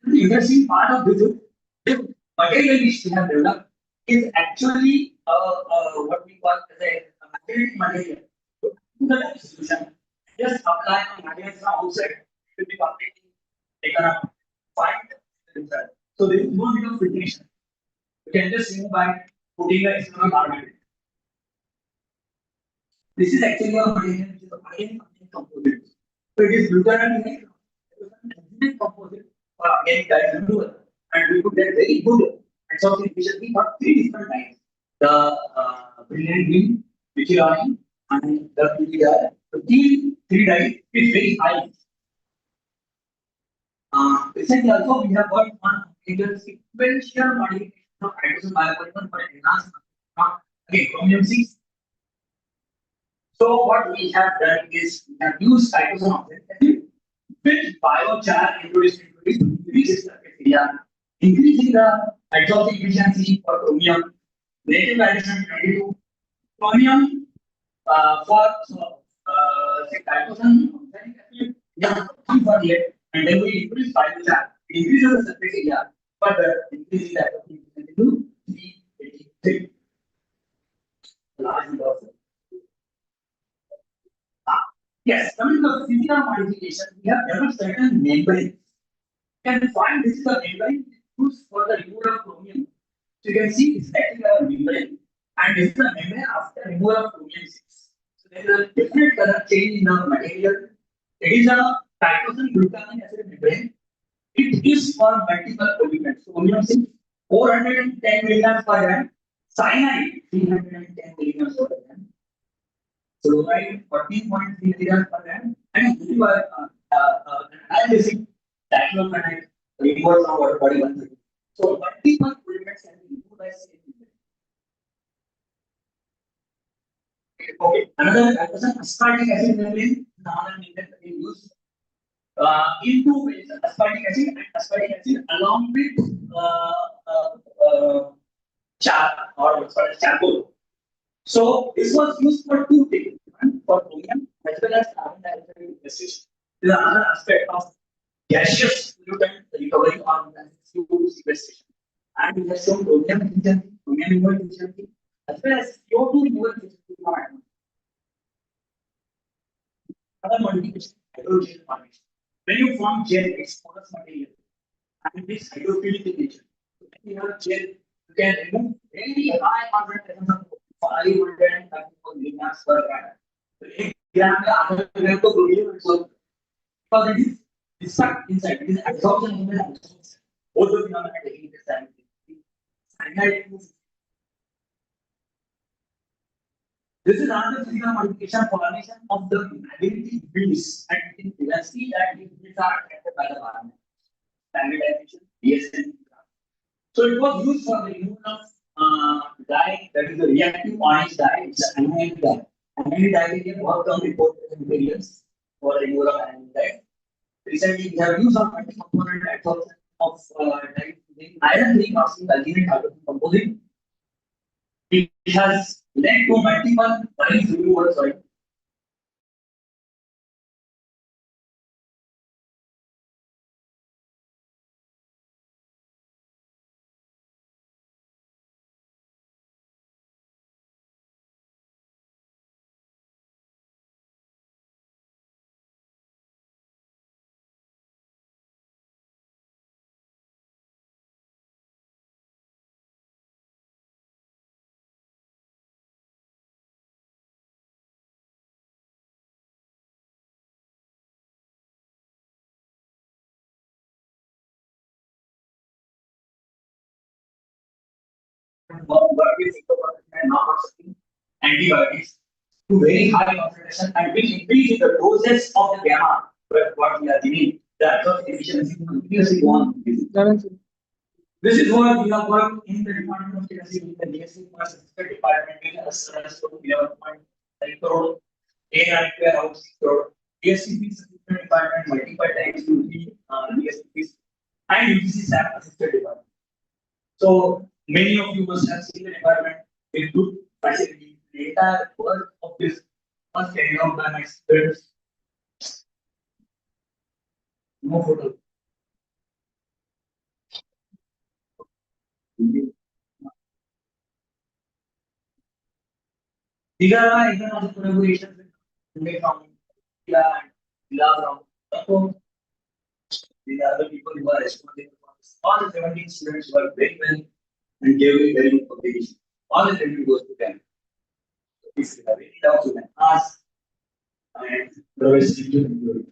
Speaker 9: The interesting part of this is the material which we have developed is actually what we call as a magnetic material. To the distribution, just apply on materials from outside, it will be completely taken up, find the result. So there is no need of filtration. You can just remove by putting the external garment. This is actually a material which is a organic composite. So it is glutamate composite for organic dyes removal, and we could get very good absorption efficiency for three different types: the brilliant green, Vichirani, and the PTR. So these three dyes is very high. Recently, also we have worked on sequential modification of hydrogen biopolymer for enhanced again chromium 6. So what we have done is we have used hydrogen oxide with biochar introduced into this increases the area, increasing the absorption efficiency for chromium, native hydrogen 22, chromium for say hydrogen yeah 348, and then we increase biochar, increases the surface area, further increasing the absorption efficiency to 383. Large number. Yes, coming to the physical modification, we have developed certain membranes. You can find this is a membrane used for the removal of chromium. So you can see this is actually a membrane, and this is a membrane after removal of chromium 6. So there is a different color change in the material. It is a titration glutamic acid membrane. It is for multiple polymers. So chromium 6, 410 milligrams per gram, cyanide 310 milligrams per gram. Fluoride 14.3 milligrams per gram, and we were analyzing diclofenac removed from water body 130. So multiple polymers can be removed by same membrane. Okay, another aspartic acid membrane, another membrane that we use in two ways: aspartic acid and aspartic acid along with char or what's called charcoal. So this was used for two things: one for chromium as well as carbon dioxide sequestration. This is another aspect of gaseous pollutant recovery or CO2 sequestration. And we have shown chromium efficiency, chromium removal efficiency, as well as CO2 removal efficiency. Other modification, hydrogen formation. When you form gel, it's porous material, and it is hydrophilic in nature. So when you have gel, you can remove very high concentration of 534 milligrams per gram. So 1 gram का आधा gram तो chromium so because it is stuck inside. It is absorption in the absorption. Both the phenomena are taking this time. Cyanide. This is another physical modification formation of the magnetic fields, and you can see that these fields are at the by the government. Standardization, DSN. So it was used for the removal of dye, that is the reactive orange dye. It's an anionic dye. Anionic dye can work on reported materials for removal of anionic dye. Recently, we have used on multi-component absorption of dye using iron reinforcing ultimate hydrogen composite. It has led to multiple marine removals. What we think about and not accepting antibiotics to very high concentration and will increase the doses of the gamma, but what we are giving, the absorption efficiency continuously go on. This is what we have worked in the Department of Chemistry with the DSC department with us 11.9 crore, AI warehouse 6 crore, DSCP department multiple times to the DSCPs and UGC SAP assisted department. So many of you must have seen the department with good facility. The entire work of this was carried out by my students. No photo. These are my international collaborations with from Ila and Ila from these are the people who are responsible for this. All the 17 students work very well and gave me very good publication. All the credit goes to them. If you have any doubts, you can ask and the rest you can do it.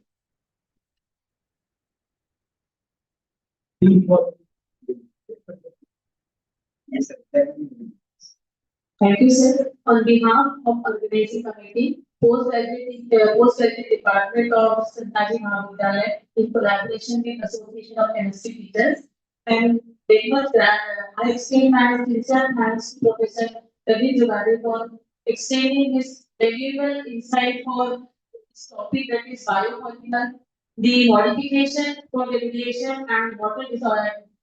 Speaker 9: Yes, sir.
Speaker 8: Thank you, sir. On behalf of organizing committee, postgraduate department of Santaji Mahavidyalaya in collaboration with Association of Chemistry Teachers, and very much I extend my sincere thanks to Professor Ravi Jugade for extending his valuable insight for this topic, that is biopolymer, the modification for regulation and water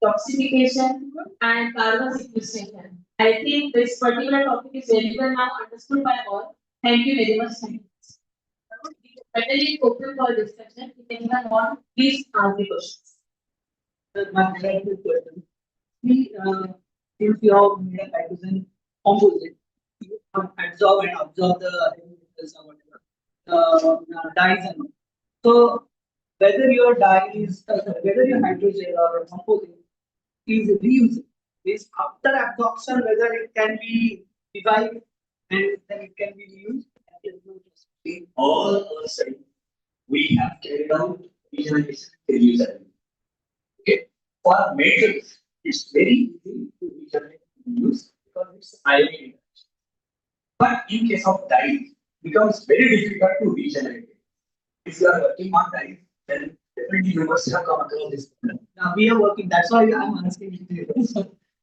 Speaker 8: toxification and carbon sequestration. I think this particular topic is very well now understood by all. Thank you very much. Thank you. Finally, open for discussion. If anyone wants, please ask the questions.
Speaker 3: My question. We, since you have made a hydrogen composite, you absorb and absorb the chemicals or whatever, dyes and all. So whether your dye is, whether your hydrogen or composite is reused, is after absorption, whether it can be revived and then it can be reused.
Speaker 9: In all our studies, we have carried out regeneration reuse. Okay. For metals, it's very easy to regenerate reuse because it's ionic. But in case of dyes, it becomes very difficult to regenerate it. If you are working on dyes, then definitely you must have come across this problem.
Speaker 3: Now we are working, that's why I'm asking you.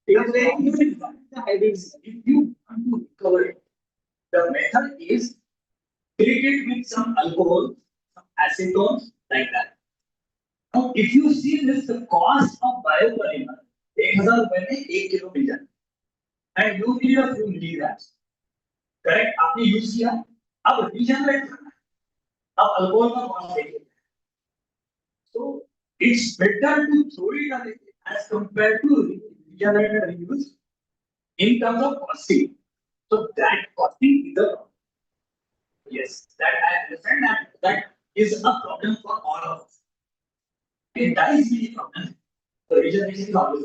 Speaker 3: Because when you the hydrogen,
Speaker 9: If you want to recover it, the method is treat it with some alcohol, some acetones, like that. Now, if you see this, the cost of biopolymer, 1000 रुपए में 1 kilo मिल जाता है, and you need a few milligrams. Correct? आपने use किया, अब regenerate करना है, अब अल्कोहल का कॉस्ट देखिए. So it's better to throw it away as compared to regenerate and reuse in terms of costing. So that costing is a problem. Yes, that I understand that is a problem for all of us. It does be a problem. The regeneration is always.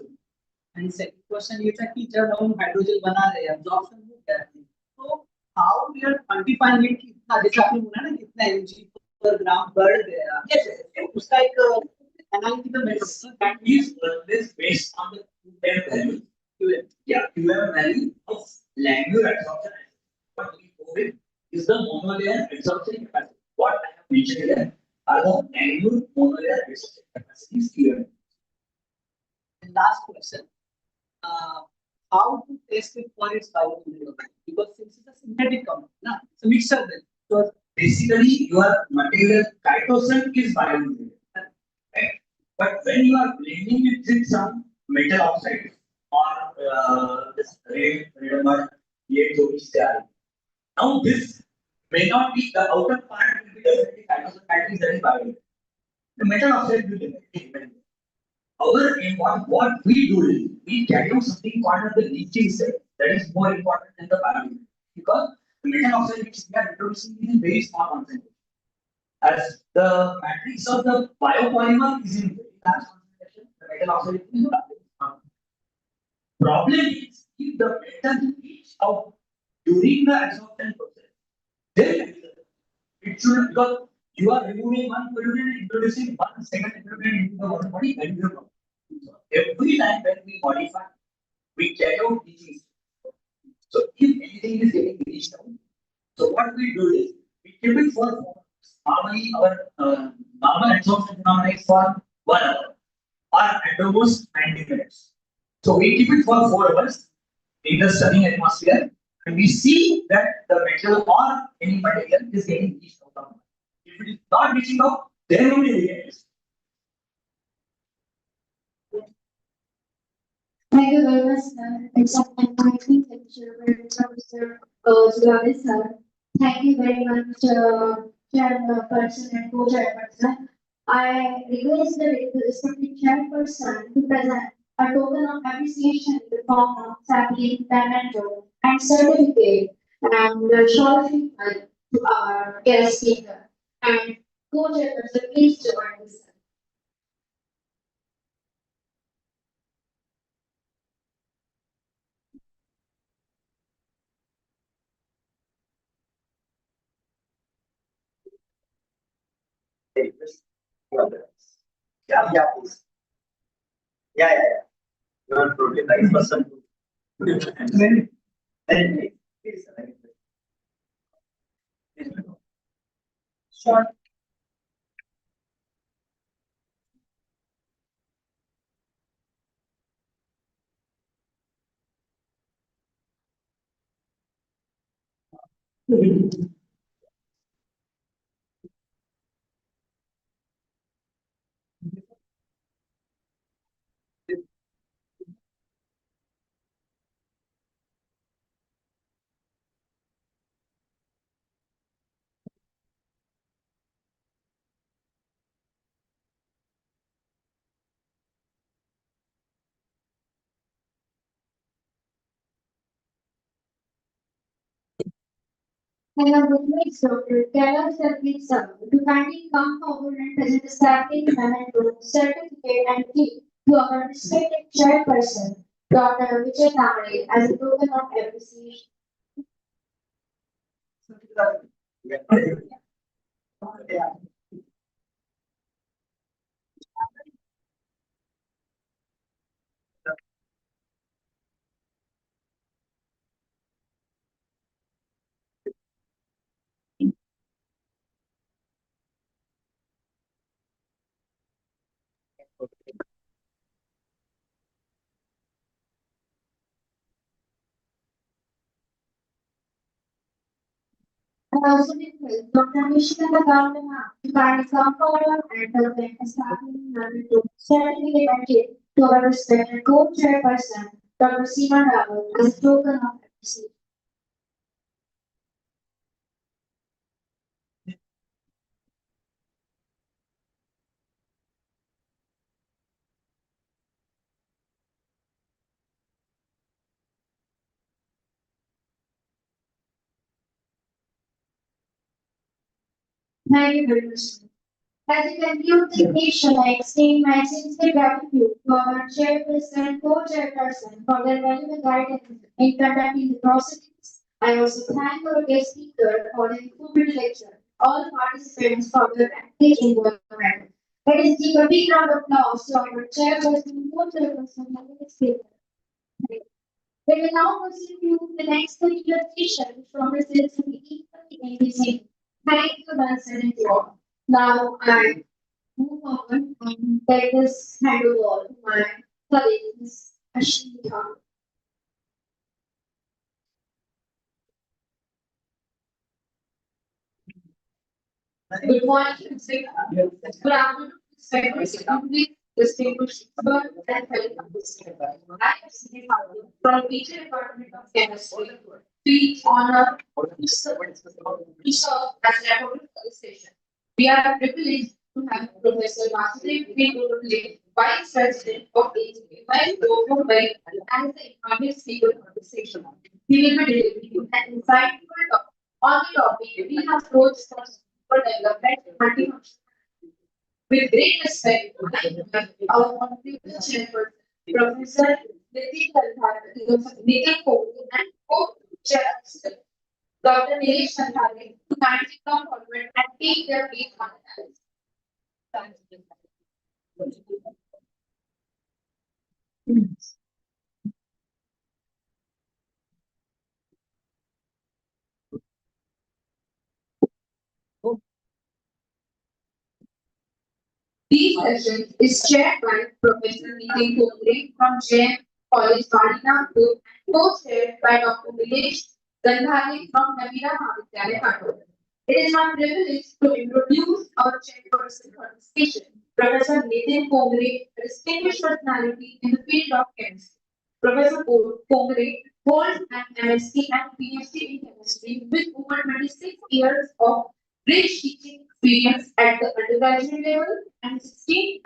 Speaker 3: and second question ये था कि जब हम hydrogen बना रहे हैं absorption हो क्या है तो how we are quantifying it कितना जैसे आपने बोला ना कितना mg per gram बढ़ गया yes उसका एक analytical method
Speaker 9: That is always based on the QM value. QM value of Langmuir absorption. What we call it is the monolayer absorption capacity. What I have mentioned here are the annual monorail research capacities cleared?
Speaker 11: And last question, how to test it for its bioavailability? Because since it's a synthetic compound, na, it's a mixture then.
Speaker 9: So basically, your material chitosan is bioavailable, right? But when you are blending it with some metal oxide or this red mud, now this may not be the outer part will be definitely chitosan that is very bioavailable. The metal oxide will definitely remain. However, in what we do is we carry out something called as the leaching step that is more important than the bioavailability because the metal oxide which we are introducing is in very small concentration. As the matrix of the biopolymer is in very large concentration, the metal oxide is in very small. Problem is if the metal leaks out during the absorption process, then it should because you are removing one pollutant and introducing one second pollutant into the water body, then you know. So every time when we modify, we carry out leaching. So if anything is getting leached out, so what we do is we keep it for 4 hours. Normally our normal absorption phenomena is for 1 hour or at the most 90 minutes. So we keep it for 4 hours in the sunny atmosphere and we see that the metal or any material is getting leached out of it. If it is not reaching out, then only we get it.
Speaker 8: Thank you very much, sir. It's an enlightening lecture by Mr. Sulavi, sir. Thank you very much, chairperson and co-chairperson. I request the respected chairperson to present a token of appreciation in the form of sapling, memento, and certificate, and the short feedback to our guest speaker. And co-chairperson, please join us.
Speaker 9: Yeah, yeah, please. Yeah. You are totally right person. Then, please,
Speaker 1: Sure.
Speaker 8: I have witnessed Dr. Keller Service to kindly come forward and present the staffing memento, certificate and key to our respected chairperson, Dr. Vijay Tamare, as a token of appreciation.
Speaker 9: yeah.
Speaker 8: I also request Dr. Michelle Gardner to kindly come forward and present a staffing memento, certificate and key to our respected co-chairperson, Dr. Seema Rao, as a token of appreciation. Thank you very much. As I conclude the occasion, I extend my sincere gratitude to our chairperson and co-chairperson for their valuable guidance in conducting the proceedings. I also thank our guest speaker for the informative lecture, all participants for their active involvement. Let us give a big round of applause to our chairperson and co-chairperson and the speaker. We will now proceed to the next particular session, which represents the equally amazing. Thank you once again to all. Now I move on and take this hand over to my colleague, Ms. Ashwini Khan. Good morning, Mr. Good afternoon, distinguished distinguished expert and fellow participants. I am Sri Bhavya from Teacher Department of Chemistry. We honor to serve as a public station. We are privileged to have Professor Vasudev P. Vice President of AGP, Vice as the inaugural speaker of the session. He will be delivering an insightful talk on the topic we have approached for development multifunctional. With great respect, I invite our honorable chairperson, Professor Nitin Kohli and co-chair Dr. Nilesh Sandhari to kindly come forward and take their place on the dais. This session is chaired by Professor Nitin Kohli from JM College, Vadinapur, and co-chaired by Dr. Nilesh Sandhari from Navira Mahavidyalaya, Kanpur. It is my privilege to introduce our chairperson for this session, Professor Nitin Kohli, a distinguished personality in the field of chemistry. Professor Kohli holds an MSc and PhD in chemistry with over 26 years of rich teaching experience at the undergraduate level and 16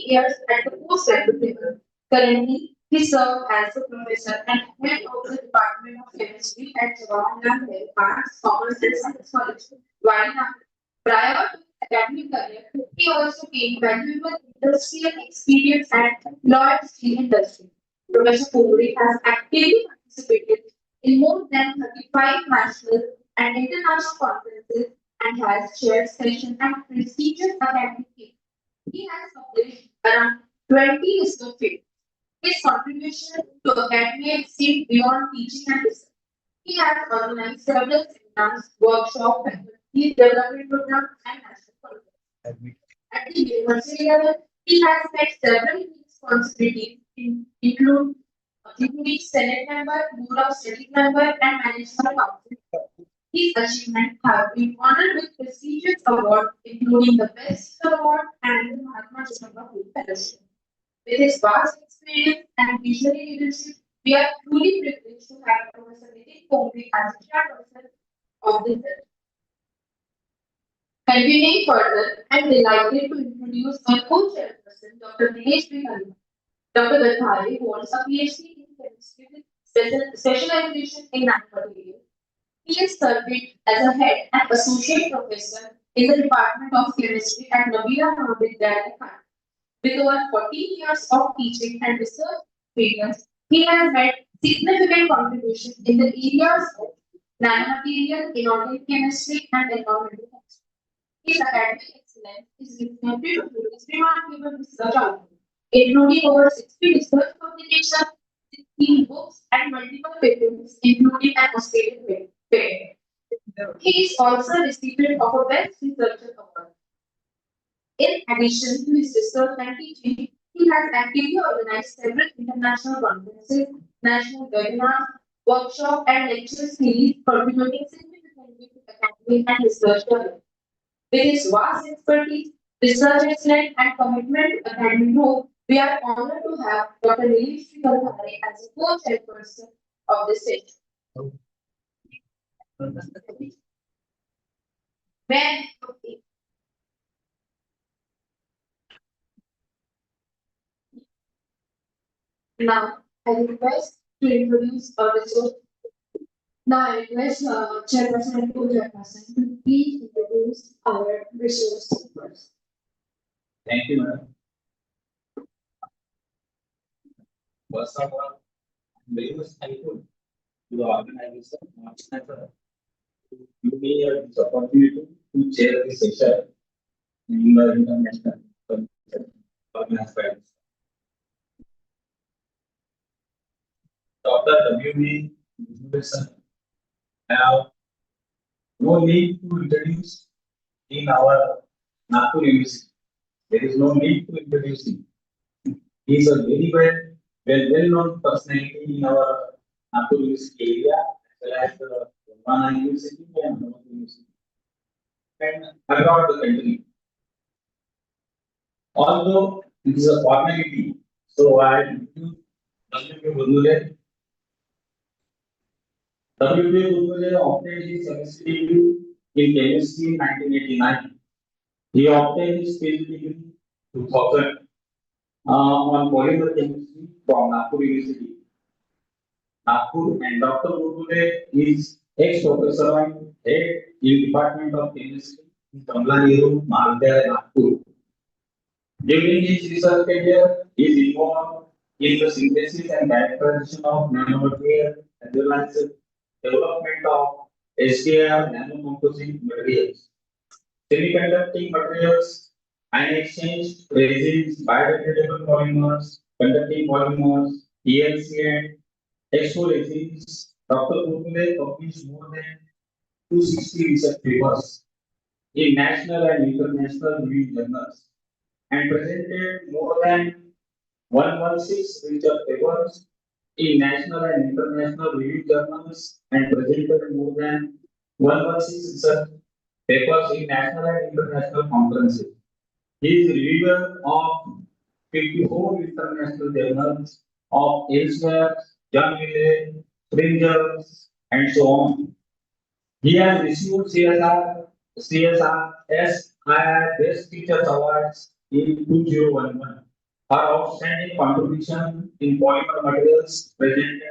Speaker 8: years at the postgraduate level. Currently, he serves as a professor and head of the Department of Chemistry at Jawaharlal Nehru Arts, Commerce and Science College, Vadinapur. Prior to his academic career, he also gained valuable industrial experience at Lloyd's Steel Industry. Professor Kohli has actively participated in more than 35 national and international conferences and has chaired sessions at prestigious academic events. He has published around 20 research papers. His contribution to academia extends beyond teaching and research. He has organized several seminars, workshops, faculty development programs, and national conferences. At the university level, he has had several key responsibilities, including Senate member, Board of Studies member, and Management Council. His achievements have been honored with prestigious awards, including the Best Award and the Mahatma Gandhi Fellowship. With his vast experience and visionary leadership, we are truly privileged to have Professor Nitin Kohli as chairperson of this event. Continuing further, I am delighted to introduce my co-chairperson, Dr. Dinesh Vihalya. Dr. Gathari holds a PhD in chemistry with specialization in nanomaterials. He is serving as a head and associate professor in the Department of Chemistry at Navira Mahavidyalaya, Kanpur. With over 14 years of teaching and research experience, he has made significant contributions in the areas of nanomaterial, inorganic chemistry, and environmental chemistry. His academic excellence is reflected through his remarkable research output, including over 60 research publications, 16 books, and multiple patents, including an Australian patent. He is also a recipient of a Best Researcher Award. In addition to his research and teaching, he has actively organized several international conferences, national webinars, workshops, and lecture series, contributing significantly to academic and research development. With his vast expertise, research excellence, and commitment to academic growth, we are honored to have Dr. Nilesh Sandhari as a co-chairperson of this session. Now, I request to introduce our resource. Now, I request Chairperson and Co-Chairperson to please introduce our resource first.
Speaker 7: Thank you, madam. First of all, I'm very much thankful to the organization to give me this opportunity to chair this session in the international organized by Dr. W.B. Inauguration. I have no need to introduce in our Nagpur University. There is no need to introduce him. He is a very well-known personality in our Nagpur University area, as well as the Vana University and North University, and abroad the country. Although it is a formality, so I introduce W. Gurule. W. Gurule obtained his MSc in chemistry in 1989. He obtained his PhD degree 2000 on polymer chemistry from Nagpur University, Nagpur, and Dr. Gurule is ex-professor and head in Department of Chemistry in Kamla Nehru Mahavidyalaya, Nagpur. During his research career, he is involved in the synthesis and characterization of nanomaterial as well as the development of SDR nanocomposite materials, semiconducting materials, ion exchange, resins, biodegradable polymers, conducting polymers, ELC and expo resins. Dr. Gurule published more than 260 research papers in national and international review journals and presented more than 116 research papers in national and international review journals and presented more than 116 research papers in national and international conferences. He is reviewer of 54 international journals of elsewhere, Young Village, Springers, and so on. He has received CSR SIR Best Teachers Awards in 2011 for outstanding contribution in polymer materials presented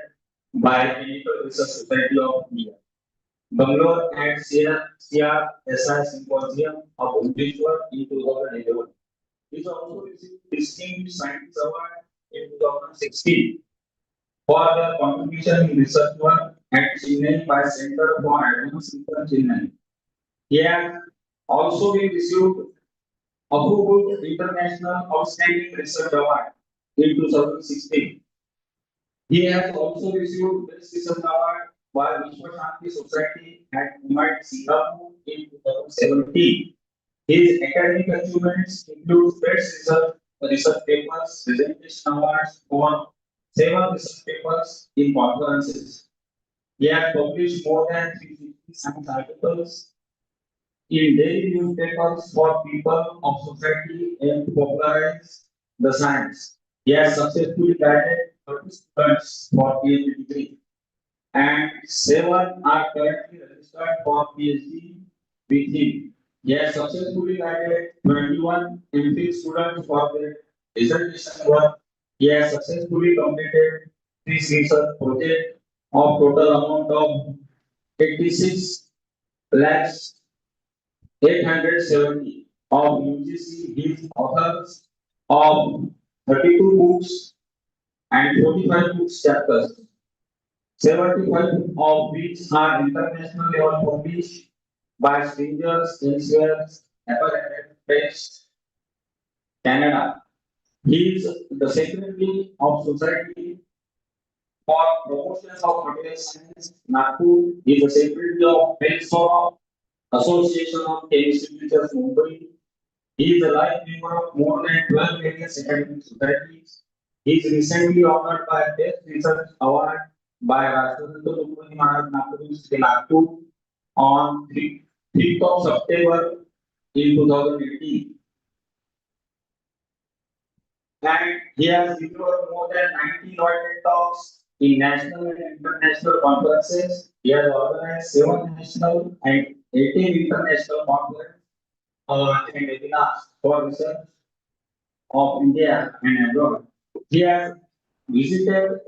Speaker 7: by Chemical Research Society of India, Bangalore and CRSI Symposium of Bhubaneswar in 2011. He also received Distinguished Scientist Award in 2016 for their contribution in research work at Chennai by Center for Advanced Research Chennai. He has also been received Abu International Outstanding Research Award in 2016. He has also received Best Research Award by Vishwa Shanti Society at Mumbai, Singapore in 2017. His academic achievements include Best Research Papers, Presentation Awards for 7 research papers in conferences. He has published more than 350 science articles in daily newspapers for people of society and to popularize the science. He has successfully guided 30 students for PhD degree, and 7 are currently registered for PhD with him. He has successfully guided 21 MPhil students for their dissertation work. He has successfully completed 3 research projects of total amount of 86 lakhs 870 of UGC. His authors of 32 books and 45 books chapters, 75 of which are international level published by strangers, elsewhere, Press, Canada. He is the secretary of Society for Promotion of Material Science, Nagpur. He is the secretary of Pelso Association of Chemistry Teachers, Mumbai. He is a life member of more than 12 various academic societies. He is recently honored by Best Research Award by Rashtrapati Maharaj Nagpur University, Nagpur on 5th of September in 2018. And he has delivered more than 90 innovative talks in national and international conferences. He has organized 7 national and 18 international conferences and webinars for research of India and abroad. He has visited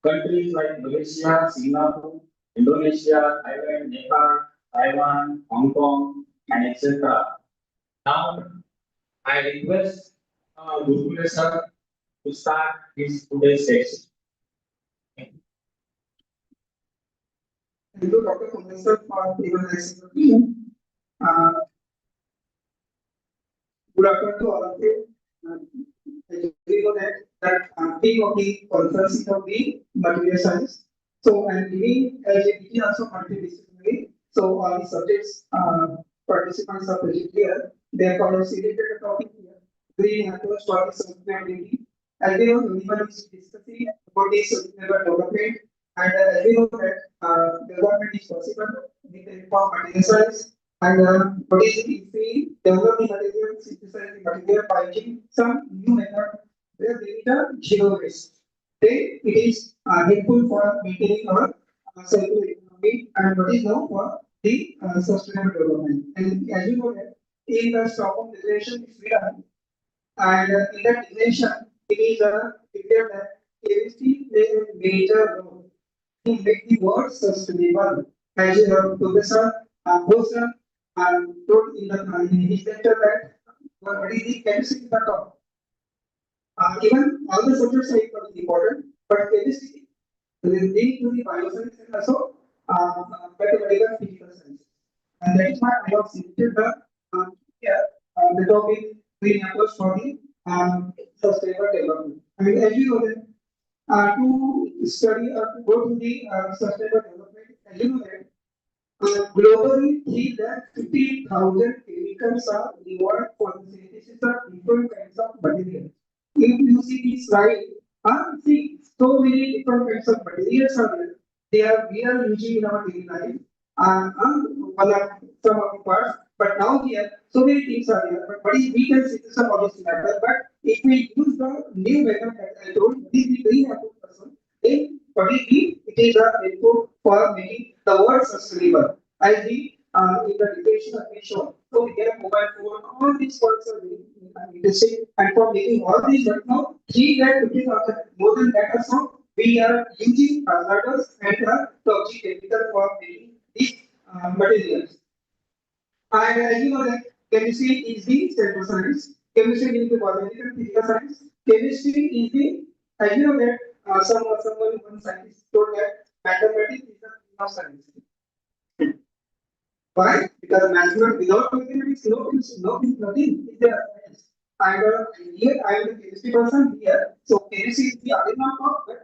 Speaker 7: countries like Malaysia, Singapore, Indonesia, Thailand, Nepal, Taiwan, Hong Kong, and etc. Now, I request Gurule sir to start his today's session.
Speaker 4: Thank you, Dr. Convenor, for organizing the meeting. Good afternoon to all of you. We know that theme of the conference is of the material science. So I'm giving LGBT also multidisciplinary. So all the subjects participants are present here. Therefore, I selected the topic here. Green approach for the sustainability. As we know, everyone is discussing about the sustainable development, and as we know that development is possible with the help of material science. And what is it if we develop the material, synthesize the material by using some new method where there is a zero waste. Then it is helpful for maintaining our circular economy and what is now for the sustainable development. And as you know that in the Stockholm Declaration is written, and in that declaration it is declared that chemistry plays a major role to make the world sustainable. As Professor Bosan told in his lecture that what is the chemistry in the top. Even all the subjects are equally important, but chemistry linked to the bioscience and also mathematical physical science. And that is why I have selected here, the topic green approach for the sustainable development. I mean, as you know that to study or to go to the sustainable development, as you know that globally 350,000 chemicals are involved for the synthesis of different kinds of materials. If you see this slide, see so many different kinds of materials are there. We are using in our daily life. One of some of the parts, but now here so many things are there. But what is we can synthesize all this matter. But if we use the new method that I told, this is very important person. Then what is it is a helpful for making the world sustainable. As we in the definition of shown. So we get a mobile phone, all these words are very interesting. And for making all these right now, 350,000 more than that also, we are using hazardous and toxic chemical for making these materials. And as you know that chemistry is the central science, chemistry is the biological and physical science, chemistry is the, as you know that one scientist told that mathematics is the king of science. Why? Because mathematics without mathematics, nothing is there. And here I am the chemistry person here. So chemistry is the other part, but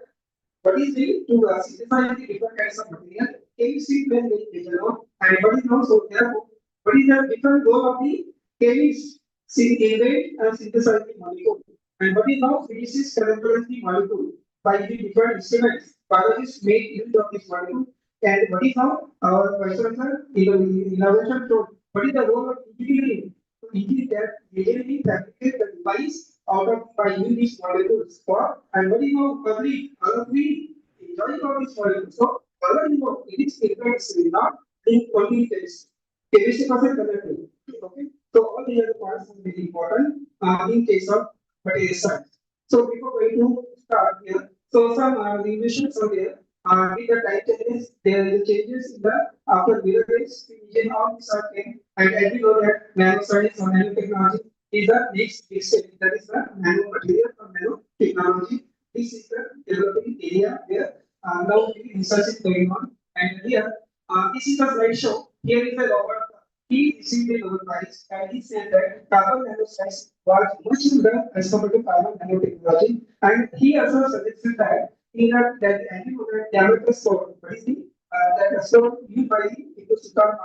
Speaker 4: what is the to synthesize the different kinds of material? Chemistry plays very major role, and what is also therefore what is the different role of the chemist? Invent and synthesize the molecule. And what is now physicists characterize the molecule by the different instruments. Biologists make use of this molecule. And what is now our vice versa innovation told? What is the role of engineering? So engineering that usually fabricate the device out of by using these molecules for and what is now public all of we enjoying all these molecules. So all of you it is effects will not in only chemistry. Chemistry person connected. Okay. So all the other parts are very important in case of material science. So before going to start here, so some revisions are there. With the time changes, there is changes in the after minerals, in all these are came, and as we know that nanoscience or nanotechnology is the next big step. That is the nanomaterial or nanotechnology. This is the developing area where now research is going on. And here, this is the slideshow. Here is the Robert. He received a Nobel Prize, and he said that carbon nanoscience was much better as compared to carbon nanotechnology. And he also suggested that in that anti-modern diameter sword, what is the that sword used by the Sultan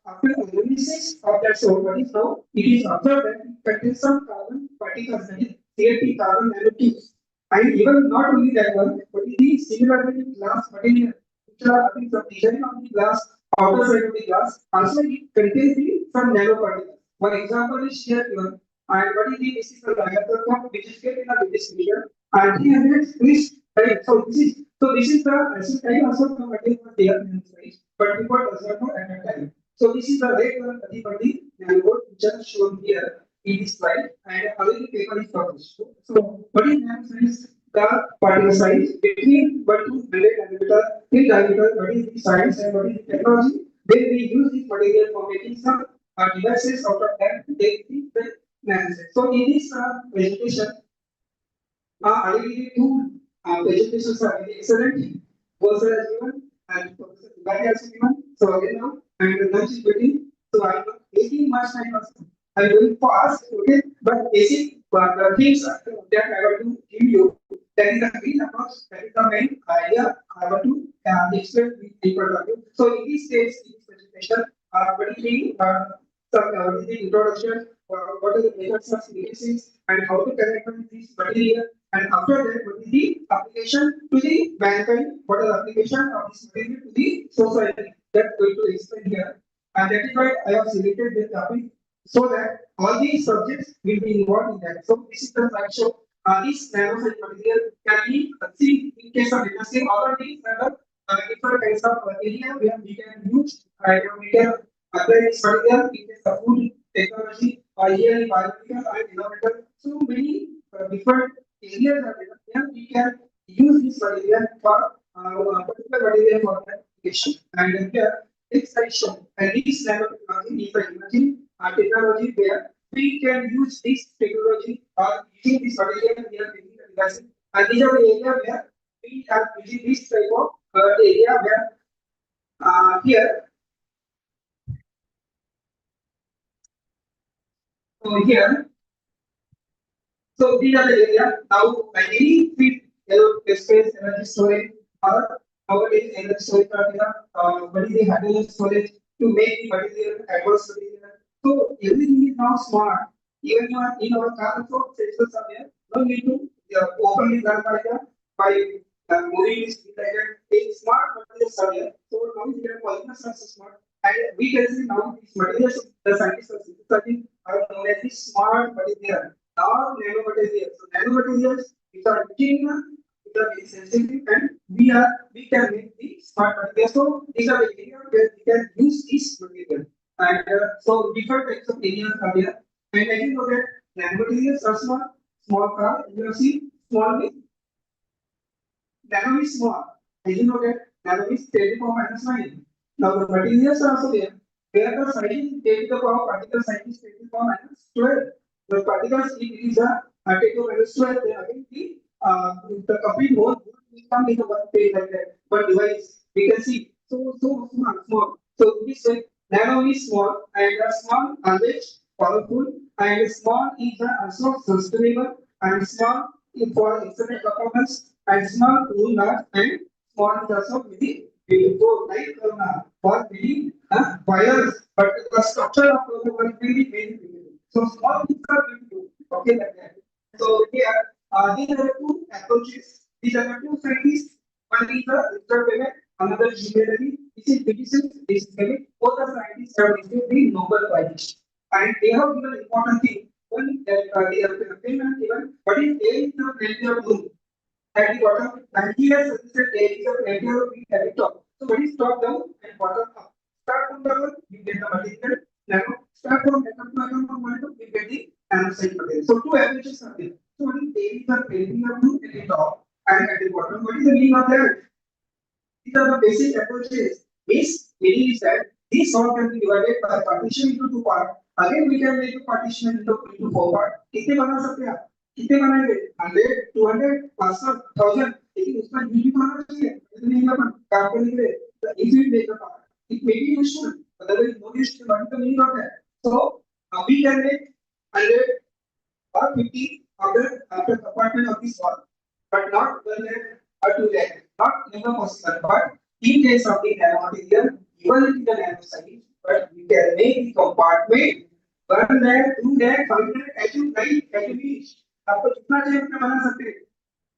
Speaker 4: after analysis of that sword, what is now it is observed that it contains some carbon particles, that is CFT carbon nanotubes. And even not only that one, but it is similarly with glass material, which are having some design of the glass, outer side of the glass, also it contains some nanoparticles. One example is here given. And what is this is the diameter which is kept in a British medium, and 300 is right. So this is the acid type also from again was there in this page, but people does not know at that time. So this is the red one the nanobot which are shown here in this slide, and already paper is published. So what is nanoscience? The particle size between 1 to 100 nanometer in diameter. What is the science and what is the technology? Then we use this material for making some devices out of that. They the nanoscience. So in this presentation, already two presentations are very excellent. Both are given and Professor Dignitary also given. So again now and the lunch is waiting. So I'm not taking much time also. I'm going fast, okay? But basic the things that I want to give you, that is the green approach, that is the main idea I want to explain in front of you. So in this case, in this presentation, particularly some the introduction, what are the methods of synthesis, and how to connect with this material, and after that, what is the application to the mankind, what is the application of this material to the society. That's going to explain here, and that is why I have selected this topic so that all these subjects will be involved in that. So this is the slideshow. This nanosite material can be seen in case of industry or these different kinds of area where we can use we can apply this material in case of food technology or here in biological and environmental. So many different areas are there. Here we can use this material for particular material for application. And here this slideshow and this nanotechnology is the emerging technology where we can use this technology or using this material we are making the devices. And these are the area where we are using this type of area where here. So here, so these are the area now any field, space, energy storage, or nowadays energy storage are there. What is the hydrogen storage to make the material advanced material. So everything is now smart. Even in our car, also sensors are there. No need to open the car by moving this like that. A smart materials are there. So now we are calling us as smart. And we can see now these materials the scientists are synthesizing are known as the smart material or nanomaterials. So nanomaterials which are material, which are very sensitive, and we can make the smart material. So these are the areas where we can use this material. And so different types of areas are there. And as you know that nanomaterials are small car. You have seen small means nano is small. As you know that nano is 10 to the power minus 9. Now the materials are also there. Where the size is 10 to the power, particle size is 10 to the power minus 12. The particles if it is a 10 to the minus 12, then again the complete whole will come in the one page like that. One device we can see so small. So this way nano is small and small always powerful and small is also sustainable and small is for excellent performance and small too large and small is also very beautiful like for many wires, but the structure of the one will be very beautiful. So small things are beautiful. Okay, like that. So here these are the two approaches. These are the two scientists. One is the research payment, another is engineering. This is physicians, this is chemist. Both the scientists have received the Nobel Prize. And they have given important thing. One that they have payment given, but in A is the plenty of room. At the bottom, and here suggested A is the plenty of room at the top. So what is top down and bottom up? Start from down, you get the material. Now start from bottom from one to you get the nanosite material. So two applications are there. So what is A is the plenty of room at the top and at the bottom. What is the meaning of that? These are the basic approaches. Meaning is that these all can be divided by partition into two parts. Again, we can make a partition into four parts. कितने बना सकते हैं आप? कितने बनाएंगे? 100, 200, 500, 1000. लेकिन उसका use भी बनाना चाहिए. इतने नहीं अपन काम करने के लिए. If we make a part, it may be useful. Otherwise, no use to run the meaning of that. So we can make 100 or 50 after compartment of this wall, but not 1 lakh or 2 lakh. Not never possible. But in case of the nanomaterial, even in the nano size, but we can make the compartment 1 lakh, 2 lakh, 5 lakh, as you like, as you wish. आपको जितना चाहिए उतना बना सकते हैं.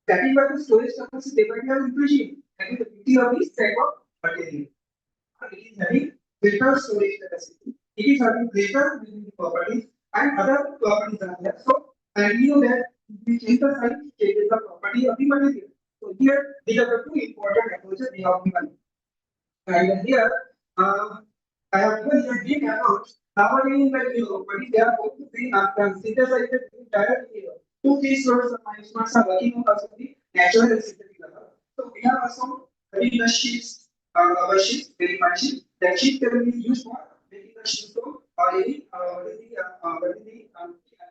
Speaker 4: That is why the storage capacity day by day is increasing. That is the beauty of this type of material. It is having greater storage capacity. It is having greater building properties and other properties are there. So, and you know that we change the size, changes the property of the material. So here these are the two important approaches we have given. And here I have given here big approach. Nowadays, like but they are going to be synthesize the directly. Two key sources of my experts are working on also the natural and synthetic level. So we have also having the sheets, rubber sheets, very fine sheets. That sheet can be used for making the shoe foam or any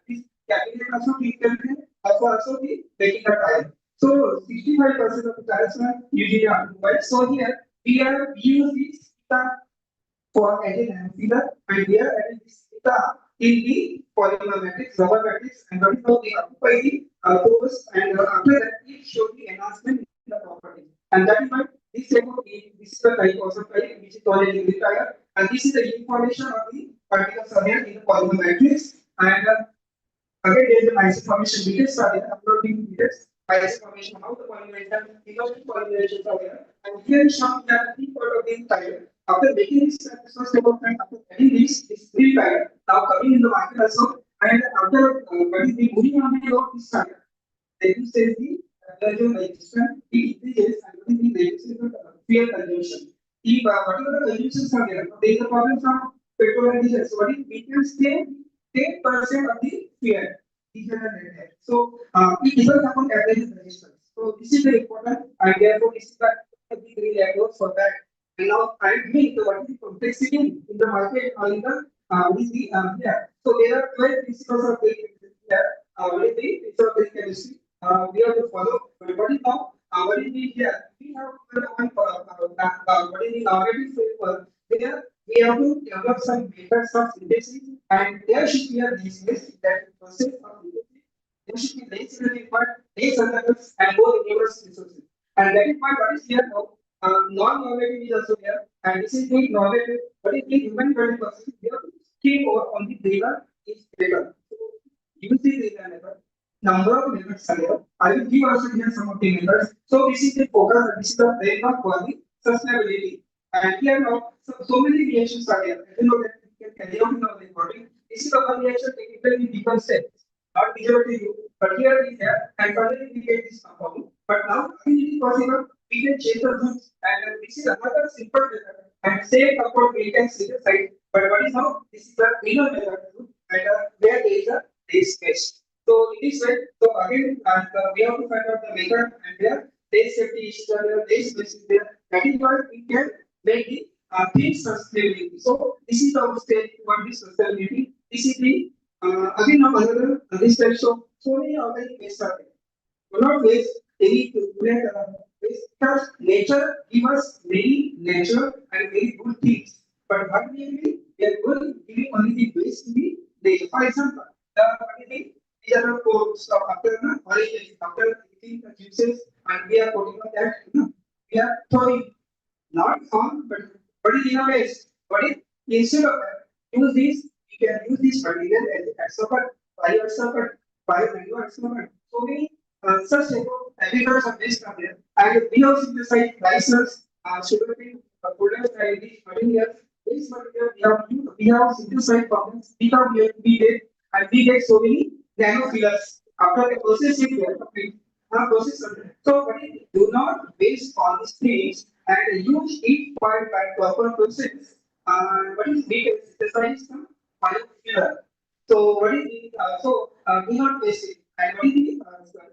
Speaker 4: this cabinet also keep them also the making the tire. So 65% of the tires are using automobile. So here we use this for as a filler and here and this in the polymer matrix, rubber matrix, and that is how they occupy the focus and after that it shows the enhancement in the property. And that is why this type of this is the type of type which is called a tire, and this is the information of the particles are there in the polymer matrix, and again there is a nice information details are there, uploading details, nice information how the polymerization, polymerizations are there, and here is shown that three part of the tire. After making this first step of time, after adding this three tire now coming in the market also, and after what is the moving on the road this tire, then you say the resistance it increases and what is the resistance fuel consumption. If whatever the consumptions are there, there is a problem from petrol and diesel. So what is we can say 10% of the fuel. These are the net. So it depends upon average resistance. So this is very important, and therefore this is the degree level for that. And now I mean the what is the complexity in the market or in the with the here. So there are 12 principles of the here. With the principles of the chemistry. We have to follow. But what is now? What is the here? We have one what is the normative framework? There we have to develop some methods of synthesis, and there should be a business that process of synthesis. There should be less energy, but less alternatives and more renewable resources. And that is what is here now. Non-normative is also there, and this is the normative. But if the human 20%, we have to keep over on the data is better. So you see the method. Number of methods are there. I will give also here some of the methods. So this is the focus, this is the framework for the sustainability. And here now, so many reactions are there. I know that we can carry out in our recording. This is the one reaction technically becomes steps, not visible to you, but here it is there, and finally we get this compound. But now, if it is possible, we can change the roots, and this is another simple method. And say compound we can see the side, but what is now? This is the inner method, and where there is a space. So it is right. So again, we have to find out the method, and there safety issues are there, space is there. That is why we can make the things sustainability. So this is our stage toward this sustainability. This is the again now another this type. So many organic waste are there. Do not waste any waste because nature gives us many natural and very good things. But what we are going giving only the waste to the nature. For example, these are the codes of after the origin, after eating the juices, and we are putting on that, we are throwing not on, but in a waste. But instead of that, use this, you can use this material as a absorbent, bioabsorbent, bioabsorbent. So many such type of aggregates of waste are there. And we have synthesized rices, sugarcane, products like these materials. This material we have synthesized problems. We get and we get so many nanofillers after the processing process. So but do not waste all these things and use it for by proper process. What is we can synthesize some biofiller. So what is the do not waste it. And what is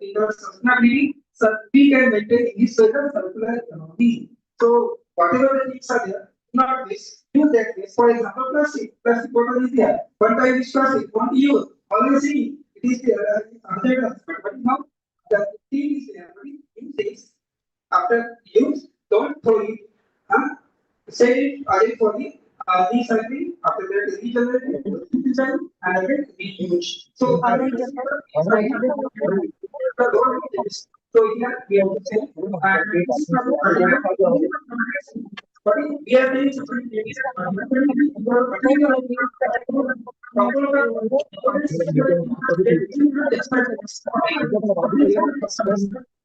Speaker 4: the sustainability? So we can maintain this circular economy. So whatever the things are there, do not waste. Use that waste. For example, plastic. Plastic bottle is there. One time is plastic. Don't use. Always see it is there. But now the thing is there. Use this. After use, don't throw it. Save it again for the recycling. After that, regenerate it, and again reuse. So so here we have to say, but we are doing something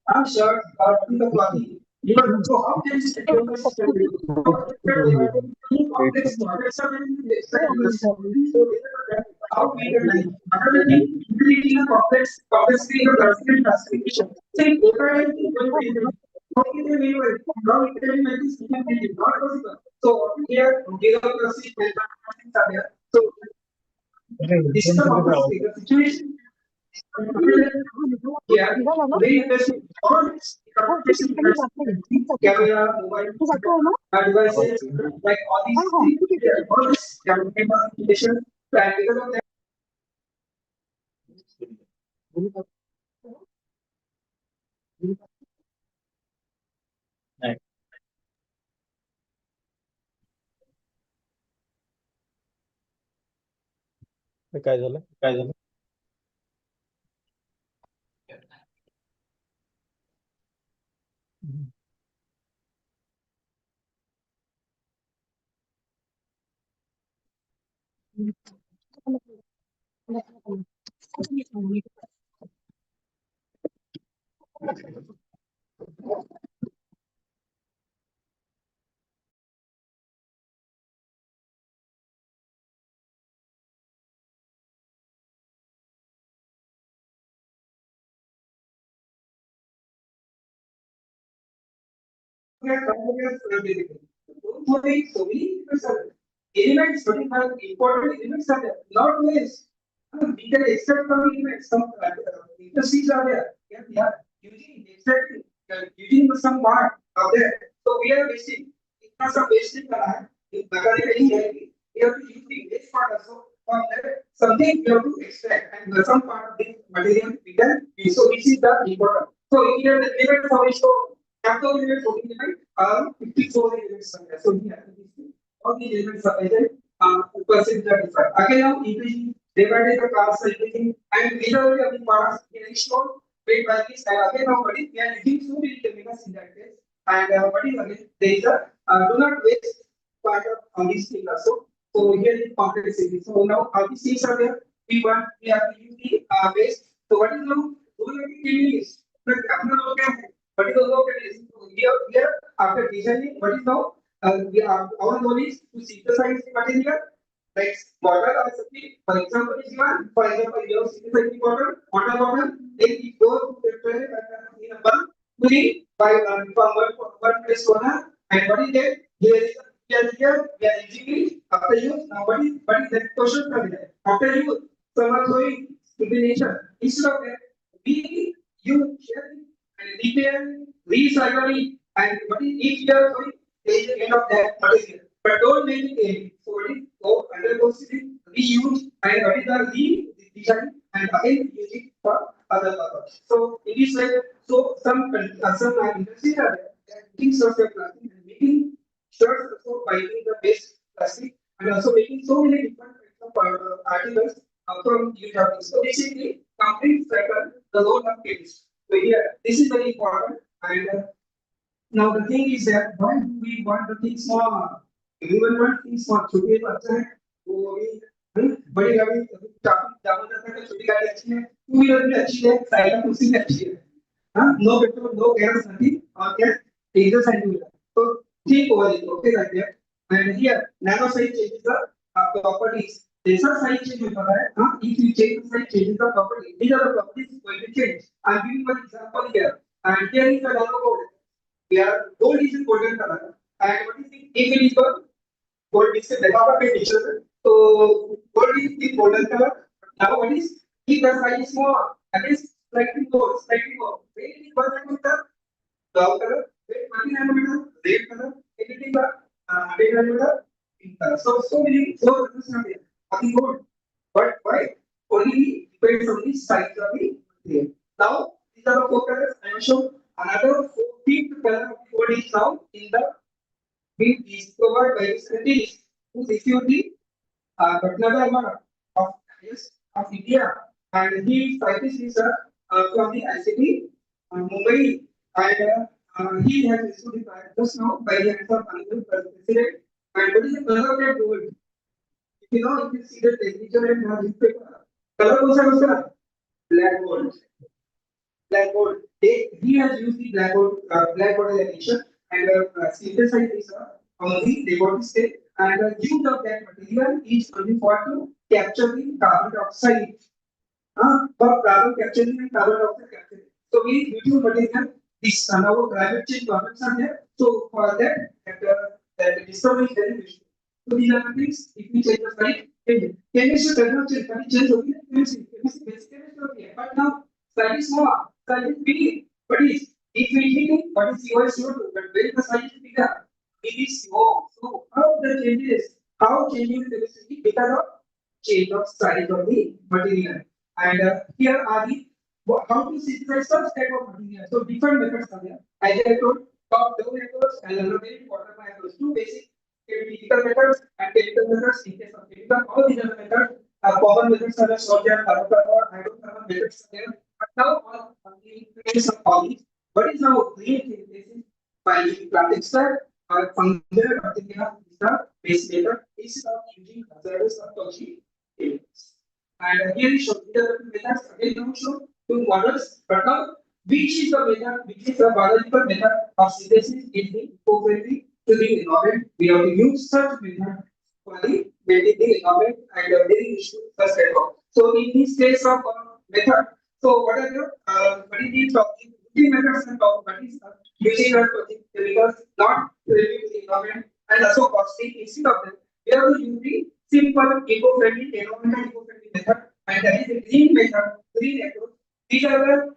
Speaker 4: I'm sure the clothing. So how can you say how we can like another thing, increasing complexity of classification. Say, how can they be how it can make this not possible. So here, bureaucracy and are there. So this is the complexity, the situation. Yeah, very interesting. Camera, mobile devices, like all these things, all this communication, and because of that.
Speaker 9: काय झालं
Speaker 4: basically. So many elements are there. Elements, what is important elements are there, not ways. We can extract from elements, some industries are there. Yeah, we are using extracting, using some part of there. So we are wasting. It's not some wasting. If mechanically heavy, we have to use the waste part also. From that, something we have to extract, and some part of the material we can use. So this is the important. So here the limit for each capital limit, 14 limit, 54 elements are there. So we have to use all the elements are present. Percent are different. Again, now increasing divided the cost increasing and majority of the parts getting stored paid by this. And again, now what is we are using so many chemicals in that case. And what is again there is a do not waste part of these things also. So here is complexity. So now all these things are there. We have to use the waste. So what is now doing is what is also here after designing what is now our goal is to synthesize the material like water or something. For example, is given. For example, you have synthesized water bottle, then it goes to the in a bulk fully by from one place to another. And what is that? Here we are using it after use. Now what is that question from there? After use, someone going to the nature. Instead of that, we use sharing and repair, recycling, and what is if you are going take the end of that material. But don't make it end. So what is go undergo reuse and what is the redesign and again use it for other purpose. So it is like so some industries are there making source of plastic and making shirts also by using the base plastic and also making so many different types of articles from using. So basically complete cycle the load of kids. So here this is very important and now the thing is that why do we want the things small? Everyone wants things small. छोटी बच्चा है वो अभी बड़ी गाड़ी काफी ज्यादा जाता है छोटी गाड़ी अच्छी है टू व्हीलर भी अच्छी है साइकिल उसी में अच्छी है हाँ no petrol no gas nothing और क्या डीजल साइकिल तो ठीक होगा ये okay like that and here nano size changes the properties जैसा साइज चेंज होता है हाँ if you change the size changes the property these are the properties going to change I am giving one example here and here is the nano code here gold is in golden color and what is the if it is gold is the lava picture so gold is in golden color now what is if the size is small that is slightly more weight is 1 nanometer brown color weight 20 nanometer red color anything 100 nanometer pink color so many so this is not there nothing gold but why only depends on the size of the material. Now these are the four colors I am shown. Another fifth color of the gold is now in the being discovered by scientists who issued the Bhatnagar Award of India, and he scientist is from the ICT Mumbai, and he has issued the prize just now by the hands of Honorable President. And what is the color of that gold? If you know, if you see the temperature and newspaper, color was black gold. Black gold. He has used the black gold addition and synthesized this on the laboratory state and the use of that material is only for to capture the carbon dioxide. For carbon capturing and carbon dioxide capturing. So we use material this now climate change problems are there. So for that discovery is very useful. So these are the things if we change the site, chemistry does not change, but it changes only chemistry chemistry. But now slightly small. Size is big, but if we heat what is CO is CO2, but when the size is bigger, it is CO. So how the changes? How changing the density because of change of size of the material. And here are the how to synthesize such type of material. So different methods are there. As I told, top-down methods and another very important methods. Two basic physical methods and chemical methods. In case of chemical, all these are methods. Common methods are there, soldier, carbon, hydrocarbon methods are there. But now all these, what is now green is by using plastic star or fungal bacteria is the base method is using hazardous or toxic chemicals. And here is shown the methods again now shown two models, but now which is the method, which is the biological method of synthesis is the co-friendly to the environment. We have to use such method for the building the environment and very useful first step. So in this case of method. So what are the what is the talking methods and what is using our chemicals, not reduce the environment and also costly. Instead of that, we have to use the simple, eco-friendly, environmental eco-friendly method, and that is the green method, green approach. These are the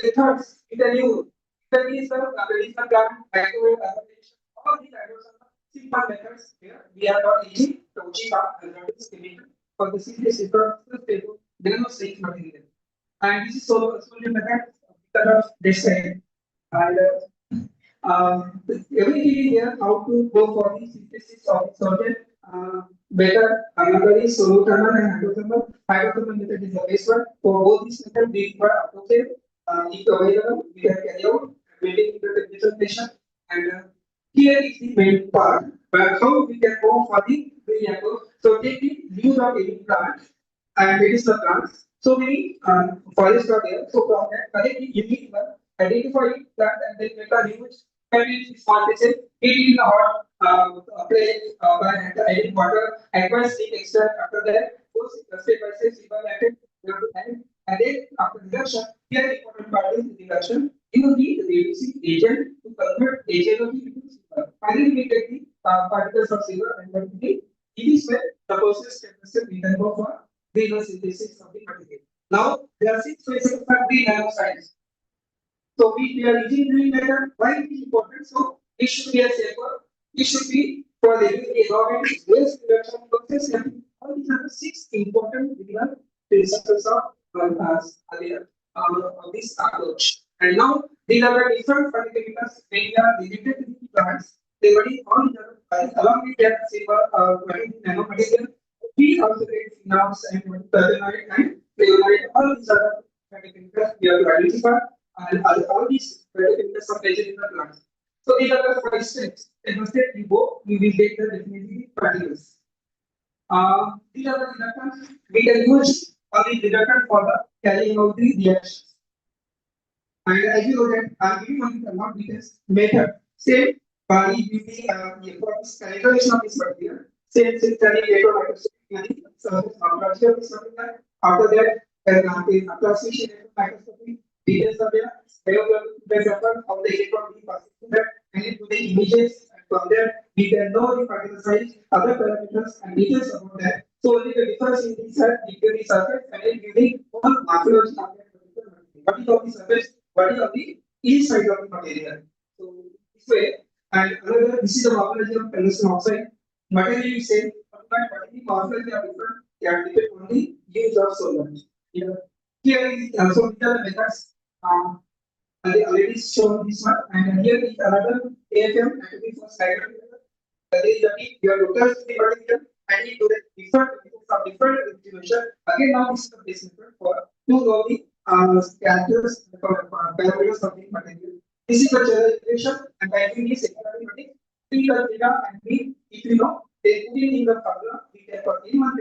Speaker 4: methods in the new. There is the medicinal plant, microwave application. All these items are simple methods here. We are not using Toshiba and chemical for the synthesis of stable, there are no safe material. And this is solution method because of this side. And everything here how to go for the synthesis of solvent better another is solothermal and hydrothermal. Hydrothermal method is the best one. For both these methods, we require appropriate if available, we can carry out building the presentation. And here is the main part, but how we can go for the green approach. So take the leaves of any plant and it is the plants. So many forests are there. So from that, collect the unique one, identify plant and then make a huge family small pieces, heat it in a hot place by adding water, advance steam extract. After that, go step by step, silver method, you have to add. And then after reduction, here the important part is the reduction. You need the reducing agent to convert HNO2 into silver. Finally, we take the particles of silver and then the in this way, the process step by step we can go for greenhouse synthesis of the material. Now, there are 6 phases of green nanoscience. So we are using green method. Why it is important? So it should be a safer. It should be for the environment, waste reduction process, and all these are the 6 important principles of this approach. And now these are the different phytochemicals when we are related to the plants. They already all along with that silver nanomaterial. We also get phenols and terpenoid and flavonoid. All these are the phytochemicals we have to identify. And all these phytochemicals are present in the plants. So these are the 5 steps. And first step you go, you will get the definitely particles. These are the reductants. We can use the reductant for the carrying out the reactions. And as you know that I'm giving one not details method. Same body beauty for this calculation of this material. Same study later microscopy surface microscopy something like after that application microscopy details are there. For example, how the electron beam passes through that and into the images, and from there we can know the particle size, other parameters and details about that. So only the difference in this between the surface and then using one morphology of that particular material. What is on the surface? What is on the inside of the material? So this way, and another this is the morphology of tungsten oxide. Material is same, but the morphology are different. They are dependent on the use of solvent. Here is also these are the methods. I already shown this one, and here is another AFM activity for slide. That is the your doctors the particular and into the different distribution. Again, now this is the base method for to know the characters parameters of the material. This is the generalization, and I think is secondary P plus data and B. If you know, they put in the formula. We can for anyone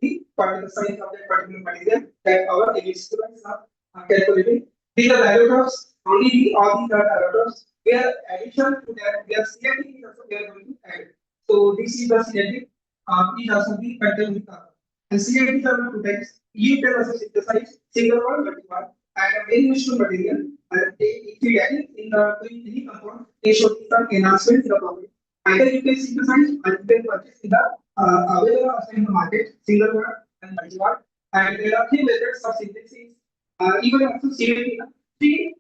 Speaker 4: the particle size of that particular material that our experiments are calculating. These are diameters, only all these are diameters. Where addition to that, we are CNT is also we are going to add. So this is the CNT, is also the pattern with carbon. And CNT are 2 types. You can also synthesize single one, multi-one, and a very useful material. And if you add it in the any compound, they show some enhancement in the property. Either you can synthesize or you can purchase in the available in the market, single one and multi-one. And there are 3 methods of synthesis. Even also CNT, 3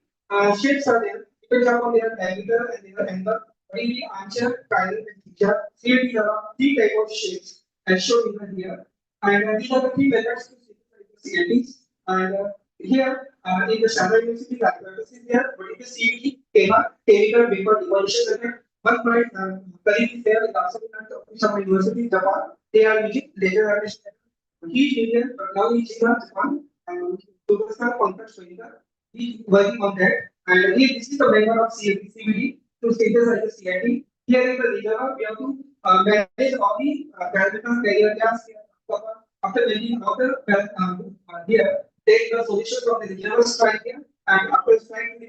Speaker 4: shapes are there. Depends upon their diameter and their angle. Maybe archer, triangle, and feature. CNT are 3 type of shapes as shown in here. And these are the 3 methods to synthesize the CNTs. And here in the Shanghai University laboratories is there. What is the CVT? Chemical vapor deposition method. One point colleague is there in the Shanghai University, Japan. They are using laser radiation. He is Indian, but now he is in Japan. To the contact he working on that. And here this is the member of CVD to synthesize the CNT. Here in the reservoir, we have to manage all the parameters, carrier gas. After making all the here, take the solution from the reservoir strike here, and after striking the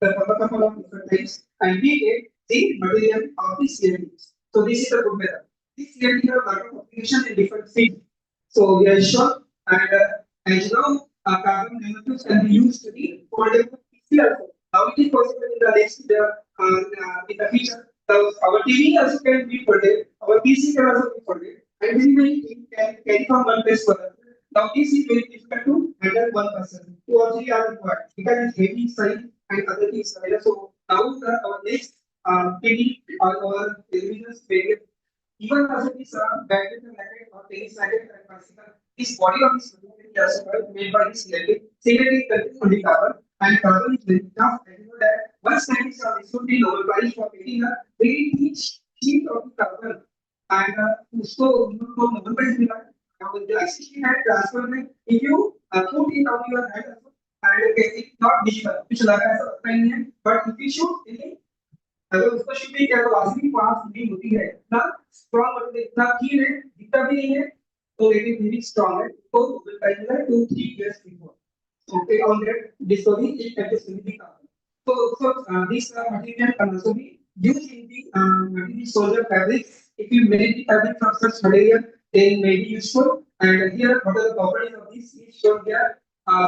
Speaker 4: thermocouple of different types, and we get the material of the CNT. So this is the good method. This CNT have a lot of application in different fields. So we are sure, and as you know, carbon nanotubes can be used to be folded Now it is possible in the next in the future. Our TV also can be folded, our PC can also be folded, and very can carry from one place to another. Now this is very difficult to handle one person. 2 or 3 are required because it's heavy size and other things are there. So now our next TV or our televisions very even also this badminton racket or tennis racket and bicycle, this body of this material is also made by this silicate. Silicate is contained only carbon, and carbon is very tough. And you know that one scientist this would be Nobel Prize for making a very thin sheet of the carbon. And उसको उनको Nobel Prize मिला. Now the ICC had transferred में if you put it on your hand also, and it's not visible, कुछ लगा ऐसा लगता ही नहीं है. But if you shoot in अगर उसका शूटिंग क्या तो वास्तविक पास नहीं होती है ना स्ट्रॉन्ग मतलब इतना कीन है दिखता भी नहीं है तो इट इज वेरी स्ट्रॉन्ग है तो विल टाइम है 2-3 years before so take on that discovery it can be so this material can also be used in the material soldier fabrics if you make the fabric from such material then may be useful and here what are the properties of this is shown here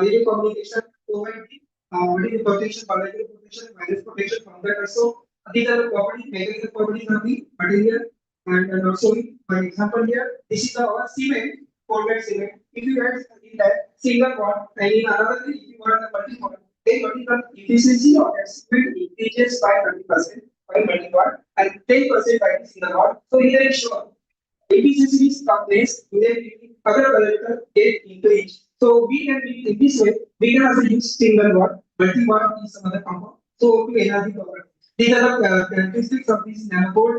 Speaker 4: radio communication provide the protection biological protection virus protection from that also. These are the properties, mechanical properties of the material, and also for example here, this is our cement, folded cement. If you add in that single bond, and in another if you want the multi bond, then what is the efficiency of that cement increases by 20% by multi bond and 10% by the single bond. So here is shown efficiency is compressed, then other parameter get increased. So we can in this way we can also use single bond, multi bond is some other compound. So to enhance the property. These are the characteristics of this nanopore.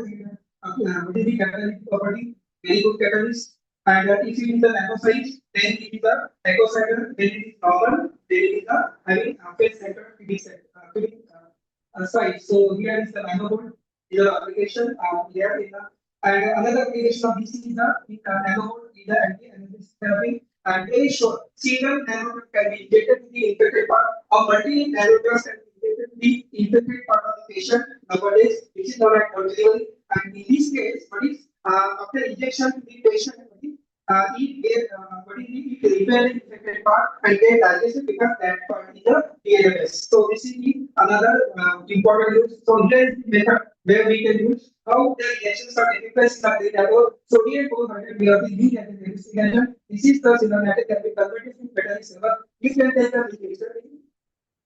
Speaker 4: What is the catalytic property? Very good catalyst. And if you use the nano size, then it is a ecocycle, then it is normal, then it is a having phase center size. So here is the nanopore. Is the application here in the and another application of this is the nanopore is the anti-analysis therapy. And very short, single nanopore can be injected in the infected part, or multi nanopores can the infected part of the patient nowadays, which is known as delivery. And in this case, what is after injection to the patient, it repair the infected part and get digested because that part is the DNA. So this is the another important use. So here is the method where we can use how the reactions are taking place in the data. Sodium 400 we are the used as an investigation. This is the cinematic can be converted to metallic silver. You can take the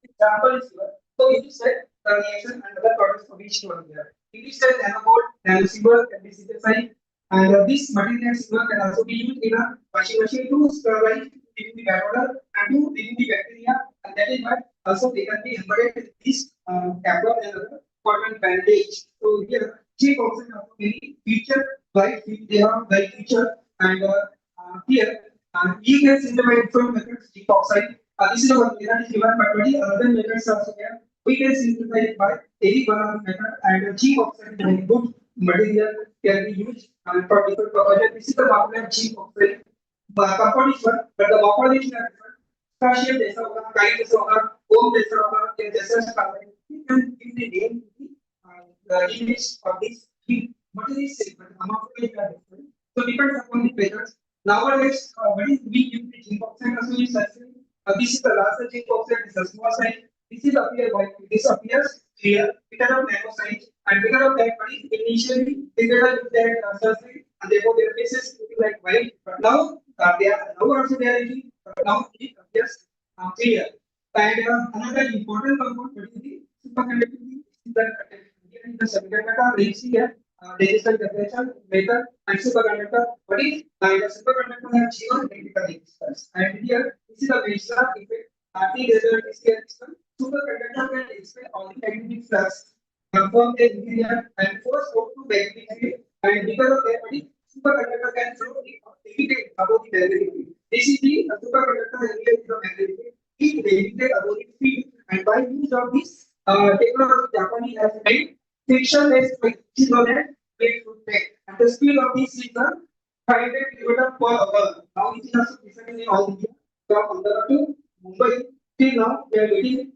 Speaker 4: example is here. So it is said the reaction and other products for each one here. It is said nanopore, nanosilver can be synthesized, and this material silver can also be used in a washing machine to sterilize, remove the bad odor, and to remove the bacteria, and that is why also they can be embedded in this capsule and other cotton bandage. So here, cheap option of very feature, bright, they have bright feature, and here you can synthesize from methods cheap oxide. This is the one method is given, but many other methods also there. We can synthesize by any one of the method, and cheap oxide is very good material can be used for different purposes. This is the market cheap oxide. Compound is one, but the morphology are different. Fascia जैसा होगा, kind जैसा होगा, foam जैसा होगा, या जैसा carbon. You can give the name to the image of this heat. What is this segment? Morphology are different. So depends upon the methods. Nowadays, what is we use the zinc oxide also is this is the larger zinc oxide, this is a small size. This is appear white. This appears clear because of nano size, and because of that, but initially they were that surgery, and therefore their faces looking like white. But now they are now also they are using. But now it appears clear. And another important component what is the superconductivity is that here is the semiconductor range here. Resistance, temperature, maker, and superconductor. What is the superconductor have zero electrical resistance, and here this is the Weissler effect. Superconductor can expel all the magnetic flux from the interior and force out to magnetic field, and because of that, what is superconductor can flow levitate above the magnetic field. This is the superconductor area the magnetic field. It levitate above the field, and by use of this technology, Japanese has made frictionless plate, which is known as plate foot peg, and the speed of this is the 500 km per hour. Now it is also present in all India from Ahmedabad to Mumbai. Till now we are getting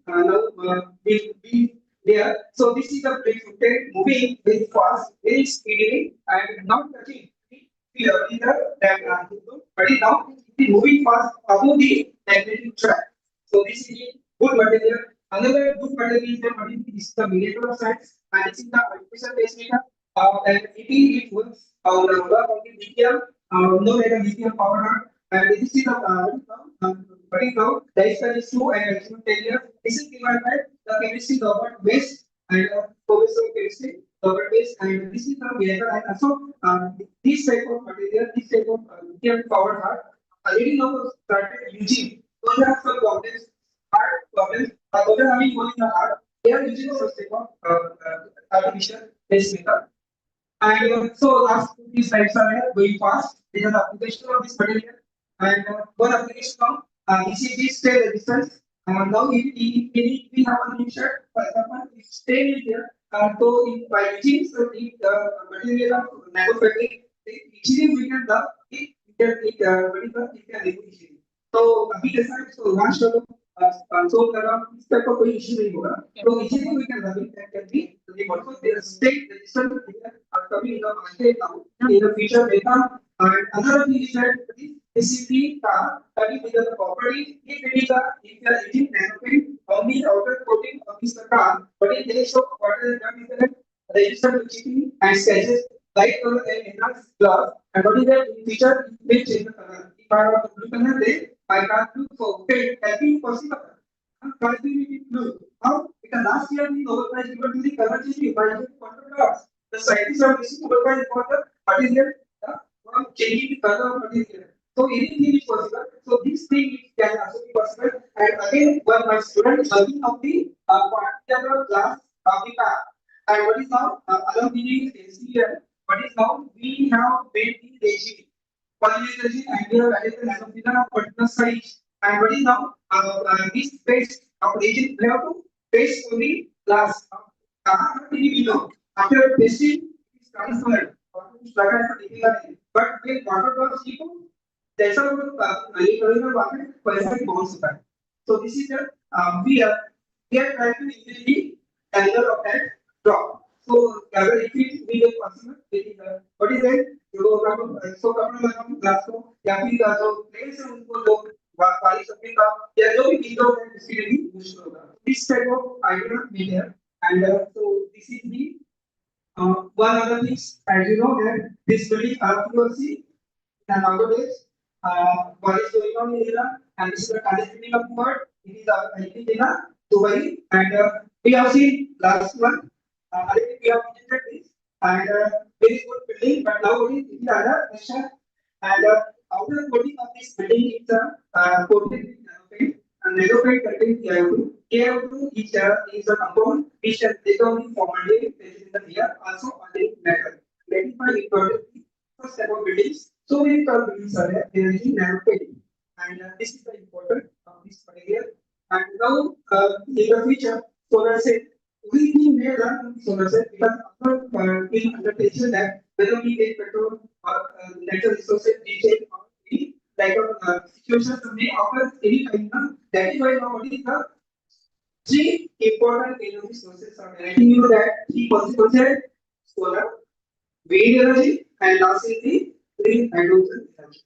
Speaker 4: we there. So this is the plate foot peg moving very fast, very speedily, and not touching but now it is moving fast above the magnetic track. So this is a good material Another good material is that what is the mediator of science and this is the artificial pacemaker. And it works work on the lithium, no matter lithium power and this is the what is now digestion is 2 and maximum 10 years. This is given by the chemistry Robert West and professor of chemistry Robert West and this is the mediator and also this type of material, this type of lithium powered heart already now started using. Those have some problems, heart problems. Those are having one in the heart. They are using such type of artificial pacemaker. And so last two slides are here, going fast. These are the application of this material. And one application now, ECG stay resistance. Now if we have a new shirt, for example, if stay is there, so in by using the material of nanofabric, easily we can the it can remove easily. So अभी जैसा so last console कर रहा इस type का कोई issue नहीं होगा. So easily we can run it and can be removed. So there is state resistance coming in the market now in the future data. And another thing is that this is the car that is the property. If it is if you are using nanofilm on the outer coating of this car, but it is so what is the resistant to chipping and scratches light color and enhanced glass. And what is the feature which change the color? If I want to blue color, then I can't do so. Okay, can be possible. Can't be blue. How? Because last year we Nobel Prize given to the color changing by the quantum dots. The scientists are missing Nobel Prize for the material changing the color of material. So anything is possible. So this thing can also be possible. And again, when my student is working on the particular glass of the car, and what is now along the here, what is now we have made the regime. Formalization and we have added the nanofilament of particular size. And what is now this space of agent we have to paste on the glass. After pasting, it is transferred. But when water drops equal, जैसा वो ये करेगा water वैसा ही bounce होता है. So this is the we are trying to increase the angle of that drop. So अगर if it be the possible, it is what is that? जो so कपड़ा लगाम ग्लास को या फिर जो प्लेस है उनको जो वाली सकते का या जो भी विंडो है उसके लिए भी मुश्किल होगा. This type of idea we have and so this is the one other thing as you know that this building RQC and nowadays what is going on in Iran and this is the Palestinian of word. It is I think in Dubai and we have seen last one. I think we have visited this and very good building, but nowadays it is under pressure and outer coating of this building is coated with nanofilm and nanofilm contains KO2. KO2 is a compound which can take on the formaldehyde present in the air, also on the metal. Identify important first type of buildings. So many buildings are there. They are using nanofilm, and this is the important of this material. And now in the future, solar cell we may run solar cell because after being undertaken that whether we get petrol or natural resources, diesel or any type of situations may occur any kind of. That is why nowadays the three important energy sources are letting you that three consequences: solar, wind energy, and last is the green hydrogen energy.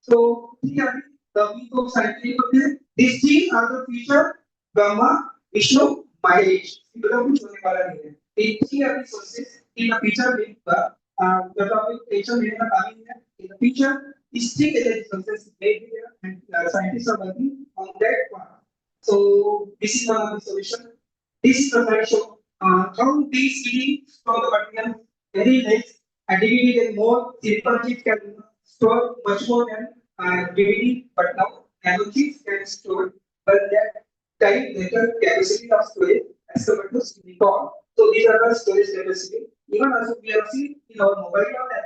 Speaker 4: So here the week of scientific okay, these three are the future Brahma, Vishnu, Mahesh. These three are the sources in the future with the topic nature in the future. These three energy sources may be there and scientists are working on that one. So this is one of the solutions. This is the slide show how these CD store the material very less and DVD can more simple chips can store much more than DVD, but now nano chips can store but that time later capacity of storage as compared to silicon. So these are the storage capacity. Even also we have seen in our mobile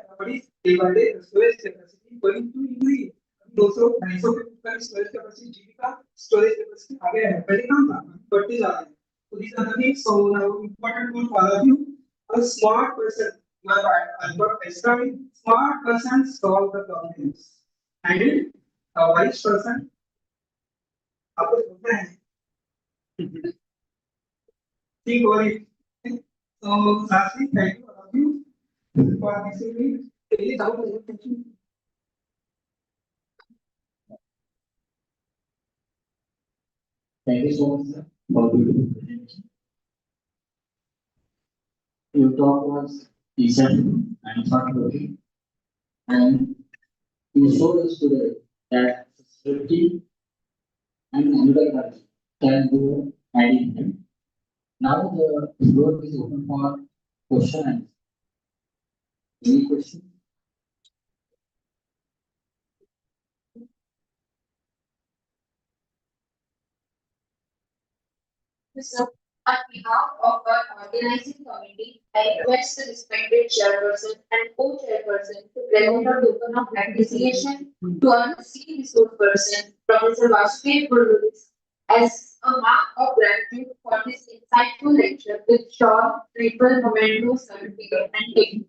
Speaker 4: nowadays day by day the storage capacity going to increase. Also, isophysical storage capacity, GB का storage capacity आ गया है पहले कहाँ था बढ़ते जा रहे हैं. So these are the things. So now important goal for all of you. A smart person, you are Albert Einstein. Smart person solve the problems, and a wise person आपको सोचना है. Think over it. So lastly, thank you all of you for listening. Any doubt or question?
Speaker 10: Thank you so much, sir. for beautiful presentation. Your talk was decent and thought-provoking, and you showed us today that safety and another words can go hand in hand. Now the floor is open for question and answer. Any question?
Speaker 6: So, on behalf of our organizing committee, I request the respected chairperson and co-chairperson to present a token of appreciation to our esteemed resource person, Professor Vasudev Purohit, as a mark of gratitude for this insightful lecture with short, triple memento certificate and date.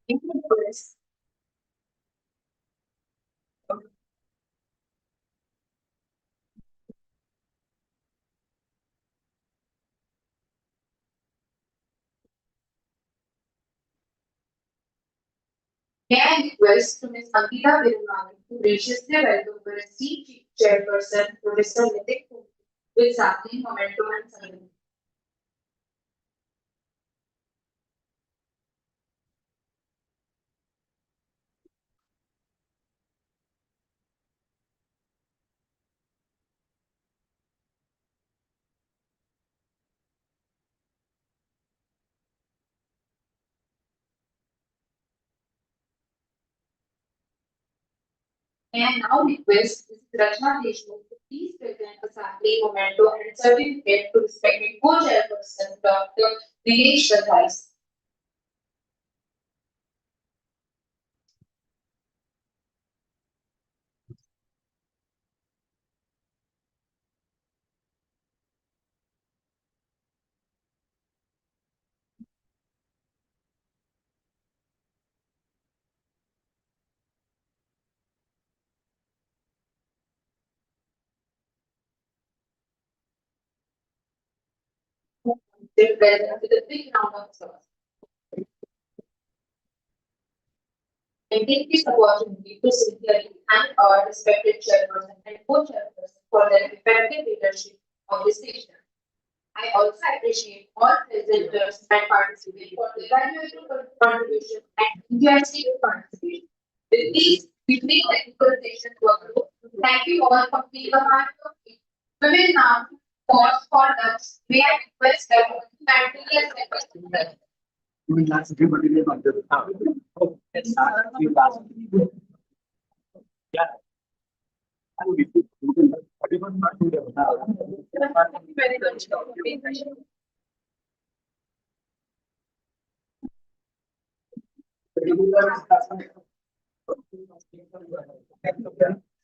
Speaker 6: Thank you for this. May I request to Ms. Ankita Virumani to graciously welcome the esteemed Chief Chairperson, Professor Nitik Kumar, with sapling memento and ceremony. May I now request Ms. Rachna Deshmukh to please present a sapling memento and certificate to respected co-chairperson, Dr. Dinesh Radhais. They present with a big round of applause. I take this opportunity to sincerely thank our respected chairperson and co-chairperson for their effective leadership of this session. I also appreciate all presenters and participants for their valuable contribution and enthusiastic participation. With these, we bring technical session to a close. Thank you all for being a part of it. We will now pause for lunch. May I request that faculty and members.
Speaker 9: You will ask everybody to come to yes, you last. Yeah. I will be everyone not to them.
Speaker 1: Thank you very much for being here.
Speaker 9: Thank you.